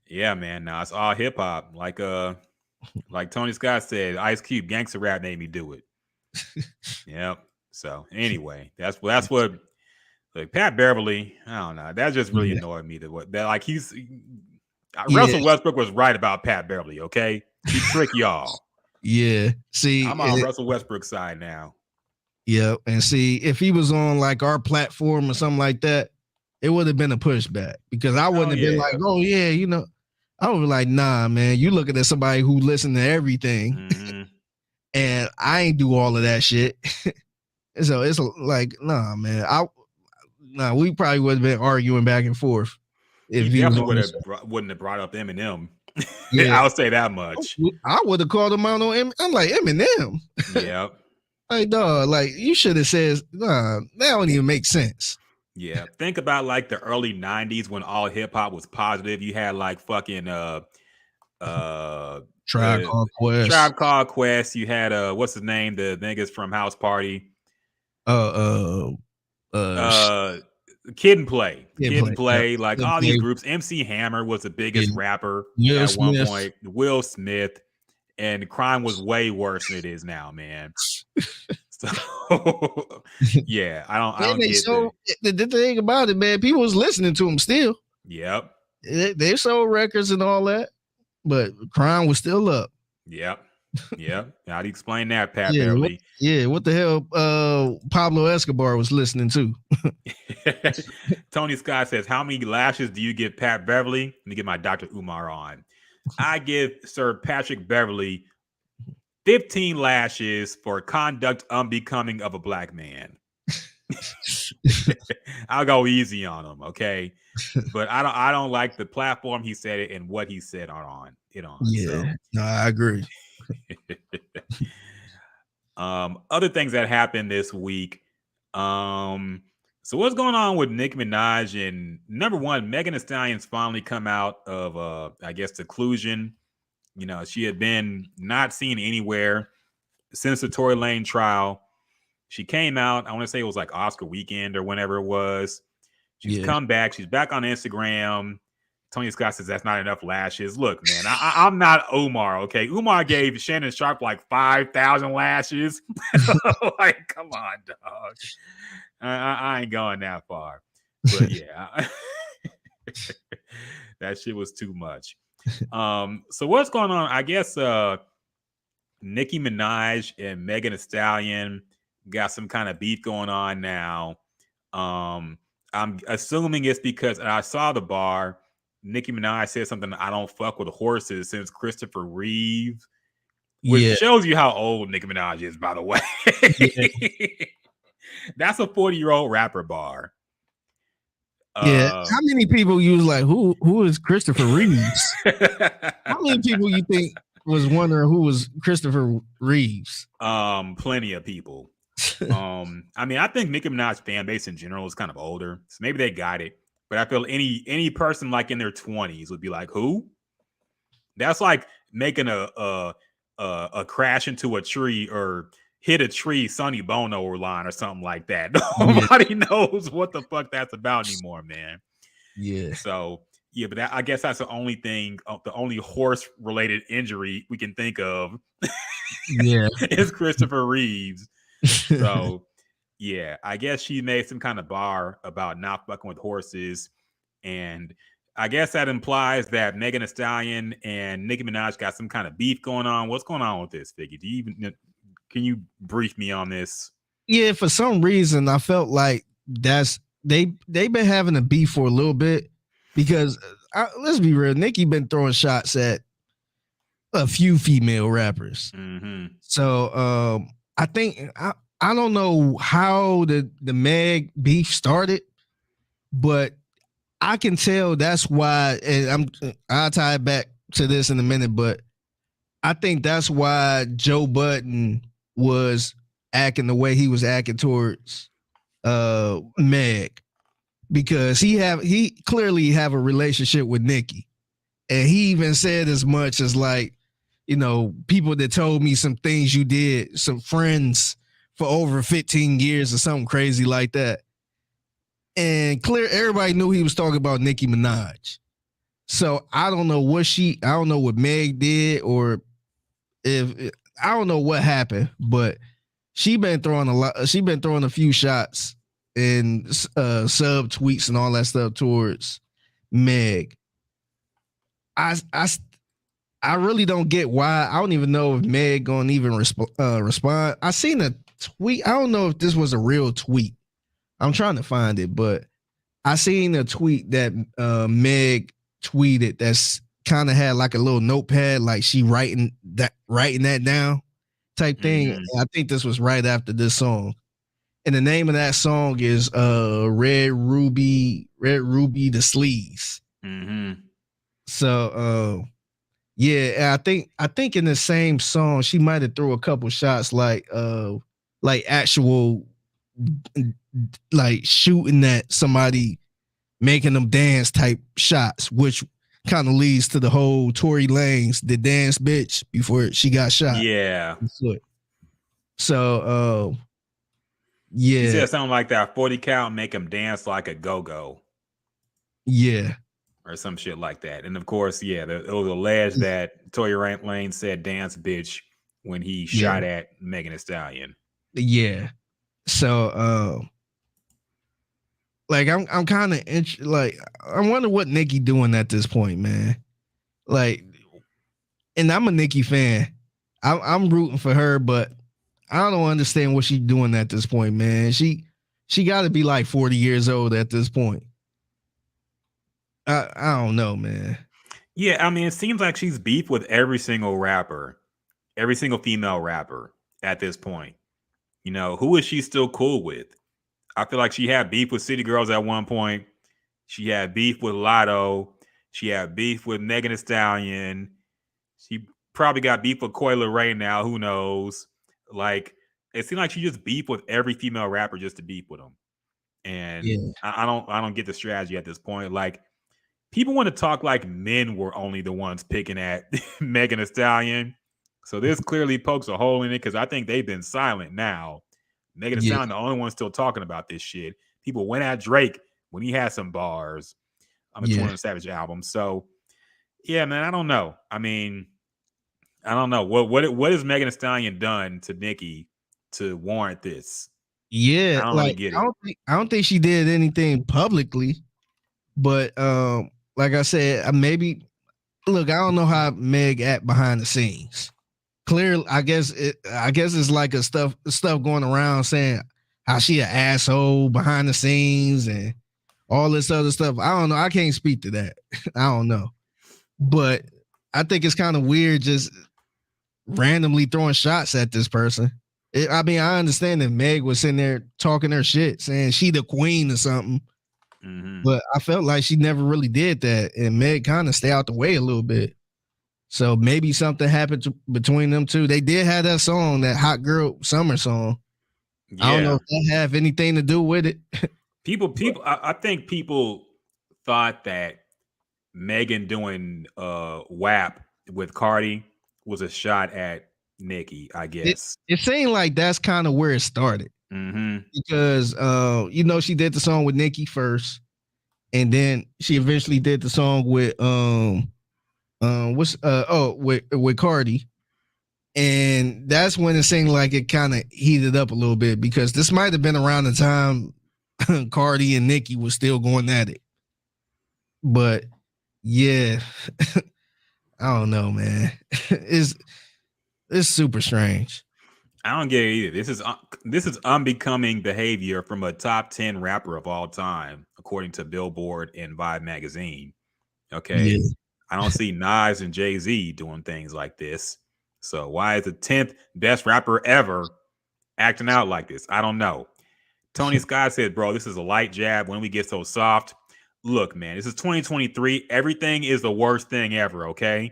Yeah, man. Now it's all hip hop. Like Tony Scott said, Ice Cube, gangster rap made me do it. Yep. So anyway, that's what like Pat Beverly. I don't know. That just really annoyed me. Russell Westbrook was right about Pat Beverly. Okay, he tricked y'all. Yeah. See, I'm on Russell Westbrook's side now. Yeah, and see, if he was on like our platform or something like that, it would have been a pushback because I wouldn't have been like, oh yeah, you know, I would be like, nah, man, you looking at somebody who listened to everything, and I ain't do all of that shit. So it's like, nah, man, we probably would have been arguing back and forth. If he definitely wouldn't have brought up Eminem. Yeah. I'll say that much. I would have called him out on Eminem. I'm like, Eminem. Yeah. Like, dog, like you should have said, nah, that don't even make sense. Yeah. Think about like the early 90s when all hip hop was positive. You had like fucking Tribe Called Quest. Tribe Called Quest. You had what's his name? The niggas from House Party. Kid and Play. Like all these groups. MC Hammer was the biggest rapper at one point. Will Smith. And crime was way worse than it is now, man. So yeah, I don't get it. The thing about it, man, people was listening to him still. Yep. They sold records and all that, but crime was still up. Yep. How do you explain that, Pat Beverly? What the hell Pablo Escobar was listening to? Tony Scott says, how many lashes do you give Pat Beverly? Let me get my Dr. Umar on. I give Sir Patrick Beverly 15 lashes for conduct unbecoming of a black man. I'll go easy on him, okay? But I don't like the platform he said it and what he said on it. Yeah, so. No, I agree. Other things that happened this week. So what's going on with Nicki Minaj? And number one, Megan Thee Stallion's finally come out of, I guess, seclusion. You know, she had been not seen anywhere since the Tory Lane trial. She came out, I want to say it was like Oscar weekend or whenever it was. She's come back. She's back on Instagram. Tony Scott says that's not enough lashes. Look, man, I'm not Umar, okay? Umar gave Shannon Sharp like 5,000 lashes. Like, come on, dog. I ain't going that far. But yeah, that shit was too much. So what's going on? I guess Nicki Minaj and Megan Thee Stallion got some kind of beef going on now. I'm assuming it's because I saw the bar. Nicki Minaj said something, I don't fuck with horses since Christopher Reeve, which shows you how old Nicki Minaj is, by the way. That's a 40-year-old rapper bar. How many people use like who is Christopher Reeves? How many people you think was wondering who was Christopher Reeves? Plenty of people. I mean, I think Nicki Minaj's fan base in general is kind of older, so maybe they got it. But I feel any person like in their 20s would be like, who? That's like making a crash into a tree or hit a tree, Sonny Bono line or something like that. Nobody knows what the fuck that's about anymore, man. Yeah. So yeah, but I guess that's the only thing, the only horse-related injury we can think of. Yeah, is Christopher Reeves. So yeah, I guess she made some kind of bar about not fucking with horses, and I guess that implies that Megan Thee Stallion and Nicki Minaj got some kind of beef going on. What's going on with this, Figgy? Can you brief me on this? Yeah, for some reason I felt like they've been having a beef for a little bit because let's be real, Nicki been throwing shots at a few female rappers. Mm-hmm. So I think I don't know how the Meg beef started, but I can tell that's why, and I'll tie it back to this in a minute, but I think that's why Joe Budden was acting the way he was acting towards Meg, because he clearly have a relationship with Nikki. And he even said as much as like, people that told me some things you did, some friends for over 15 years or something crazy like that. And everybody knew he was talking about Nicki Minaj. So I don't know what Meg did, or I don't know what happened, but she been throwing a few shots and sub tweets and all that stuff towards Meg. I really don't get why. I don't even know if Meg gonna even respond. I seen a tweet. I don't know if this was a real tweet. I'm trying to find it, but I seen a tweet that Meg tweeted that's kind of had like a little notepad, like she writing that down type thing. Mm-hmm. I think this was right after this song. And the name of that song is Red Ruby the Sleaze. Mm-hmm. So yeah, I think in the same song she might have threw a couple shots like actual like shooting at somebody, making them dance type shots, which kind of leads to the whole Tory Lanez, the dance bitch, before she got shot. Yeah. So yeah. He said something like that, 40 count, make him dance like a go-go. Yeah. Or some shit like that. And of course, yeah, it was alleged that Tory Lanez said dance bitch when he shot at Megan Thee Stallion. Yeah. So like I'm kind of like I wonder what Nicki doing at this point, man. Like, and I'm a Nicki fan. I'm rooting for her, but I don't understand what she's doing at this point, man. She got to be like 40 years old at this point. I don't know, man. Yeah, I mean, it seems like she's beef with every single rapper, every single female rapper at this point. Who is she still cool with? I feel like she had beef with City Girls at one point. She had beef with Lotto. She had beef with Megan Thee Stallion. She probably got beef with Coi Leray now. Who knows? Like, it seems like she just beef with every female rapper just to beef with them. And I don't get the strategy at this point. Like, people want to talk like men were only the ones picking at Megan Thee Stallion. So this clearly pokes a hole in it, because I think they've been silent now. Megan Thee Stallion, the only one still talking about this shit. People went at Drake when he had some bars on the 21 Savage album. So, yeah, man, I don't know. I mean, I don't know. What has Megan Thee Stallion done to Nicki to warrant this? Yeah, I don't like really get it. I don't think she did anything publicly, but like I said, maybe look, I don't know how Meg act behind the scenes. Clearly, I guess it's like a stuff going around saying how she an asshole behind the scenes and all this other stuff. I don't know. I can't speak to that. I don't know. But I think it's kind of weird just randomly throwing shots at this person. I mean, I understand that Meg was sitting there talking her shit, saying she the queen or something. Mm-hmm. But I felt like she never really did that. And Meg kind of stay out the way a little bit. So maybe something happened between them two. They did have that song, that Hot Girl Summer song. Yeah. I don't know if that have anything to do with it. I think people thought that Megan doing WAP with Cardi was a shot at Nicki, I guess. It seemed like that's kind of where it started. Mm-hmm. Because she did the song with Nicki first, and then she eventually did the song with with Cardi, and that's when it seemed like it kind of heated up a little bit, because this might have been around the time Cardi and Nicki was still going at it. But yeah, I don't know, man. It's super strange. I don't get it either. This is unbecoming behavior from a top 10 rapper of all time, according to Billboard and Vibe magazine. Okay. Yeah. I don't see Nas and Jay-Z doing things like this. So why is the 10th best rapper ever acting out like this? I don't know. Tony Scott said, bro, this is a light jab. When we get so soft, look, man, this is 2023. Everything is the worst thing ever, okay?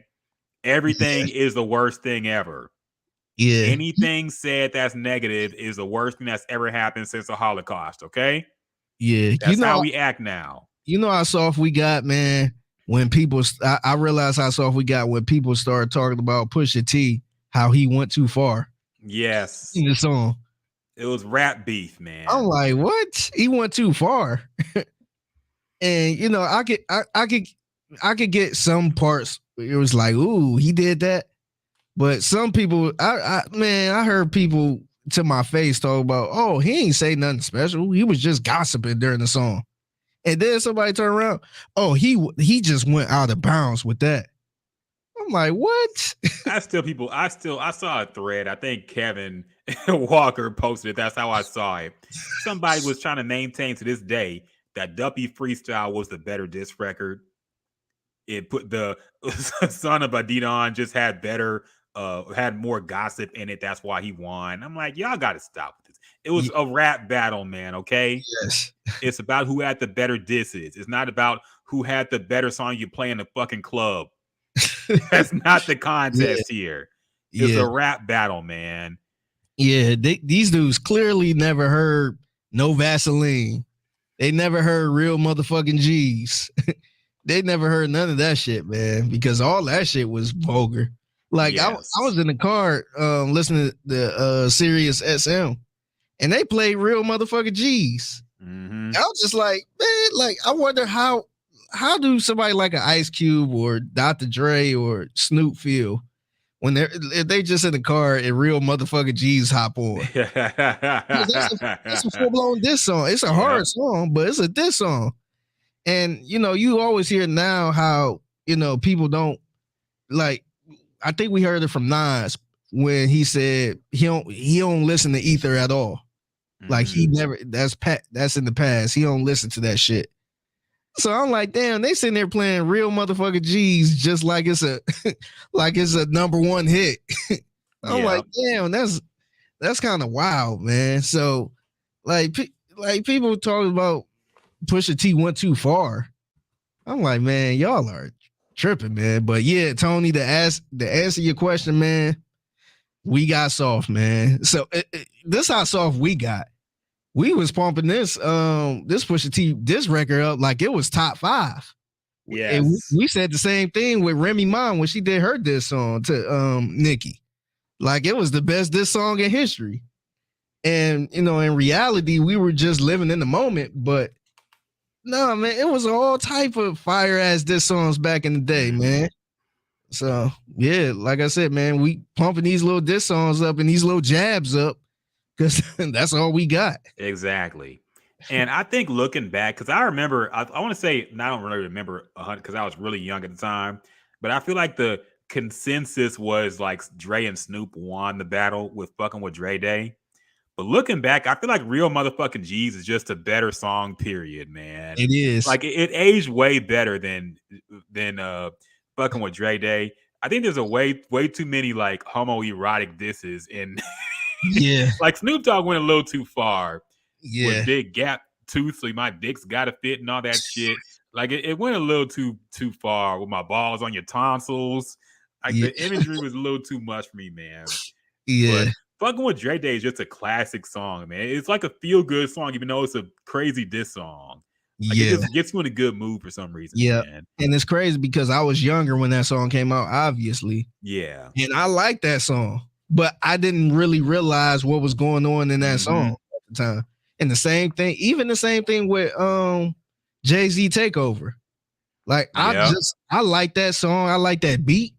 Everything is the worst thing ever. Yeah. Anything said that's negative is the worst thing that's ever happened since the Holocaust. Okay. Yeah. That's how we act now. You know how soft we got, man. When people, I realized how soft we got when people started talking about Pusha T, how he went too far. Yes. In the song. It was rap beef, man. I'm like, what? He went too far. And you know, I could get some parts. It was like, ooh, he did that. But some people, I heard people to my face talk about, oh, he ain't say nothing special. He was just gossiping during the song. And then somebody turned around, oh, he just went out of bounds with that. I'm like, what? I saw a thread. I think Kevin Walker posted it. That's how I saw it. Somebody was trying to maintain to this day that Duppy Freestyle was the better diss record. It put the son of Adidon just had better, had more gossip in it. That's why he won. I'm like, y'all got to stop with this. It was a rap battle, man. Okay. Yes. It's about who had the better disses. It's not about who had the better song you play in the fucking club. That's not the contest here. It's a rap battle, man. Yeah, these dudes clearly never heard No Vaseline. They never heard Real Motherfucking G's. They never heard none of that shit, man, because all that shit was vulgar. Like, yes. I was in the car listening to the Sirius XM, and they played Real Motherfucking G's. Mm-hmm. I was just like, man, like, I wonder how do somebody like an Ice Cube or Dr. Dre or Snoop feel when if they just in the car and Real Motherfucking G's hop on? That's a full-blown diss song. It's a hard song, but it's a diss song. And, you know, you always hear now how, you know, people don't, like, I think we heard it from Nas when he said he don't listen to Ether at all. Mm-hmm. Like, he never, that's in the past. He don't listen to that shit. So I'm like, damn, they sitting there playing Real Motherfucking G's just like it's a number one hit. I'm like, damn, that's kind of wild, man. So like people talking about Pusha T went too far. I'm like, man, y'all are tripping, man. But yeah, Tony, to answer your question, man, we got soft, man. So this how soft we got. We was pumping this Pusha T this record up like it was top 5. Yeah, and we said the same thing with Remy Ma when she did her diss song to Nicki. Like, it was the best diss song in history. And, you know, in reality, we were just living in the moment. But no, man, it was all type of fire ass diss songs back in the day, man. So yeah, like I said, man, we pumping these little diss songs up and these little jabs up because that's all we got. Exactly. And I think looking back, because I remember, I want to say, I don't really remember 100 because I was really young at the time, but I feel like the consensus was like Dre and Snoop won the battle with Fucking With Dre Day. But looking back, I feel like Real Motherfucking G's is just a better song, period, man. It is. Like, it aged way better than Fucking With Dre Day. I think there's a way too many like homoerotic disses in yeah. Like Snoop Dogg went a little too far. Yeah. With big gap tooth, so my dick's gotta fit and all that shit. Like it went a little too far with my balls on your tonsils. Like the imagery was a little too much for me, man. Yeah. But Fucking With Dre Day is just a classic song, man. It's like a feel-good song, even though it's a crazy diss song. Like, it just gets you in a good mood for some reason. Yeah. Man. And it's crazy because I was younger when that song came out, obviously. Yeah. And I liked that song, but I didn't really realize what was going on in that song at the time. And the same thing with Jay-Z Takeover. Like, I like that song. I like that beat.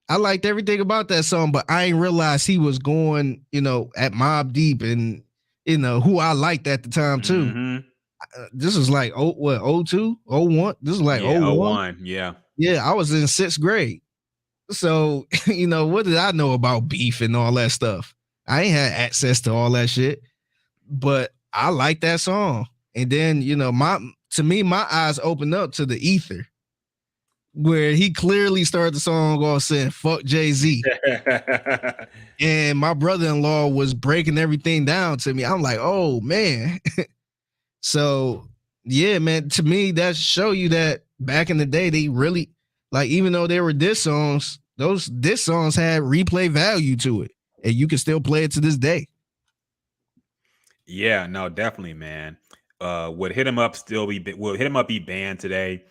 I liked everything about that song, but I didn't realize he was going, you know, at Mobb Deep and, you know, who I liked at the time too. Mm-hmm. This was like 02, 01. This is like 01. Yeah. Yeah, I was in 6th grade. So, you know, what did I know about beef and all that stuff? I ain't had access to all that shit. But I like that song. And then, you know, my eyes opened up to the Ether, where he clearly started the song off saying, fuck Jay-Z. And my brother-in-law was breaking everything down to me. I'm like, oh, man. So, yeah, man, to me, that show you that back in the day, they really, like, even though they were diss songs, those diss songs had replay value to it. and you can still play it to this day. Yeah, no, definitely, man. Would Hit 'Em Up will Hit 'Em Up be banned today?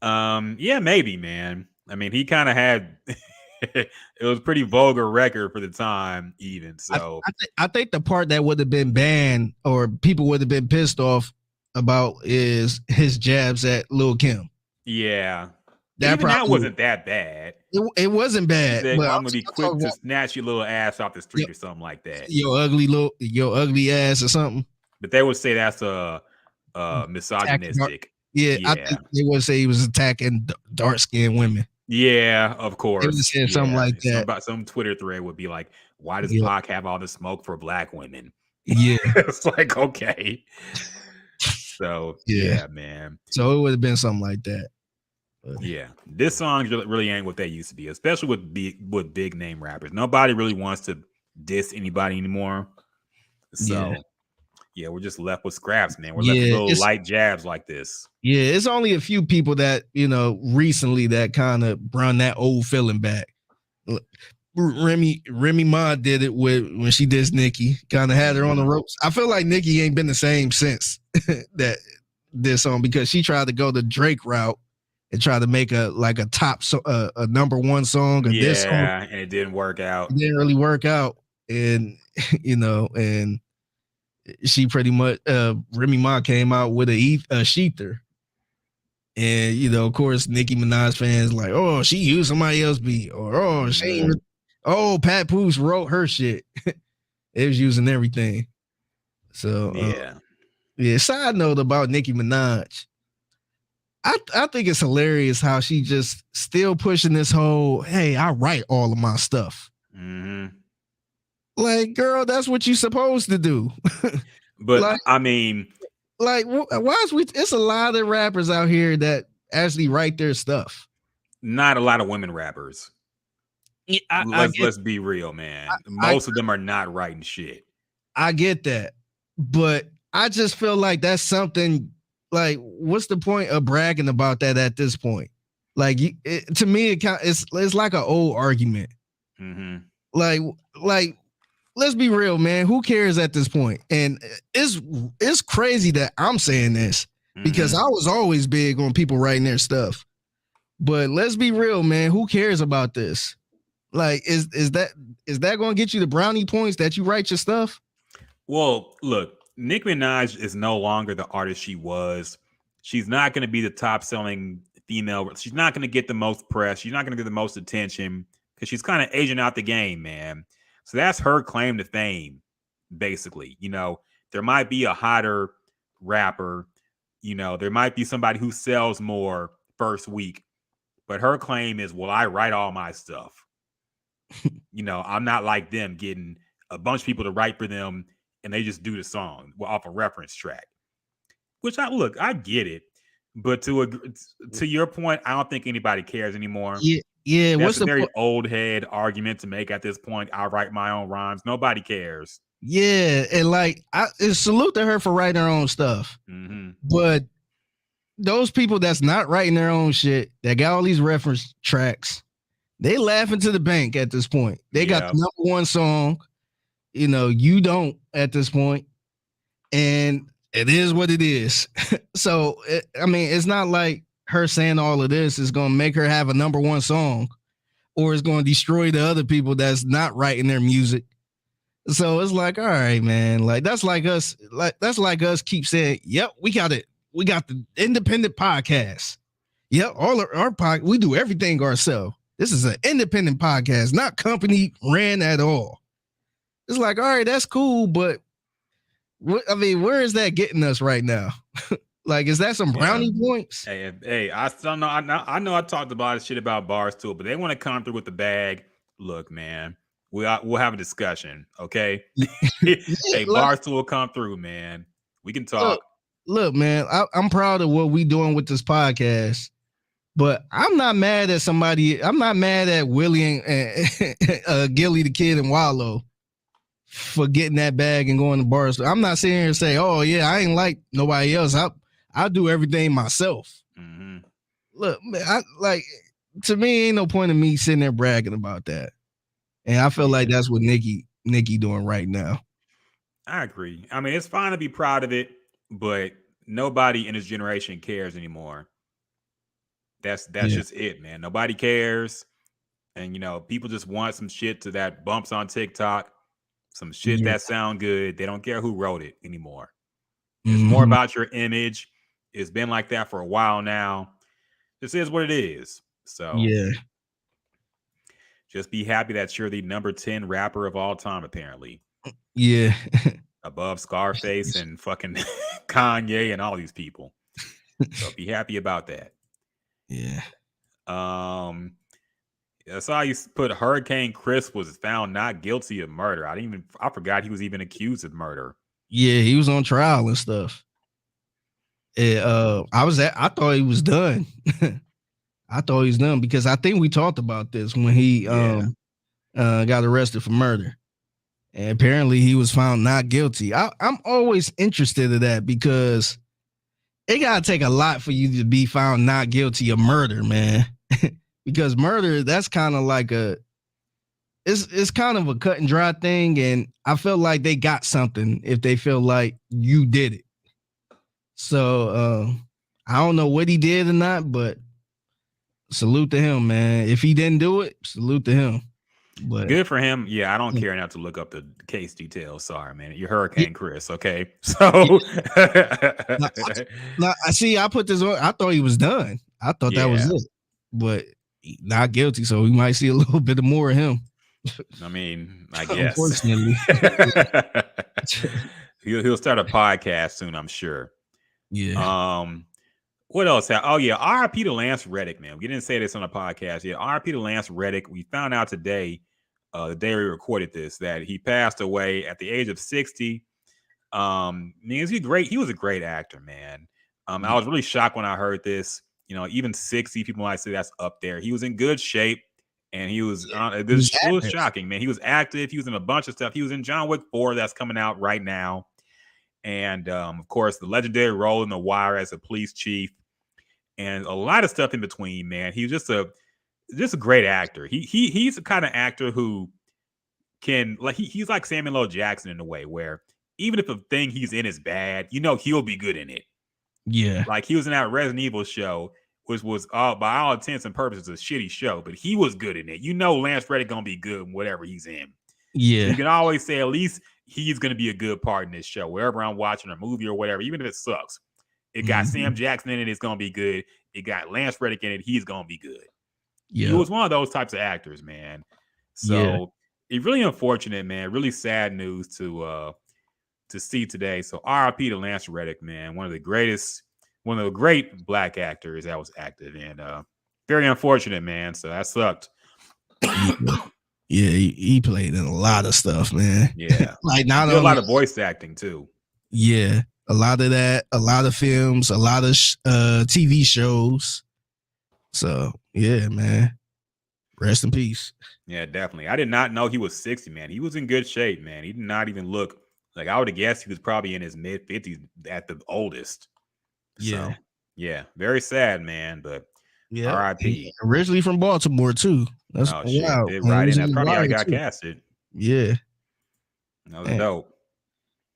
Yeah, maybe, man. I mean, he kind of had it was pretty vulgar record for the time, even. So I think the part that would have been banned or people would have been pissed off about is his jabs at Lil Kim. yeah, That that wasn't that bad. It wasn't bad. Said, But I'm gonna be quick to snatch your little ass off the street or something like that. Your ugly ass or something. But they would say that's a misogynistic. Yeah, I think they would say he was attacking dark skinned women. Yeah, of course. They would say something like that. Some Twitter thread would be like, "Why does Pac have all the smoke for black women?" Yeah, it's like okay. So yeah, man. So it would have been something like that. But yeah, this song really ain't what they used to be, especially with big name rappers. Nobody really wants to diss anybody anymore. So yeah, we're just left with scraps, man. We're left with little light jabs like this. Yeah, it's only a few people that, recently that kind of run that old feeling back. Remy Ma did it when she dissed Nicki, kind of had her on the ropes. I feel like Nicki ain't been the same since that this song, because she tried to go the Drake route and try to make a top a number one song. This song, and it didn't work out. It didn't really work out, and and she pretty much Remy Ma came out with a sheether. And of course, Nicki Minaj fans like, oh, she used somebody else's beat, or Pat Poose wrote her shit. It was using everything. So Side note about Nicki Minaj, I think it's hilarious how she just still pushing this whole, hey, I write all of my stuff. Mm-hmm. Like, girl, that's what you're supposed to do. But I mean. Like, why is it's a lot of rappers out here that actually write their stuff. Not a lot of women rappers. Yeah, let's be real, man. Most of them are not writing shit. I get that, but I just feel like that's something. Like, what's the point of bragging about that at this point? Like, to me, it's like an old argument. Mm-hmm. Like. Let's be real, man. Who cares at this point? And it's crazy that I'm saying this because I was always big on people writing their stuff. But let's be real, man. Who cares about this? Like, is that going to get you the brownie points that you write your stuff? Well, look, Nicki Minaj is no longer the artist she was. She's not going to be the top selling female. She's not going to get the most press. She's not going to get the most attention because she's kind of aging out the game, man. So that's her claim to fame, basically. There might be a hotter rapper, there might be somebody who sells more first week, but her claim is, well, I write all my stuff. I'm not like them getting a bunch of people to write for them and they just do the song off a reference track, which I get it. But to your point, I don't think anybody cares anymore. Yeah, that's a very old head argument to make at this point. I write my own rhymes. Nobody cares. Yeah, and I salute to her for writing her own stuff. Mm-hmm. But those people that's not writing their own shit, that got all these reference tracks, they laughing to the bank at this point. They got the number one song. You don't at this point, and it is what it is. So, it's not like her saying all of this is going to make her have a number one song or it's going to destroy the other people that's not writing their music. So it's like, all right, man, like that's like us keep saying, yep, we got it. We got the independent podcast. Yep. All of our we do everything ourselves. This is an independent podcast, not company ran at all. It's like, all right, that's cool. But where is that getting us right now? Like, is that some brownie points? Hey, I still know. I know I talked about shit about Barstool, but they want to come through with the bag. Look, man, we'll have a discussion, okay? Hey, Barstool will come through, man. We can talk. Look, man, I'm proud of what we doing with this podcast, but I'm not mad at somebody. I'm not mad at Willie and Gilly the Kid and Wallow for getting that bag and going to Barstool. I'm not sitting here and say, oh yeah, I ain't like nobody else. I do everything myself. Mm-hmm. Look, man, to me, ain't no point in me sitting there bragging about that. And I feel like that's what Nicki Nicki doing right now. I agree. I mean, it's fine to be proud of it, but nobody in this generation cares anymore. That's just it, man. Nobody cares. And people just want some shit that bumps on TikTok, some shit that sound good. They don't care who wrote it anymore. It's more about your image. It's been like that for a while now. This is what it is. So just be happy that you're the number 10 rapper of all time, apparently. Yeah. Above Scarface and fucking Kanye and all these people. So be happy about that. Yeah. I saw you put Hurricane Chris was found not guilty of murder. I forgot he was even accused of murder. Yeah, he was on trial and stuff. I thought he was done. I thought he was done because I think we talked about this when he got arrested for murder. And apparently he was found not guilty. I'm always interested in that because it gotta take a lot for you to be found not guilty of murder, man. Because murder, that's kind of like it's kind of a cut and dry thing, and I feel like they got something if they feel like you did it. So I don't know what he did or not, but salute to him, man. If he didn't do it, salute to him. But good for him. Yeah, I don't care enough to look up the case details. Sorry, man. You're Hurricane Chris, okay? So I see. I put this on. I thought he was done. I thought that was it, but not guilty. So we might see a little bit more of him. I mean, I guess. Unfortunately, he'll start a podcast soon, I'm sure. Yeah. What else? RIP to Lance Reddick, man. We didn't say this on the podcast yet. RIP to Lance Reddick. We found out today, the day we recorded this, that he passed away at the age of 60. He was a great actor, man. I was really shocked when I heard this. Even 60, people might say that's up there. He was in good shape, and he was. It was shocking, man. He was active. He was in a bunch of stuff. He was in John Wick 4 that's coming out right now, and of course, the legendary role in The Wire as a police chief, and a lot of stuff in between. Man, he was just a great actor. He's the kind of actor who can he's like Samuel L. Jackson in a way where even if a thing he's in is bad, he'll be good in it. Yeah. Like he was in that Resident Evil show, which was by all intents and purposes a shitty show, but he was good in it. Lance Reddick gonna be good in whatever he's in. Yeah. So you can always say at least he's gonna be a good part in this show, wherever I'm watching a movie or whatever, even if it sucks. It got Sam Jackson in it, it's gonna be good. It got Lance Reddick in it, he's gonna be good. Yeah. He was one of those types of actors, man. So it's really unfortunate, man. Really sad news to see today. So RIP to Lance Reddick, man. One of the great black actors that was active, and very unfortunate, man. So that sucked. Yeah, he played in a lot of stuff, man. Yeah. Like not a lot of voice acting too. Yeah. A lot of that, a lot of films, a lot of TV shows. So yeah, man. Rest in peace. Yeah, definitely. I did not know he was 60, man. He was in good shape, man. He did not even look like, I would have guessed he was probably in his mid 50s at the oldest. Yeah. So, yeah, very sad, man. But RIP. Originally from Baltimore too. That's shit. Right in. That's probably how he got casted. Yeah. That was dope.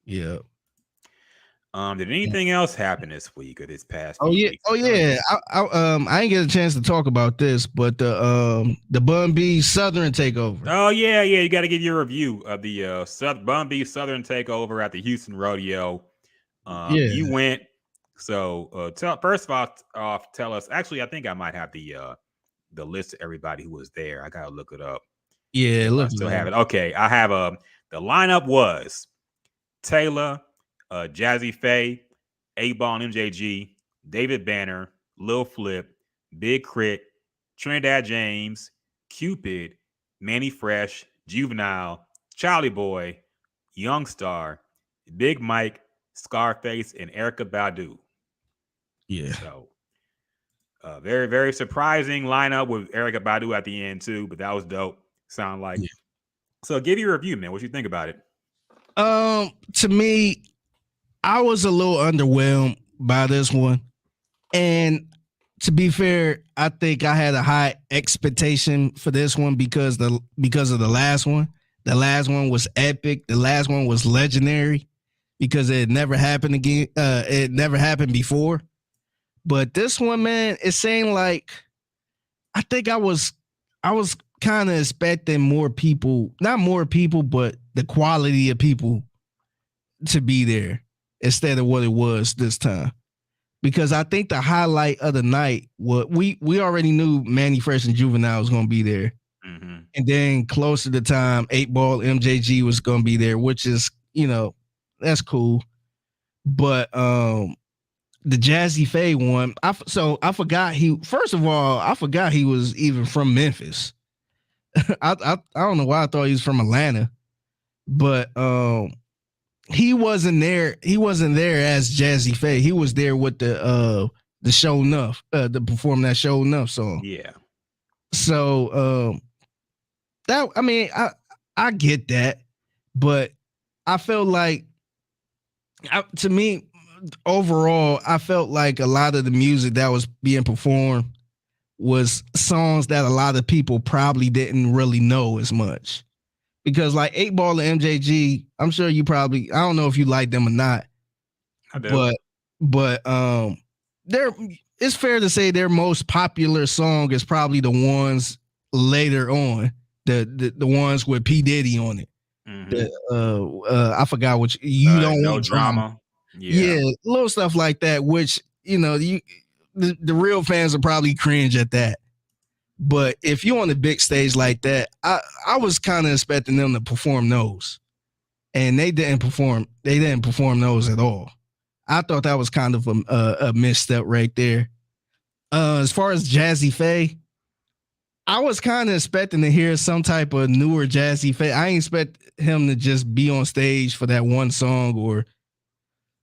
Yeah. Did anything else happen this week or this past week? I didn't get a chance to talk about this, but the Bun B Southern takeover. Oh yeah, you got to give your review of the Bun B Southern takeover at the Houston Rodeo. You went. So first of all, tell us. Actually, I think I might have the list of everybody who was there. I gotta look it up. Yeah, I still have it. Okay, I have the lineup was Taylor, Jazzy Faye, 8Ball and MJG, David Banner, Lil Flip, Big Crit, Trinidad James, Cupid, Manny Fresh, Juvenile, Charlie Boy, Young Star, Big Mike, Scarface, and Erykah Badu. Yeah. So very, very surprising lineup with Erykah Badu at the end too, but that was dope. Sound like. Yeah. So give your review, man. What you think about it? To me, I was a little underwhelmed by this one. And to be fair, I think I had a high expectation for this one because of the last one. The last one was epic. The last one was legendary because it never happened again. It never happened before. But this one, man, it seemed like I think I was kind of expecting more people, not more people, but the quality of people to be there instead of what it was this time. Because I think the highlight of the night was we already knew Manny Fresh and Juvenile was going to be there. Mm-hmm. And then close to the time, 8 Ball MJG was going to be there, which is, that's cool. But the Jazzy Faye one, I forgot first of all, I forgot he was even from Memphis. I don't know why I thought he was from Atlanta, but he wasn't there. He wasn't there as Jazzy Faye. He was there with the Show Enough, to perform that Show Enough song. Yeah. So I get that, but I felt like to me overall, I felt like a lot of the music that was being performed was songs that a lot of people probably didn't really know as much. Because like 8 Ball and MJG, I'm sure you probably, I don't know if you like them or not. I do. But it's fair to say their most popular song is probably the ones later on, the ones with P. Diddy on it. Mm-hmm. I forgot which. You don't no want drama. Yeah, little stuff like that, which the real fans will probably cringe at that. But if you're on a big stage like that, I was kind of expecting them to perform those, and they didn't perform. They didn't perform those at all. I thought that was kind of a misstep right there. As far as Jazzy Faye, I was kind of expecting to hear some type of newer Jazzy Faye. I ain't expect him to just be on stage for that one song or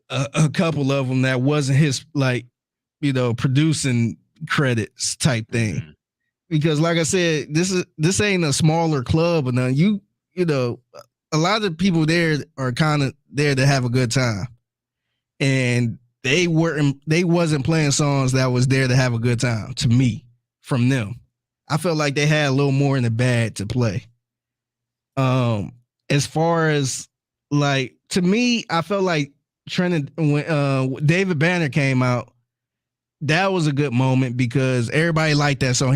a couple of them that wasn't his, producing credits type thing. Mm-hmm. Because like I said, this ain't a smaller club or nothing. A lot of people there are kind of there to have a good time. And they wasn't playing songs that was there to have a good time to me from them. I felt like they had a little more in the bag to play. As far as to me, I felt like when David Banner came out, that was a good moment because everybody liked that song.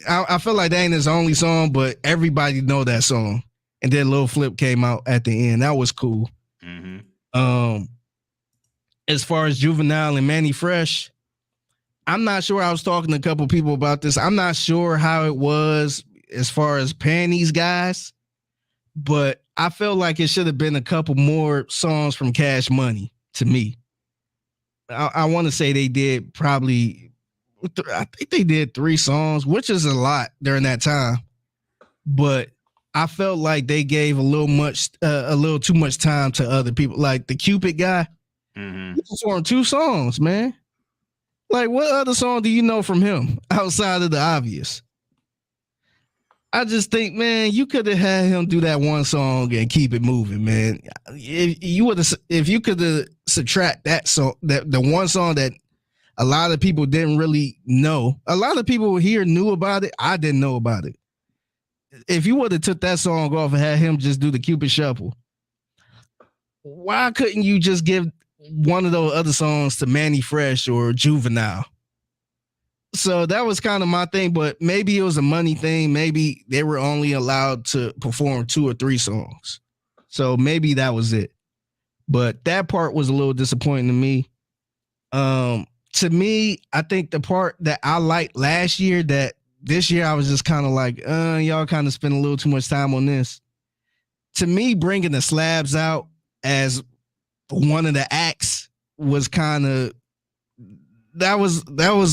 I feel like that ain't his only song, but everybody know that song. And then Lil Flip came out at the end. That was cool. Mm-hmm. As far as Juvenile and Manny Fresh, I'm not sure. I was talking to a couple people about this. I'm not sure how it was as far as paying these guys, but I felt like it should have been a couple more songs from Cash Money to me. I want to say they did probably, I think they did 3 songs, which is a lot during that time. But I felt like they gave a little too much time to other people. Like the Cupid guy, he performed 2 songs, man. Like, what other song do you know from him outside of the obvious? I just think, man, you could have had him do that one song and keep it moving, man. If you could have subtract that song, the one song that a lot of people didn't really know. A lot of people here knew about it. I didn't know about it. If you would have took that song off and had him just do the Cupid Shuffle, why couldn't you just give one of those other songs to Manny Fresh or Juvenile? So that was kind of my thing, but maybe it was a money thing. Maybe they were only allowed to perform 2 or 3 songs. So maybe that was it. But that part was a little disappointing to me. To me, I think the part that I liked last year that this year I was just kind of like, y'all kind of spent a little too much time on this. To me, bringing the Slabs out as one of the acts was kind of, that was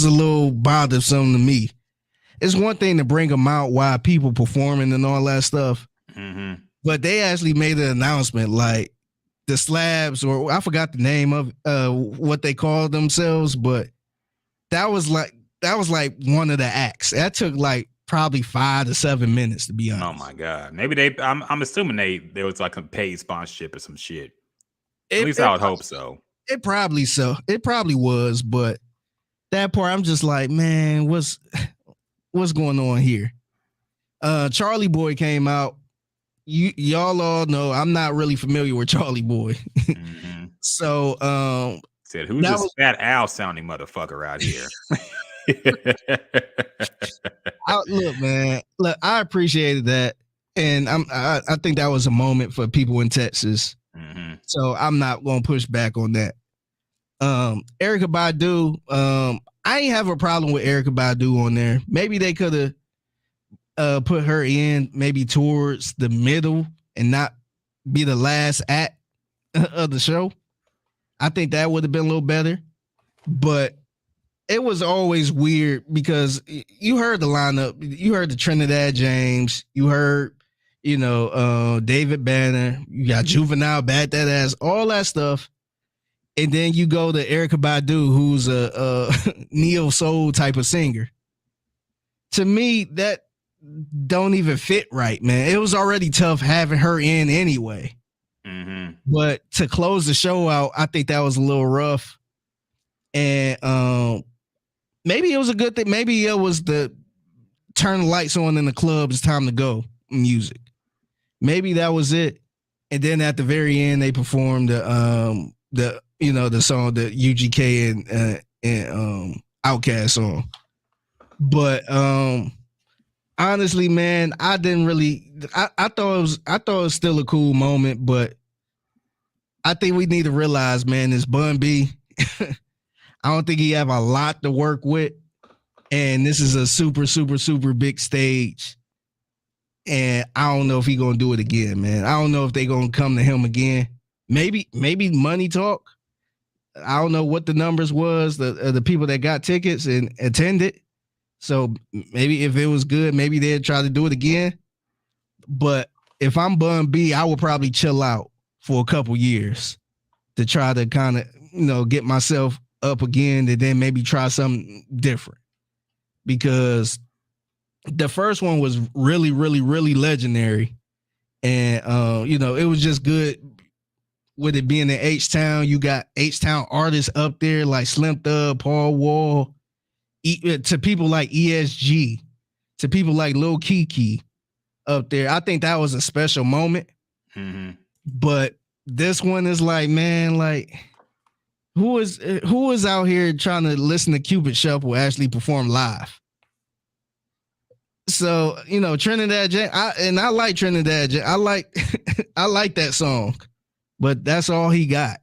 a little bothersome to me. It's one thing to bring them out while people performing and all that stuff, but they actually made an announcement like the Slabs, or I forgot the name of what they called themselves, but that was like one of the acts. That took like probably 5 to 7 minutes to be honest. Oh my god! Maybe I'm assuming there was like a paid sponsorship or some shit. At least I would hope so. It probably was, but that part I'm just like, man, what's going on here? Charlie Boy came out y'all all know I'm not really familiar with Charlie Boy. Mm-hmm. So said, who's this fat Al sounding motherfucker out here? Look, man, look, I appreciated that. And I think that was a moment for people in Texas. Mm-hmm. So I'm not gonna push back on that. Erykah Badu, I ain't have a problem with Erykah Badu on there. Maybe they could have put her in maybe towards the middle and not be the last act of the show. I think that would have been a little better. But it was always weird because you heard the lineup, you heard the Trinidad James, you heard, David Banner, you got Juvenile, Bat That Ass, all that stuff. And then you go to Erykah Badu, who's a neo soul type of singer. To me, that don't even fit right, man. It was already tough having her in anyway. Mm-hmm. But to close the show out, I think that was a little rough. And maybe it was a good thing. Maybe it was the turn the lights on in the club, it's time to go music. Maybe that was it. And then at the very end, they performed the song, the UGK and Outkast song. But honestly, man, I didn't really. I thought it was still a cool moment, but I think we need to realize, man, this Bun B. I don't think he have a lot to work with, and this is a super, super, super big stage. And I don't know if he gonna do it again, man. I don't know if they gonna come to him again. Maybe money talk. I don't know what the numbers was, the people that got tickets and attended. So maybe if it was good, maybe they'd try to do it again. But if I'm Bun B, I would probably chill out for a couple years to try to kind of, get myself up again and then maybe try something different. Because the first one was really, really, really legendary. And, it was just good with it being in H-Town. You got H-Town artists up there like Slim Thug, Paul Wall, to people like ESG, to people like Lil Kiki up there. I think that was a special moment. Mm-hmm. But this one is like, man, like who is out here trying to listen to Cupid Shuffle actually perform live? So, Trinidad James, I like Trinidad James. I like that song, but that's all he got.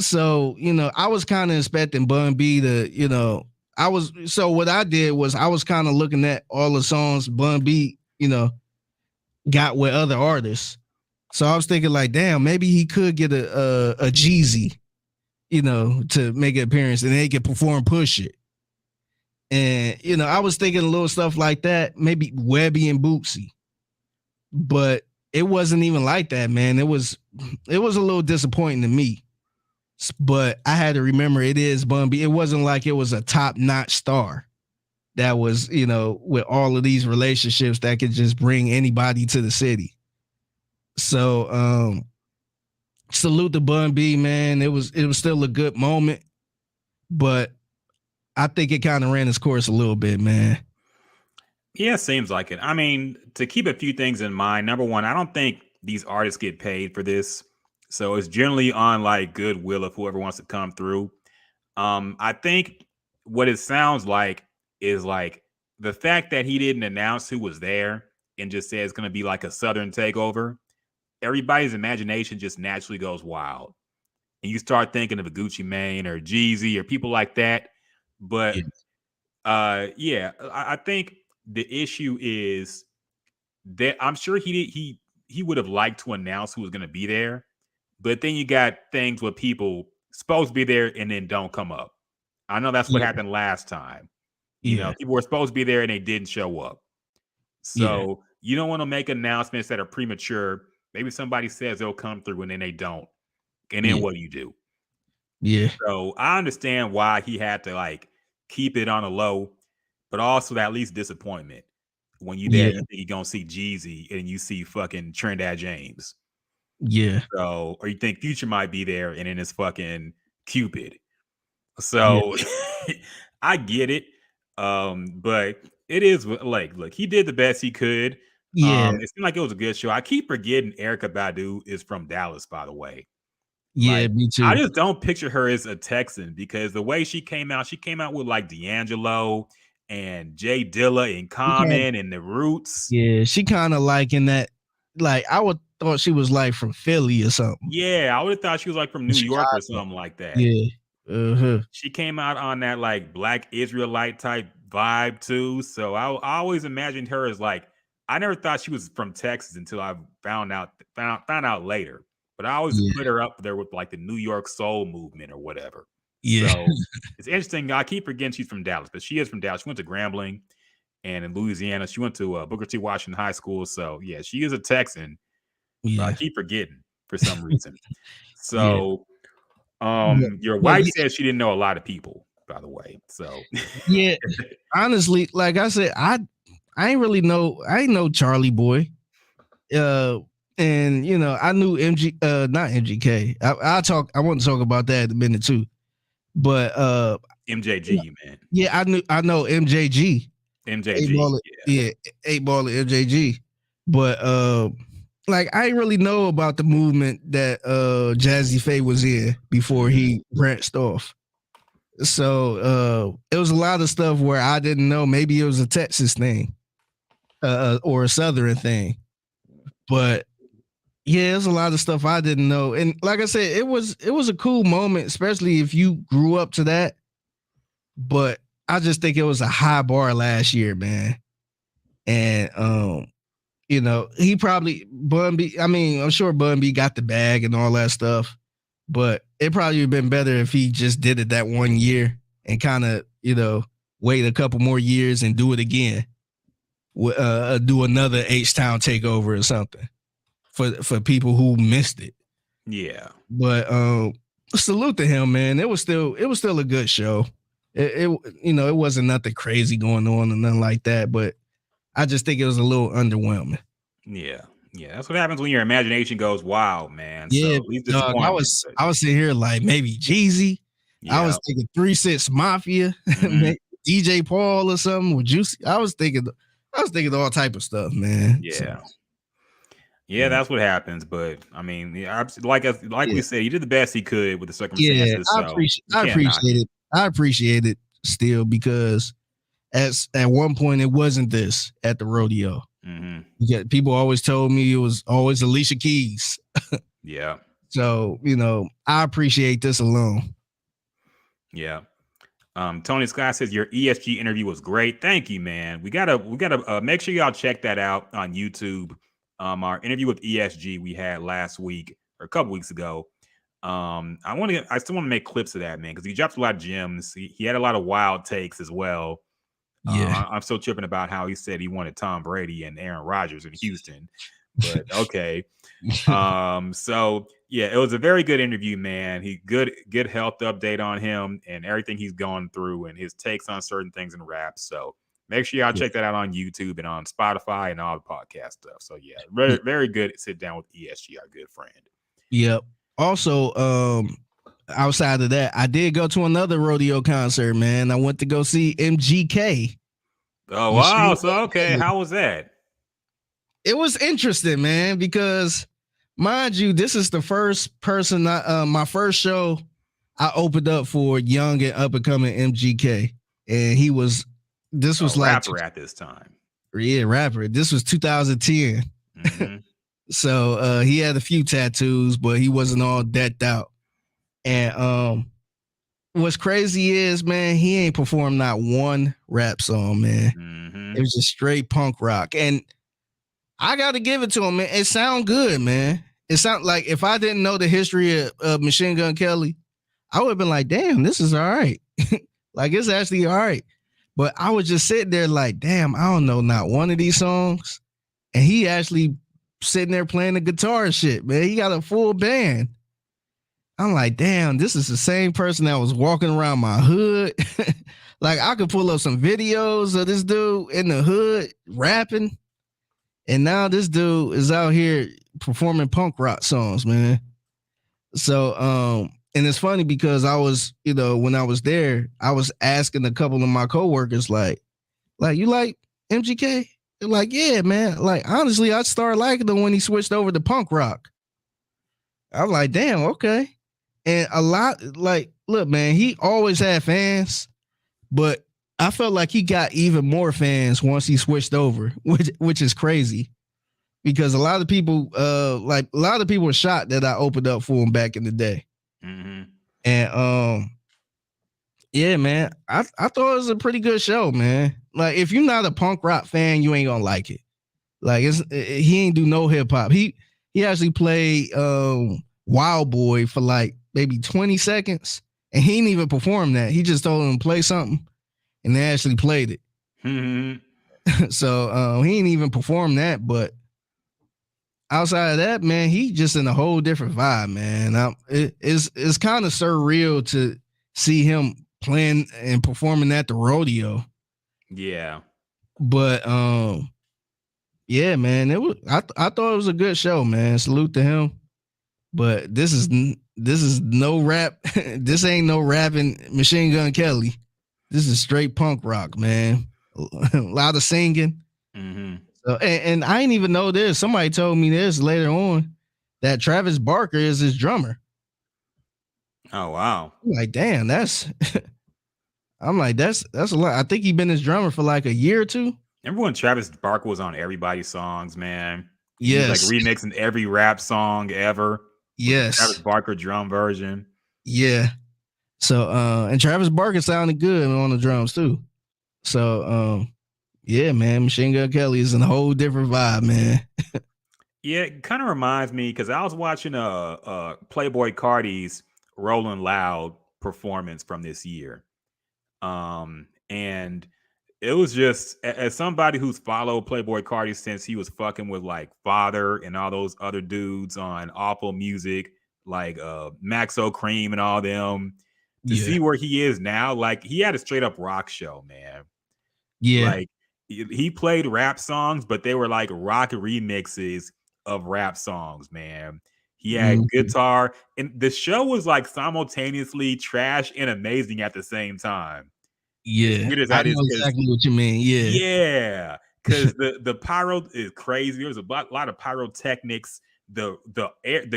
So, I was kind of expecting Bun B to, what I did was I was kind of looking at all the songs Bun B, got with other artists. So I was thinking like, damn, maybe he could get a Jeezy, to make an appearance and they could perform Push It. And, I was thinking a little stuff like that, maybe Webby and Bootsy. But it wasn't even like that, man. It was a little disappointing to me. But I had to remember it is Bun B. It wasn't like it was a top-notch star that was, with all of these relationships that could just bring anybody to the city. So salute to Bun B, man. It was still a good moment, but I think it kind of ran its course a little bit, man. Yeah, it seems like it. I mean, to keep a few things in mind, number one, I don't think these artists get paid for this. So it's generally on like goodwill of whoever wants to come through. I think what it sounds like is like the fact that he didn't announce who was there and just said it's going to be like a Southern takeover. Everybody's imagination just naturally goes wild. And you start thinking of a Gucci Mane or Jeezy or people like that. But I think the issue is that I'm sure he would have liked to announce who was going to be there. But then you got things where people supposed to be there and then don't come up. I know that's what happened last time. People were supposed to be there and they didn't show up. So you don't want to make announcements that are premature. Maybe somebody says they'll come through and then they don't. And then what do you do? Yeah. So I understand why he had to like keep it on a low, but also at least disappointment when you there, you think you're gonna see Jeezy and you see fucking Trinidad James. Yeah. So, or you think Future might be there and then it's fucking Cupid. So I get it. But it is like, look, he did the best he could. Yeah. It seemed like it was a good show. I keep forgetting Erykah Badu is from Dallas, by the way. Yeah, Like, me too. I just don't picture her as a Texan because the way she came out with like D'Angelo and Jay Dilla and Common and the Roots. Yeah, she kind of like in that. Like I would thought she was like from Philly or something. Yeah, I would have thought she was like from New York or something like that. Yeah. She came out on that like Black Israelite type vibe too. So I always imagined her as like, I never thought she was from Texas until I found out later. But I always put her up there with like the New York soul movement or whatever. Yeah. So it's interesting. I keep forgetting she's from Dallas, but she is from Dallas. She went to Grambling and in Louisiana. She went to Booker T. Washington High School. So yeah, she is a Texan. Yeah. But I keep forgetting for some reason. So your wife said she didn't know a lot of people, by the way. So yeah, honestly, like I said, I ain't really know. I ain't know Charlie Boy. And you know, I knew not MGK. I want to talk about that in a minute too. But MJG, man. Yeah, I know MJG. MJG. Yeah, 8Ball and MJG. But like I didn't really know about the movement that Jazzy Faye was in before he branched off. So it was a lot of stuff where I didn't know. Maybe it was a Texas thing or a Southern thing. But yeah, there's a lot of stuff I didn't know. And like I said, it was a cool moment, especially if you grew up to that. But I just think it was a high bar last year, man. And you know, he probably Bun B. I mean, I'm sure Bun B got the bag and all that stuff, but it probably would have been better if he just did it that 1 year and kind of, you know, wait a couple more years and do it again. Do another H-Town takeover or something for people who missed it. Yeah. But salute to him, man. It was still a good show. It you know, it wasn't nothing crazy going on and nothing like that, but I just think it was a little underwhelming. Yeah. That's what happens when your imagination goes wild, man. Yeah, so dog, I was sitting here like maybe Jeezy. Yeah. I was thinking 3-6 Mafia, DJ Paul or something with Juicy. I was thinking all type of stuff, man. Yeah. Yeah, that's what happens. But I mean, like we said, he did the best he could with the circumstances. Yeah, I appreciate it still because at one point it wasn't this at the rodeo. Yeah, people always told me it was always Alicia Keys. Yeah. So, you know, I appreciate this alone. Yeah. Tony Scott says your ESG interview was great. Thank you, man. We gotta make sure y'all check that out on YouTube. Our interview with ESG we had last week or a couple weeks ago. I still want to make clips of that, man, because he dropped a lot of gems. He had a lot of wild takes as well. Yeah, I'm still tripping about how he said he wanted Tom Brady and Aaron Rodgers in Houston, but okay. So yeah, it was a very good interview, man. He good health update on him and everything he's gone through and his takes on certain things in rap. So make sure y'all check that out on YouTube and on Spotify and all the podcast stuff. So yeah, very, very good sit down with ESG, our good friend. Yep. Also, outside of that, I did go to another rodeo concert, man. I went to go see MGK. Oh, wow. So, okay. How was that? It was interesting, man, because mind you, this is the first person, my first show I opened up for young and up and coming MGK. And this was like rapper at this time. Yeah, rapper. This was 2010. So he had a few tattoos, but he wasn't all decked out. And what's crazy is, man, he ain't performed not one rap song, man. It was just straight punk rock. And I got to give it to him, man. It sound good, man. It sound like if I didn't know the history of Machine Gun Kelly, I would have been like, damn, this is all right. Like, it's actually all right. But I was just sitting there like, damn, I don't know not one of these songs. And he actually sitting there playing the guitar and shit, man. He got a full band. I'm like, damn, this is the same person that was walking around my hood. Like, I could pull up some videos of this dude in the hood rapping. And now this dude is out here performing punk rock songs, man. So, and it's funny because I was, you know, when I was there, I was asking a couple of my coworkers, like, you like MGK? They're like, yeah, man. Like, honestly, I started liking him when he switched over to punk rock. I'm like, damn, okay. And a lot, like, look, man, he always had fans, but I felt like he got even more fans once he switched over, which is crazy. Because a lot of people, were shocked that I opened up for him back in the day. Mm-hmm. And yeah, man, I thought it was a pretty good show, man. Like, if you're not a punk rock fan, you ain't gonna like it. Like, he ain't do no hip hop. He actually played Wild Boy for like maybe 20 seconds, and he didn't even perform that. He just told him to play something, and they actually played it. Mm-hmm. So he didn't even perform that, but outside of that, man, he just in a whole different vibe, man. It's kind of surreal to see him playing and performing at the rodeo. Yeah. But yeah, man, I thought it was a good show, man. Salute to him. But this is no rap. This ain't no rapping Machine Gun Kelly. This is straight punk rock, man. A lot of singing. Mm-hmm. So, and I didn't even know this. Somebody told me this later on, that Travis Barker is his drummer. Oh wow! I'm like, damn, that's a lot. I think he's been his drummer for like a year or two. Remember when Travis Barker was on everybody's songs, man? Yes. He was like remixing every rap song ever. Yes. Travis Barker drum version. Yeah. So and Travis Barker sounded good on the drums too. So yeah, man, Machine Gun Kelly is in a whole different vibe, man. Yeah, it kind of reminds me because I was watching Playboy Cardi's Rolling Loud performance from this year. And it was just, as somebody who's followed Playboy Cardi since he was fucking with like Father and all those other dudes on awful music, like Maxo Cream and all them, to see where he is now, like he had a straight up rock show, man. Yeah. Like he played rap songs, but they were like rock remixes of rap songs, man. He had guitar, and the show was like simultaneously trash and amazing at the same time. Yeah, I know exactly what you mean. Yeah, because the pyro is crazy. There was a lot of pyrotechnics. The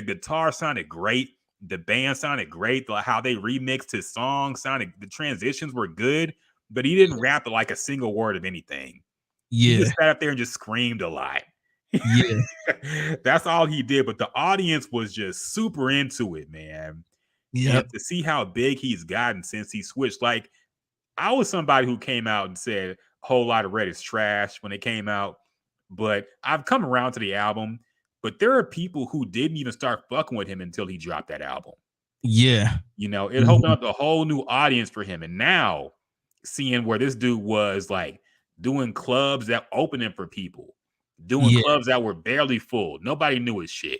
guitar sounded great. The band sounded great. How they remixed his song sounded. The transitions were good, but he didn't rap like a single word of anything. Yeah, he just sat up there and just screamed a lot. Yeah, that's all he did. But the audience was just super into it, man. Yeah, to see how big he's gotten since he switched, like. I was somebody who came out and said a whole lot of Red is trash when it came out, but I've come around to the album. But there are people who didn't even start fucking with him until he dropped that album. Yeah. You know, it opened up a whole new audience for him. And now seeing where this dude was like doing clubs that opening for people, doing clubs that were barely full. Nobody knew his shit.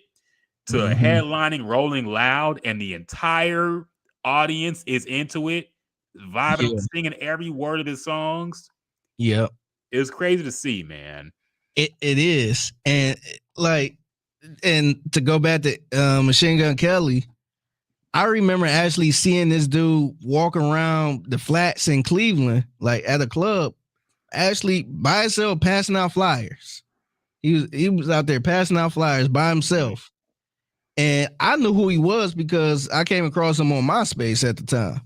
To headlining Rolling Loud and the entire audience is into it. Vibing, singing every word of his songs. Yeah, it was crazy to see, man. It is, and like, and to go back to Machine Gun Kelly, I remember actually seeing this dude walk around the flats in Cleveland, like at a club, actually by himself, passing out flyers. He was out there passing out flyers by himself, and I knew who he was because I came across him on MySpace at the time.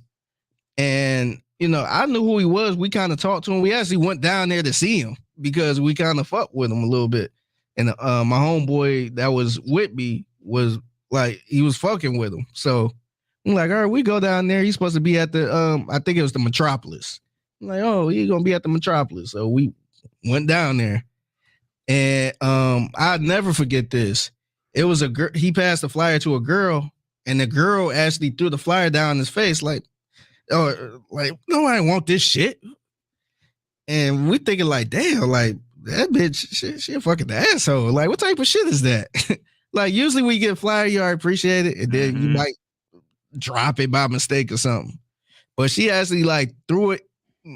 And, you know, I knew who he was. We kind of talked to him. We actually went down there to see him because we kind of fucked with him a little bit. And my homeboy that was with me was like, he was fucking with him. So I'm like, all right, we go down there. He's supposed to be at the, I think it was the Metropolis. I'm like, oh, he's going to be at the Metropolis. So we went down there. And I'd never forget this. It was a girl. He passed the flyer to a girl, and the girl actually threw the flyer down his face like, oh, like, no, I want this shit. And we thinking like, damn, like that bitch, she a fucking asshole. Like, what type of shit is that? Like, usually when you get a flyer, you already appreciate it, and then you might drop it by mistake or something. But she actually like threw it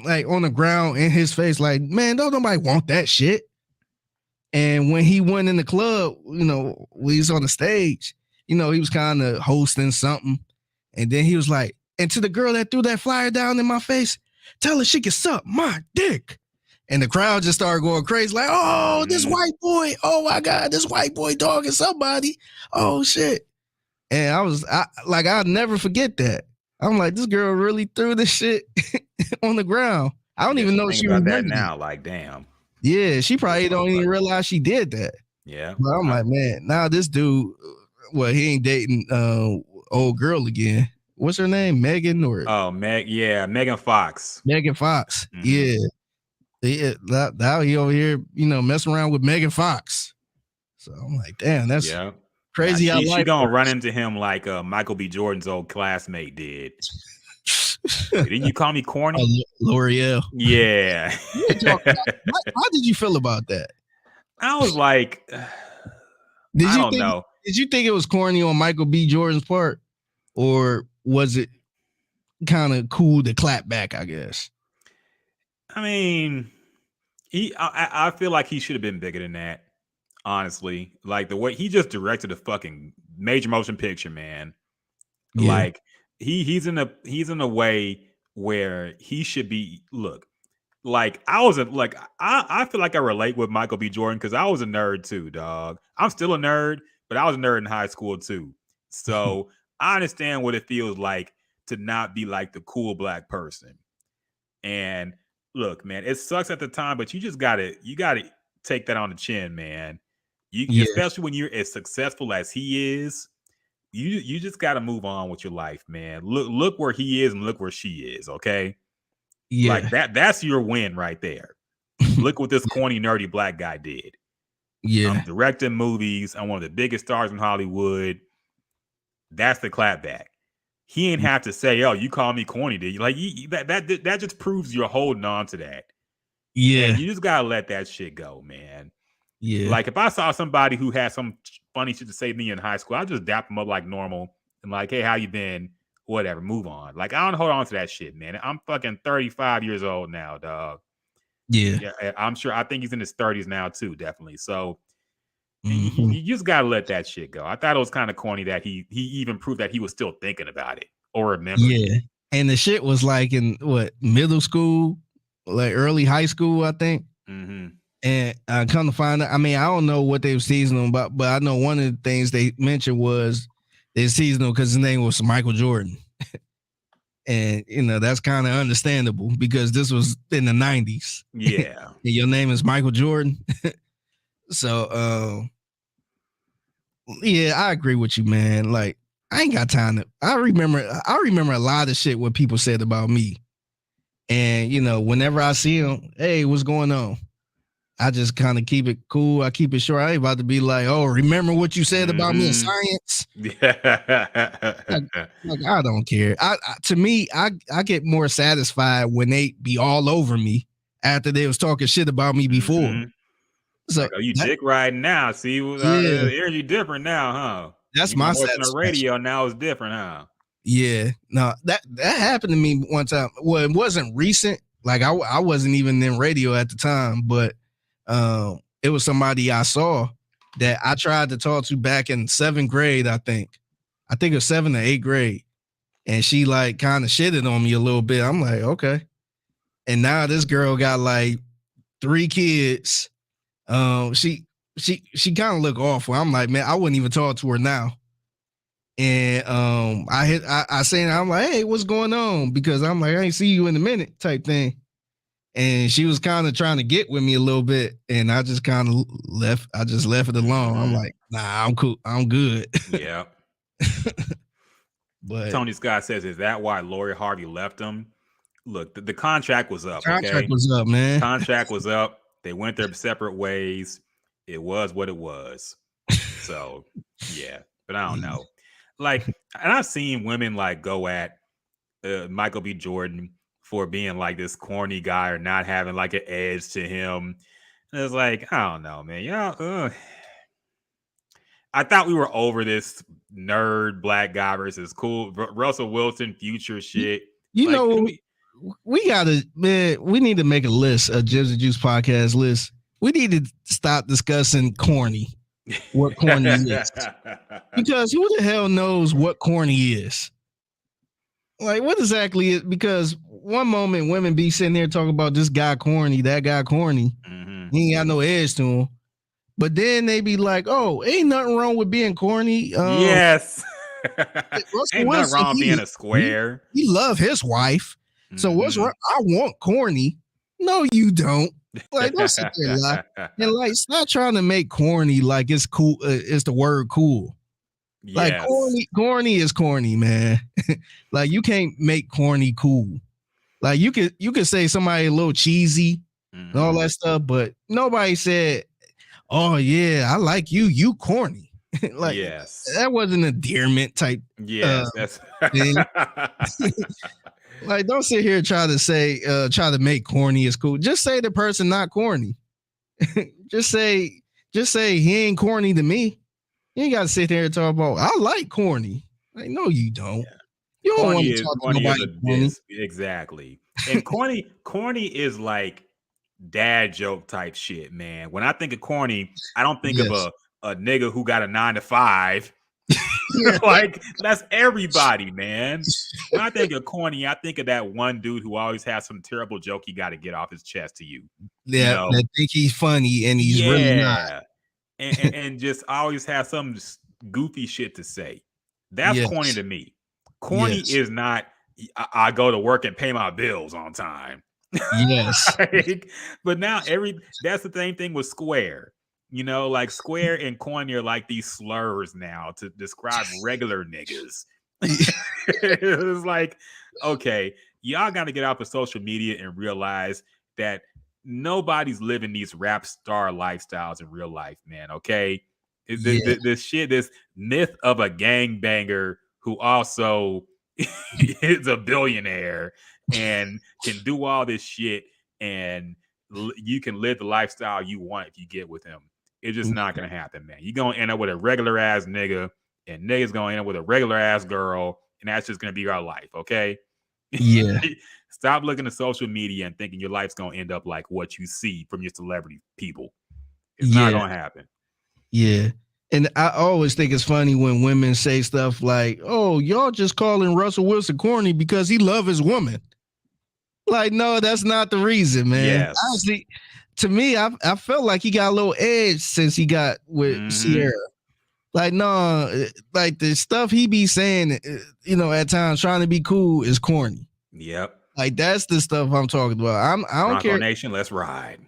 like on the ground in his face, like, man, don't nobody want that shit. And when he went in the club, you know, when he's on the stage, you know, he was kind of hosting something. And then he was like, and to the girl that threw that flyer down in my face, tell her she can suck my dick. And the crowd just started going crazy, like, oh, this white boy, oh my God, this white boy dogging somebody. Oh shit. And I'll never forget that. I'm like, this girl really threw this shit on the ground. I don't even know if she about that remembered now. Like, damn. Yeah, she probably don't even realize she did that. Yeah. But I'm like, man, now this dude, well, he ain't dating old girl again. What's her name? Megan or Megan Fox. Megan Fox. Mm-hmm. Yeah. Now he over here, messing around with Megan Fox. So I'm like, damn, that's crazy. Now, she gonna run into him like Michael B. Jordan's old classmate did. Didn't you call me corny? L'Oreal. Yeah. How did you feel about that? I was like, I don't know. Did you think it was corny on Michael B. Jordan's part? Or was it kind of cool to clap back, I guess? I mean, I feel like he should have been bigger than that, honestly. Like the way he just directed a fucking major motion picture, man. Yeah. Like he's in a way where he should be. Look, like I feel like I relate with Michael B. Jordan because I was a nerd too, dog. I'm still a nerd, but I was a nerd in high school too. So I understand what it feels like to not be like the cool black person. And look, man, it sucks at the time, but you gotta take that on the chin, man. Especially when you're as successful as he is. You just got to move on with your life, man. Look where he is and look where she is, okay? Yeah. Like that's your win right there. Look what this corny, nerdy black guy did. Yeah. I'm directing movies. I'm one of the biggest stars in Hollywood. That's the clapback. He ain't have to say, "Oh, you call me corny, did you?" Like that just proves you're holding on to that. Yeah. And you just got to let that shit go, man. Yeah. Like if I saw somebody who had some funny shit to say to me in high school, I'd just dap them up like normal and like, hey, how you been? Whatever, move on. Like I don't hold on to that shit, man. I'm fucking 35 years old now, dog. Yeah. I'm sure. I think he's in his 30s now too, definitely. So you just gotta let that shit go. I thought it was kind of corny that he even proved that he was still thinking about it or remembered. Yeah. And the shit was like in middle school, like early high school, I think. Mm-hmm. And come to find out, I mean, I don't know what they were seasoning about, but I know one of the things they mentioned was they seasonal because his name was Michael Jordan. And, that's kind of understandable because this was in the 90s. Yeah. And your name is Michael Jordan. So, I agree with you, man. Like, I ain't got time I remember a lot of shit what people said about me. And, whenever I see them, hey, what's going on? I just kind of keep it cool. I keep it short. I ain't about to be like, oh, remember what you said about me in science? Yeah. Like, I don't care. To me, I get more satisfied when they be all over me after they was talking shit about me before. Mm-hmm. So like, you dick riding now. See, the energy different now, huh? That's my satisfaction. The radio now is different, huh? Yeah. No, that happened to me one time. Well, it wasn't recent. Like I wasn't even in radio at the time, but it was somebody I saw that I tried to talk to back in 7th grade, I think it was 7th or 8th grade. And she like kind of shitted on me a little bit. I'm like, okay. And now this girl got like 3 kids. She kind of look awful. I'm like, man, I wouldn't even talk to her now. And I said, I'm like, hey, what's going on? Because I'm like, I ain't see you in a minute type thing. And she was kind of trying to get with me a little bit, and I just kind of left. I just left it alone. I'm like, nah, I'm cool. I'm good. Yeah. But Tony Scott says, is that why Lori Harvey left him? Look, the contract was up. Contract was up, man. Contract was up. They went their separate ways. It was what it was. So, yeah. But I don't know. Like, and I've seen women like go at Michael B. Jordan for being like this corny guy or not having like an edge to him. And it's like, I don't know, man. I thought we were over this nerd black guy versus cool Russell Wilson future shit. We gotta, man, we need to make a list, a Jibs and Juice podcast list. We need to stop discussing corny. What corny is. Because who the hell knows what corny is? Like, what exactly is, because one moment women be sitting there talking about this guy corny, that guy corny. Mm-hmm. He ain't got no edge to him. But then they be like, "Oh, ain't nothing wrong with being corny." Yes. Russell Ain't nothing Wilson, wrong being a square. He love his wife. So what's Mhm. wrong? I want corny. No, you don't. Like, don't sit there and lie. And like, stop trying to make corny like it's cool. It's the word cool. Like Yes. corny is corny, man. Like you can't make corny cool. Like you could say somebody a little cheesy and all that stuff, but nobody said, "Oh yeah, I like you. You corny." Like Yes. that wasn't an endearment type. Yes, that's thing. Like, don't sit here and try to make corny is cool. Just say the person not corny. just say he ain't corny to me. You ain't got to sit there and talk about I like corny. Like, no, you don't. Yeah. You don't Corny want to is talk to corny is nobody a corny. diss. Exactly. And corny is like dad joke type shit, man. When I think of corny, I don't think of a nigga who got a 9 to 5. Like that's everybody, man. When I think of corny, I think of that one dude who always has some terrible joke he got to get off his chest to you. Yeah, that think he's funny and he's really not. And just always has some goofy shit to say. That's corny to me. Corny is not I go to work and pay my bills on time. Yes. But now that's the same thing with square. You know, like square and corny are like these slurs now to describe regular niggas. It's like, okay, y'all got to get off of social media and realize that nobody's living these rap star lifestyles in real life, man. Okay, this myth of a gangbanger who also is a billionaire and can do all this shit, and you can live the lifestyle you want if you get with him. It's just not gonna happen, man. You're gonna end up with a regular ass nigga, and niggas gonna end up with a regular ass girl, and that's just gonna be our life, okay? Yeah. Stop looking at social media and thinking your life's gonna end up like what you see from your celebrity people. It's not gonna happen. Yeah. And I always think it's funny when women say stuff like, "Oh, y'all just calling Russell Wilson corny because he love his woman." Like, no, that's not the reason, man. Yes. Honestly, to me, I felt like he got a little edge since he got with Sierra. Like, no, like the stuff he be saying, you know, at times trying to be cool is corny. Yep. Like that's the stuff I'm talking about. I don't Bronco care. Nation, let's ride.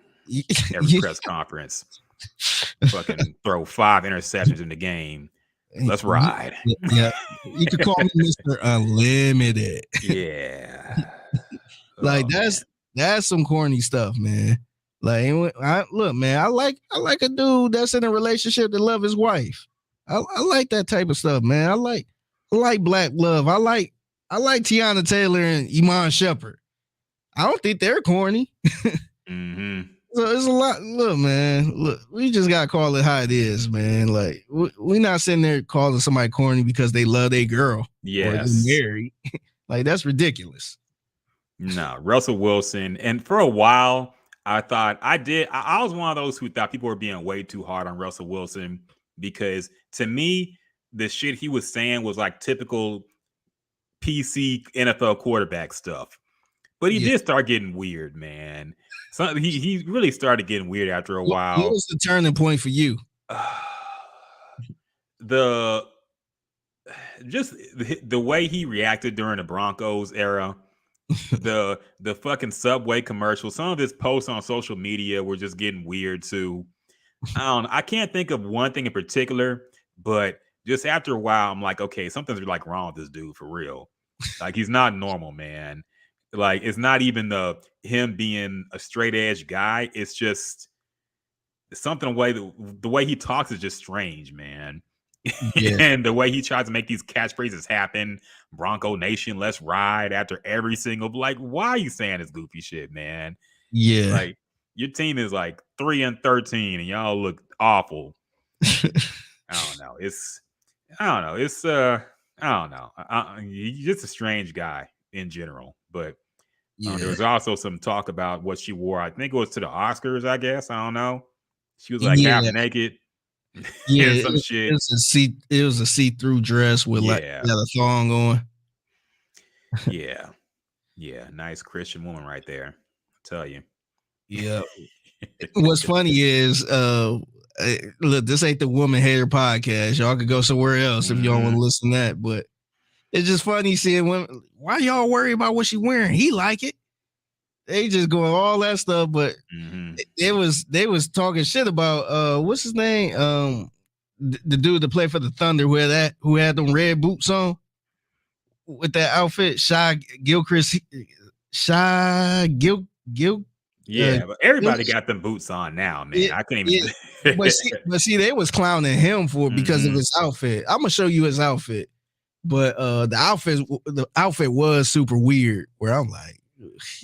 Every press conference, fucking throw 5 interceptions in the game. Let's ride. Yeah, you can call me Mr. Unlimited. Yeah. Like that's some corny stuff, man. Like, look, man, I like a dude that's in a relationship that love his wife. I like that type of stuff, man. I like black love. I like Tiana Taylor and Iman Shepherd. I don't think they're corny. So it's a lot. Look, man. Look, we just gotta call it how it is, man. Like we're not sitting there calling somebody corny because they love their girl. Or they're married. Like that's ridiculous. No, Russell Wilson. And for a while, I thought I was one of those who thought people were being way too hard on Russell Wilson because to me, the shit he was saying was like typical PC NFL quarterback stuff. But he did start getting weird, man. So he really started getting weird after a while. What was the turning point for you? The way he reacted during the Broncos era. the fucking Subway commercial. Some of his posts on social media were just getting weird too. I can't think of one thing in particular, but just after a while, I'm like, okay, something's like wrong with this dude for real. Like he's not normal, man. Like it's not even him being a straight edge guy. It's just something the way he talks is just strange, man. And the way he tries to make these catchphrases happen, Bronco Nation, let's ride after every single, like, why are you saying this goofy shit, man? Yeah. Like your team is like 3-13 and y'all look awful. I don't know. He's just a strange guy in general, but there was also some talk about what she wore. I think it was to the Oscars, I guess. I don't know. She was like half naked. Yeah, some shit. It was a see-through dress with like a thong on. Yeah. Yeah, nice Christian woman right there. I tell you. Yeah. What's funny is, look, this ain't the Woman Hater podcast. Y'all could go somewhere else if y'all want to listen to that. But it's just funny seeing women. Why y'all worry about what she wearing? He like it. They just going all that stuff, but they was talking shit about what's his name? The dude that played for the Thunder, who had them red boots on with that outfit, Gilchrist. Yeah, but everybody got them boots on now, man. Yeah, I couldn't even. yeah. but see, they was clowning him for because of his outfit. I'm gonna show you his outfit, but the outfit was super weird. Where I'm like,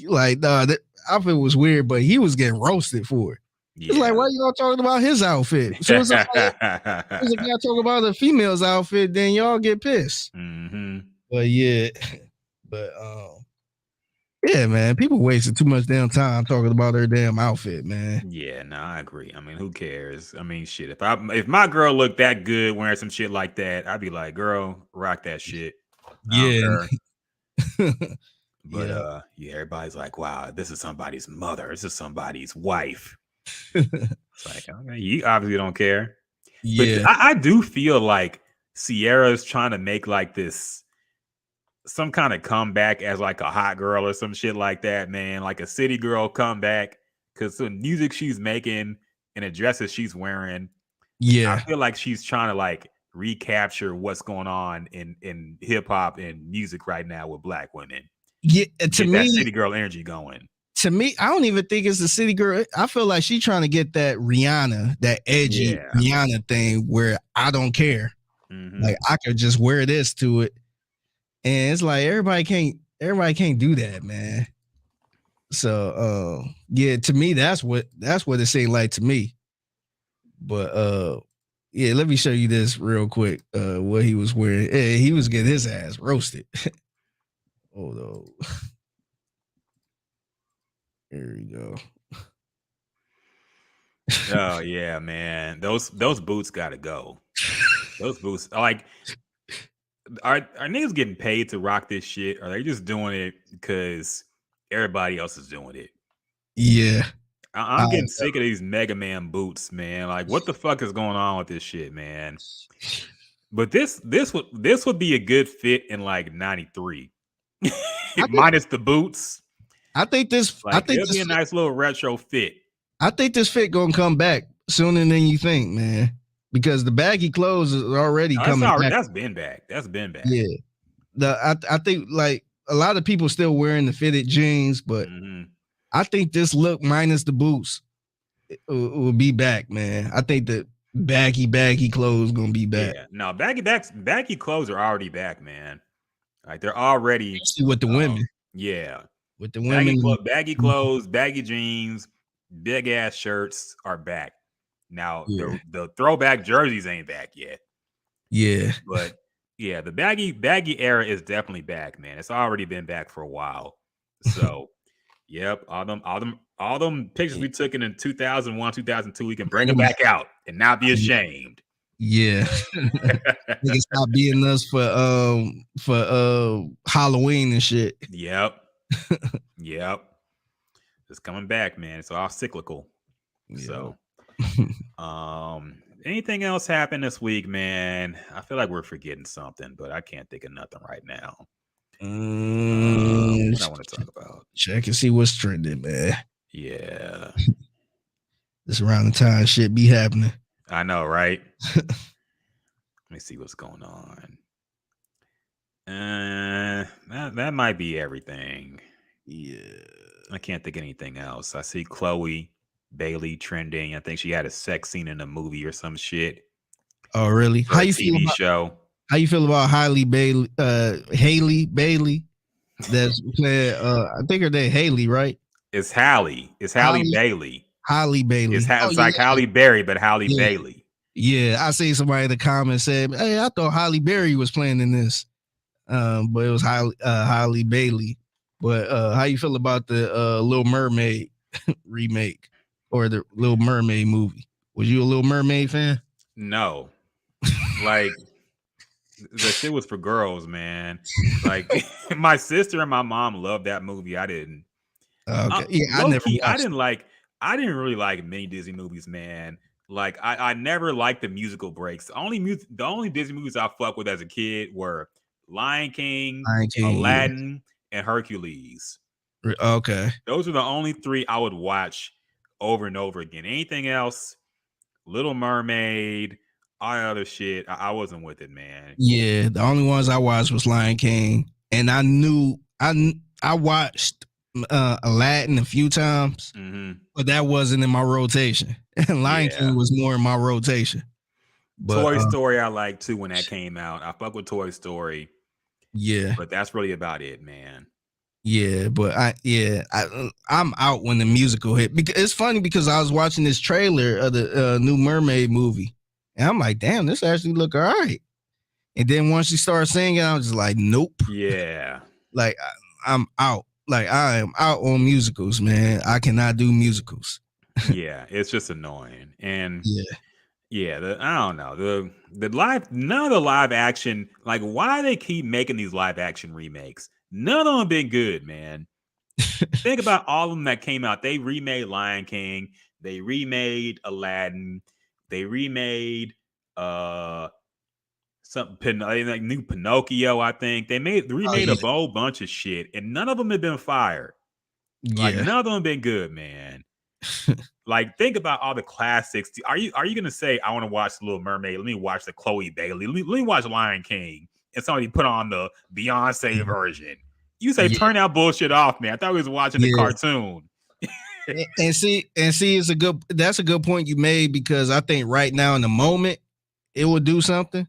nah, that outfit was weird, but he was getting roasted for it. Yeah. It's like, why y'all talking about his outfit? So it's like, a guy talking about the female's outfit, then y'all get pissed. But yeah, but yeah, man, people wasted too much damn time talking about their damn outfit, man. Yeah, no, I agree. I mean, who cares? I mean, shit. If my girl looked that good wearing some shit like that, I'd be like, girl, rock that shit. Yeah. But yeah, everybody's like, wow, this is somebody's mother. This is somebody's wife. It's like, okay, you obviously don't care. Yeah. But I do feel like Sierra's trying to make like this some kind of comeback as like a hot girl or some shit like that, man. Like a city girl comeback. Because the music she's making and the dresses she's wearing, I feel like she's trying to like recapture what's going on in hip hop and music right now with black women. Yeah, to me, that city girl energy going. To me, I don't even think it's the city girl. I feel like she's trying to get that Rihanna, that edgy Rihanna thing where I don't care. Like I could just wear this to it. And it's like everybody can't do that, man. So yeah, to me, that's what it seemed like to me. But yeah, let me show you this real quick. What he was wearing. Yeah, he was getting his ass roasted. Oh no. There we go. Oh yeah, man. Those boots gotta go. Those boots like are niggas getting paid to rock this shit? Or are they just doing it because everybody else is doing it? Yeah. I'm getting sick of these Mega Man boots, man. Like, what the fuck is going on with this shit, man? But this would be a good fit in like '93, minus the boots. I think this it'll be a nice little retro fit. I think this fit gonna come back sooner than you think, man. Because the baggy clothes is already coming back. That's been back. Yeah. I think like a lot of people still wearing the fitted jeans, but I think this look minus the boots will be back, man. I think the baggy clothes gonna be back. Yeah, no, baggy clothes are already back, man. Like they're already with the women. Yeah, with the women, baggy clothes, baggy jeans, big ass shirts are back. Now the throwback jerseys ain't back yet. Yeah, but yeah, the baggy era is definitely back, man. It's already been back for a while. So, yep, all them pictures we took in 2001, 2002, we can bring them back out and not be ashamed. Yeah, niggas stop beating us for Halloween and shit. Yep. It's coming back, man. It's all cyclical. Yeah. So, anything else happened this week, man? I feel like we're forgetting something, but I can't think of nothing right now. What I want to talk about? Check and see what's trending, man. Yeah. This around the time shit be happening. I know, right? Let me see what's going on. That might be everything. Yeah. I can't think of anything else. I see Chloe Bailey trending. I think she had a sex scene in a movie or some shit. Oh, really? How you feel about show? How you feel about Hailey Bailey? That's playing. I think her name Haley, right? It's Halle. It's Halle Bailey. Halle Bailey. It's like Halle Berry, but Halle Bailey. Yeah, I see somebody in the comments said, "Hey, I thought Halle Berry was playing in this, but it was Halle Bailey." But how you feel about the Little Mermaid remake or the Little Mermaid movie? Was you a Little Mermaid fan? No, like The shit was for girls, man. Like my sister and my mom loved that movie. I didn't. Okay, yeah, I Low never key, watched. I didn't really like many Disney movies, man. Like I never liked the musical breaks. The only Disney movies I fucked with as a kid were Lion King, Lion King, yeah. Aladdin, and Hercules. Okay. Those are the only three I would watch over and over again. Anything else, Little Mermaid, all that other shit, I wasn't with it, man. Yeah, the only ones I watched was Lion King, and I watched Aladdin a few times, but that wasn't in my rotation. And Lion King was more in my rotation. But, Toy Story I liked too when that came out. I fuck with Toy Story. Yeah, but that's really about it, man. Yeah, but I'm out when the musical hit. Because it's funny because I was watching this trailer of the new Mermaid movie, and I'm like, damn, this actually look all right. And then once she started singing, I was just like, nope. Yeah, like I'm out. Like I am out on musicals, man. I cannot do musicals. Yeah, it's just annoying, and I don't know the live. None of the live action, like why they keep making these live action remakes. None of them have been good, man. Think about all of them that came out. They remade Lion King. They remade Aladdin. They remade something like new Pinocchio. I think they remade a whole bunch of shit, and none of them have been fired. Like none of them have been good, man. Like think about all the classics. Are you gonna say I want to watch The Little Mermaid? Let me watch the Chloe Bailey. Let me watch Lion King, and somebody put on the Beyonce version. You say turn that bullshit off, man. I thought we was watching the cartoon. and see, that's a good point you made, because I think right now in the moment it will do something,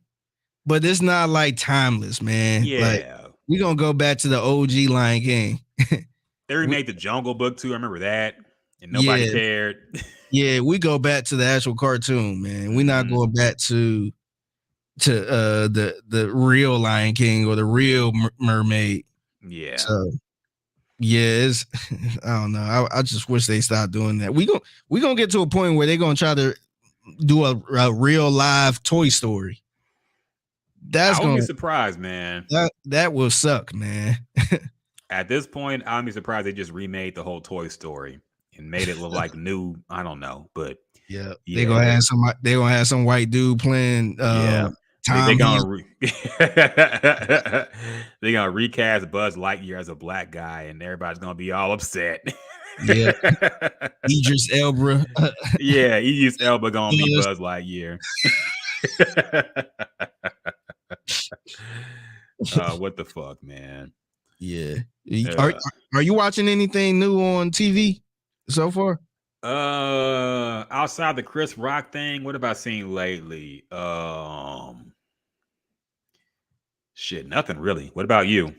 but it's not like timeless, man. Yeah, like, we're gonna go back to the OG Lion King. They remade the Jungle Book too. I remember that, and nobody cared. Yeah, we go back to the actual cartoon, man. We're not going back to the real Lion King or the real Mermaid. Yeah. So it's I don't know. I just wish they stopped doing that. We gonna get to a point where they're gonna try to do a real live Toy Story. I wouldn't be surprised, man. That will suck, man. At this point, I wouldn't be surprised they just remade the whole Toy Story and made it look like new. I don't know, but they're gonna have some white dude playing. They're gonna recast Buzz Lightyear as a black guy, and everybody's gonna be all upset. Yeah, Idris Elba. Idris Elba gonna be Buzz Lightyear. What the fuck, man? Yeah. Are you watching anything new on TV so far? Outside the Chris Rock thing, what have I seen lately? Shit, nothing really. What about you?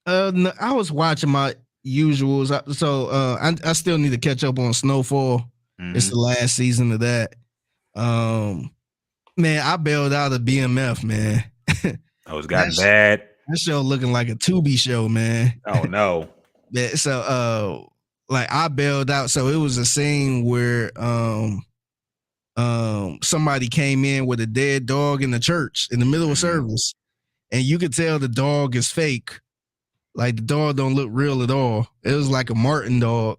No, I was watching my usuals. So I still need to catch up on Snowfall. It's the last season of that. Man, I bailed out of BMF, man. Oh, it's gotten bad. That show looking like a Tubi show, man. Oh no. So like I bailed out. So it was a scene where somebody came in with a dead dog in the church in the middle of service, and you could tell the dog is fake. Like the dog don't look real at all. It was like a Martin dog.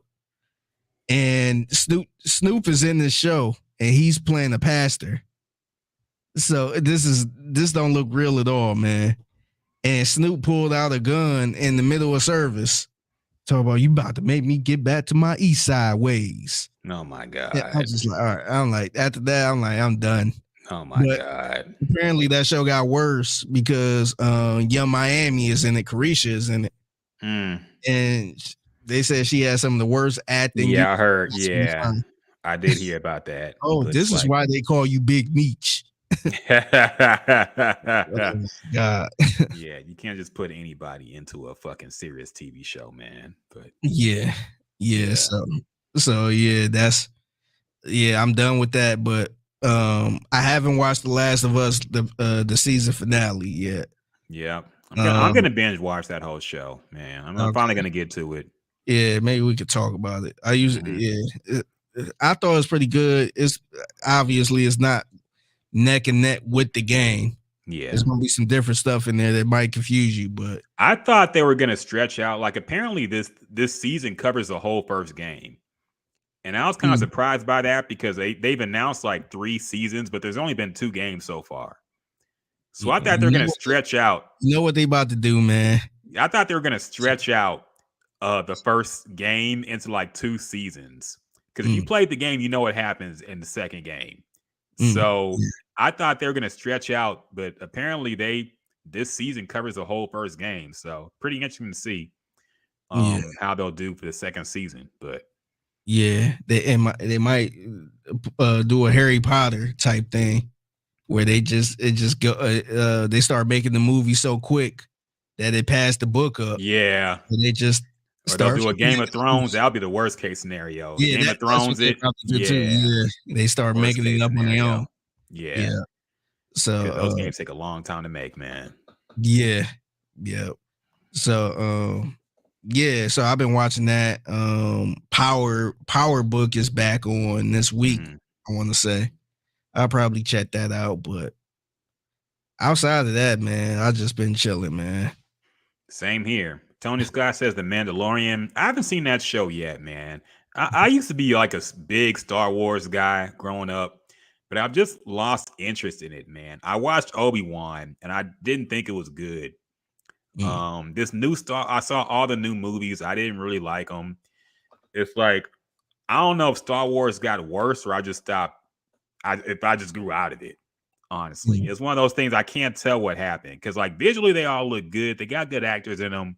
And Snoop is in this show, and he's playing a pastor. So this don't look real at all, man. And Snoop pulled out a gun in the middle of service. Talk about, you about to make me get back to my East Side ways. Oh my God. I was just like, all right. I'm like, after that, I'm done. Oh my God. Apparently that show got worse because Young Miami is in it. Carisha is in it. And they said she had some of the worst acting. Yeah, I heard. Yeah, I did hear about that. Oh, this is why they call you Big Meech. Oh God. Yeah, you can't just put anybody into a fucking serious TV show, man. But yeah. So I'm done with that. But I haven't watched The Last of Us, the season finale yet. Yeah, I'm gonna binge watch that whole show, man. I'm finally gonna get to it. Yeah, maybe we could talk about it. I thought it was pretty good. It's obviously it's not neck and neck with the game. Yeah. There's gonna be some different stuff in there that might confuse you, but I thought they were gonna stretch out. Like apparently this season covers the whole first game. And I was kind of surprised by that because they've announced like 3 seasons, but there's only been 2 games so far. So I thought they're gonna stretch out. You know what they about to do, man? I thought they were gonna stretch out the first game into like 2 seasons. Because if you played the game, you know what happens in the second game. So I thought they were gonna stretch out, but apparently this season covers the whole first game. So pretty interesting to see how they'll do for the second season. But yeah, they might do a Harry Potter type thing where they just go they start making the movie so quick that it passed the book up. Yeah, and they just or they'll do a Game of Thrones. That'll be the worst case scenario. Yeah, Game of Thrones. They start Worst making it up on their own. Yeah. So those games take a long time to make, man. Yeah. So so I've been watching that. Power Book is back on this week. I want to say I'll probably check that out, but outside of that, man, I've just been chilling, man. Same here. Tony Scott says The Mandalorian. I haven't seen that show yet, man. I used to be like a big Star Wars guy growing up, but I've just lost interest in it, man. I watched Obi-Wan and I didn't think it was good. This new I saw all the new movies. I didn't really like them. It's like, I don't know if Star Wars got worse or I just stopped. If I just grew out of it, honestly. It's one of those things I can't tell what happened. Because like visually they all look good. They got good actors in them.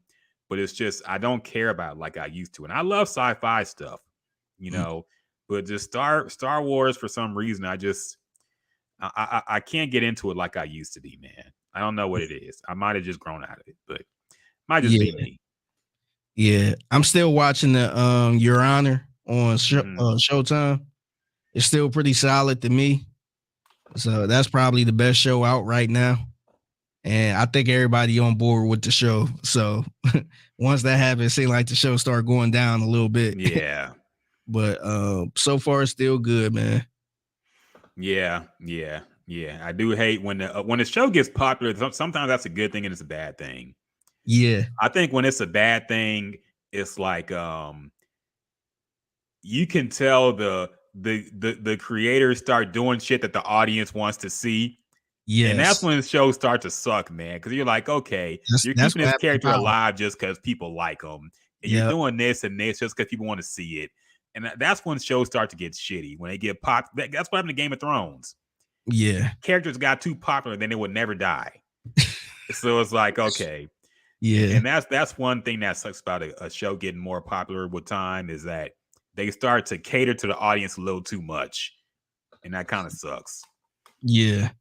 But it's just, I don't care about it like I used to. And I love sci-fi stuff, you know. But just Star Wars, for some reason, I can't get into it like I used to be, man. I don't know what it is. I might have just grown out of it, but it might just be me. Yeah. I'm still watching the Your Honor on Showtime. It's still pretty solid to me. So that's probably the best show out right now. And I think everybody on board with the show. So once that happens, it seems like the show start going down a little bit. Yeah. But so far it's still good, man. Yeah. I do hate when the show gets popular. Sometimes that's a good thing and it's a bad thing. Yeah. I think when it's a bad thing, it's like you can tell the creators start doing shit that the audience wants to see. Yeah, and that's when the shows start to suck, man. Because you're like, okay, you're keeping this character alive just because people like them, and you're doing this and this just because people want to see it. And that's when shows start to get shitty. When they get pop, that's what happened to Game of Thrones. Yeah, characters got too popular, then they would never die. So it's like, okay, yeah, and that's one thing that sucks about a show getting more popular with time is that they start to cater to the audience a little too much, and that kind of sucks. Yeah.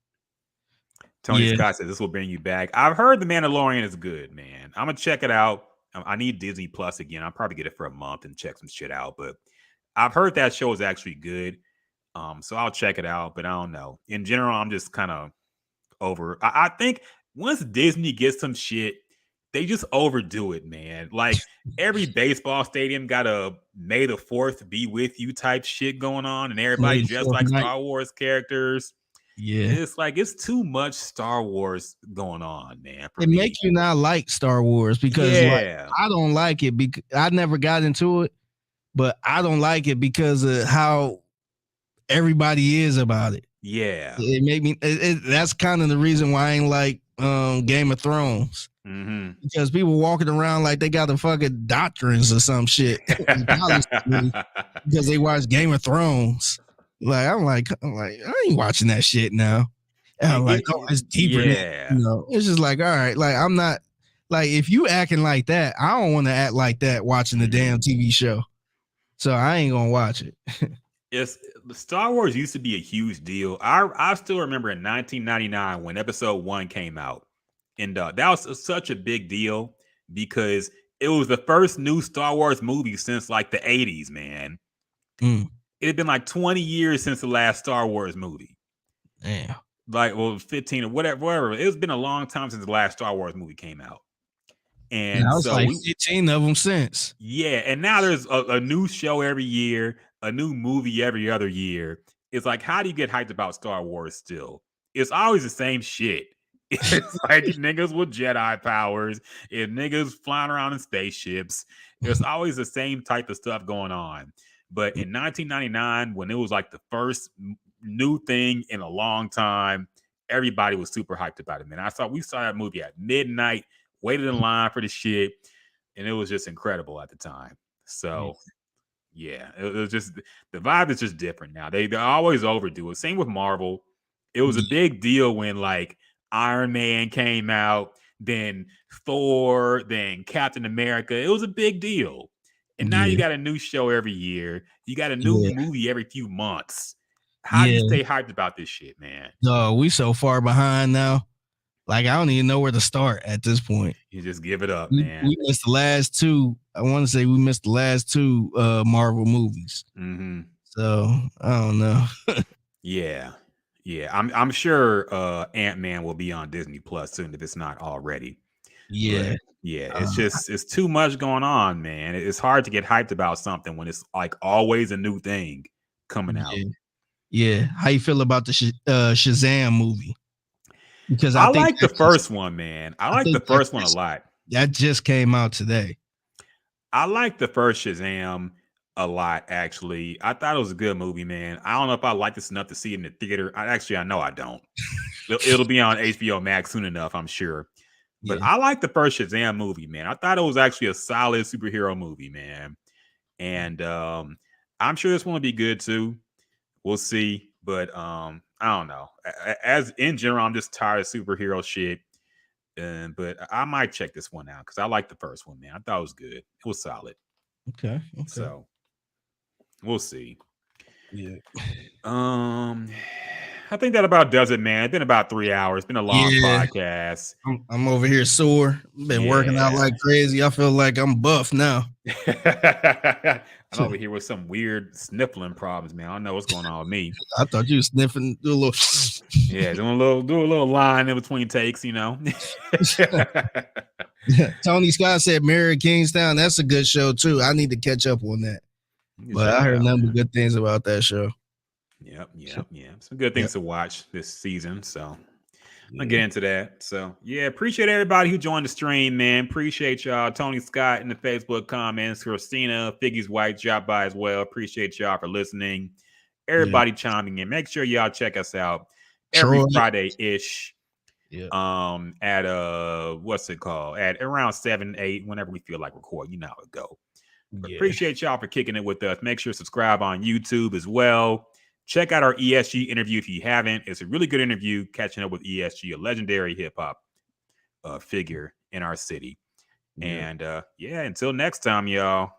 Tony Scott says this will bring you back. I've heard The Mandalorian is good, man. I'm gonna check it out. I need Disney Plus again. I'll probably get it for a month and check some shit out. But I've heard that show is actually good. So I'll check it out. But I don't know. In general, I'm just kind of over. I think once Disney gets some shit, they just overdo it, man. Like every baseball stadium got a May the 4th be with you type shit going on, and everybody just like Star Wars characters. Yeah, it's like it's too much Star Wars going on, man. It makes you not like Star Wars because like, I don't like it because I never got into it, but I don't like it because of how everybody is about it. Yeah, it made me. That's kind of the reason why I ain't like Game of Thrones because people walking around like they got the fucking doctrines or some shit because they watch Game of Thrones. Like I'm like I ain't watching that shit now. And I'm like, oh, it's deeper. You know, it's just like, all right, like I'm not like if you acting like that, I don't want to act like that watching the damn TV show. So I ain't gonna watch it. It's Star Wars used to be a huge deal. I still remember in 1999 when Episode 1 came out, and that was such a big deal because it was the first new Star Wars movie since like the 80s, man. It had been like 20 years since the last Star Wars movie. Damn. Like, well, 15 or whatever. It's been a long time since the last Star Wars movie came out. And now it's like 15 of them since. Yeah, and now there's a new show every year, a new movie every other year. It's like, how do you get hyped about Star Wars still? It's always the same shit. It's like niggas with Jedi powers, and niggas flying around in spaceships. There's always the same type of stuff going on. But in 1999, when it was like the first new thing in a long time, everybody was super hyped about it, man. We saw that movie at midnight, waited in line for the shit, and it was just incredible at the time. So yeah, it was just the vibe is just different now. They always overdo it. Same with Marvel. It was a big deal when like Iron Man came out, then Thor, then Captain America. It was a big deal. And now you got a new show every year. You got a new movie every few months. How do you stay hyped about this shit, man? No, we so far behind now. Like, I don't even know where to start at this point. You just give it up, man. We missed the last two. I want to say we missed the last two Marvel movies. Mm-hmm. So I don't know. Yeah. I'm sure Ant-Man will be on Disney Plus soon if it's not already. Yeah. But yeah, it's too much going on, man. It's hard to get hyped about something when it's like always a new thing coming out. Yeah. How you feel about the Shazam movie? Because I like the first one, man. I like the first one a lot. That just came out today. I like the first Shazam a lot, actually. I thought it was a good movie, man. I don't know if I like this enough to see it in the theater. I know I don't. It'll be on HBO Max soon enough, I'm sure. But I like the first Shazam movie, man. I thought it was actually a solid superhero movie, man. And I'm sure this one will be good too. We'll see. But I don't know. As in general, I'm just tired of superhero shit. But I might check this one out because I like the first one, man. I thought it was good. It was solid. Okay. So we'll see. Yeah. I think that about does it, man. It's been about 3 hours. It's been a long podcast. I'm over here sore. Been working out like crazy. I feel like I'm buff now. I'm over here with some weird sniffling problems, man. I don't know what's going on with me. I thought you were sniffing, do a little. Yeah, do a little line in between takes, you know. Tony Scott said Mary Kingstown. That's a good show too. I need to catch up on that. But I heard nothing but good things about that show. Yep. Some good things to watch this season. So I'll get into that. So yeah, appreciate everybody who joined the stream, man. Appreciate y'all. Tony Scott in the Facebook comments. Christina, Figgy's wife dropped by as well. Appreciate y'all for listening. Everybody chiming in. Make sure y'all check us out every Friday-ish. At what's it called? At around 7, 8, whenever we feel like recording. You know how it go. Appreciate y'all for kicking it with us. Make sure to subscribe on YouTube as well. Check out our ESG interview if you haven't. It's a really good interview catching up with ESG, a legendary hip-hop figure in our city. And until next time, y'all.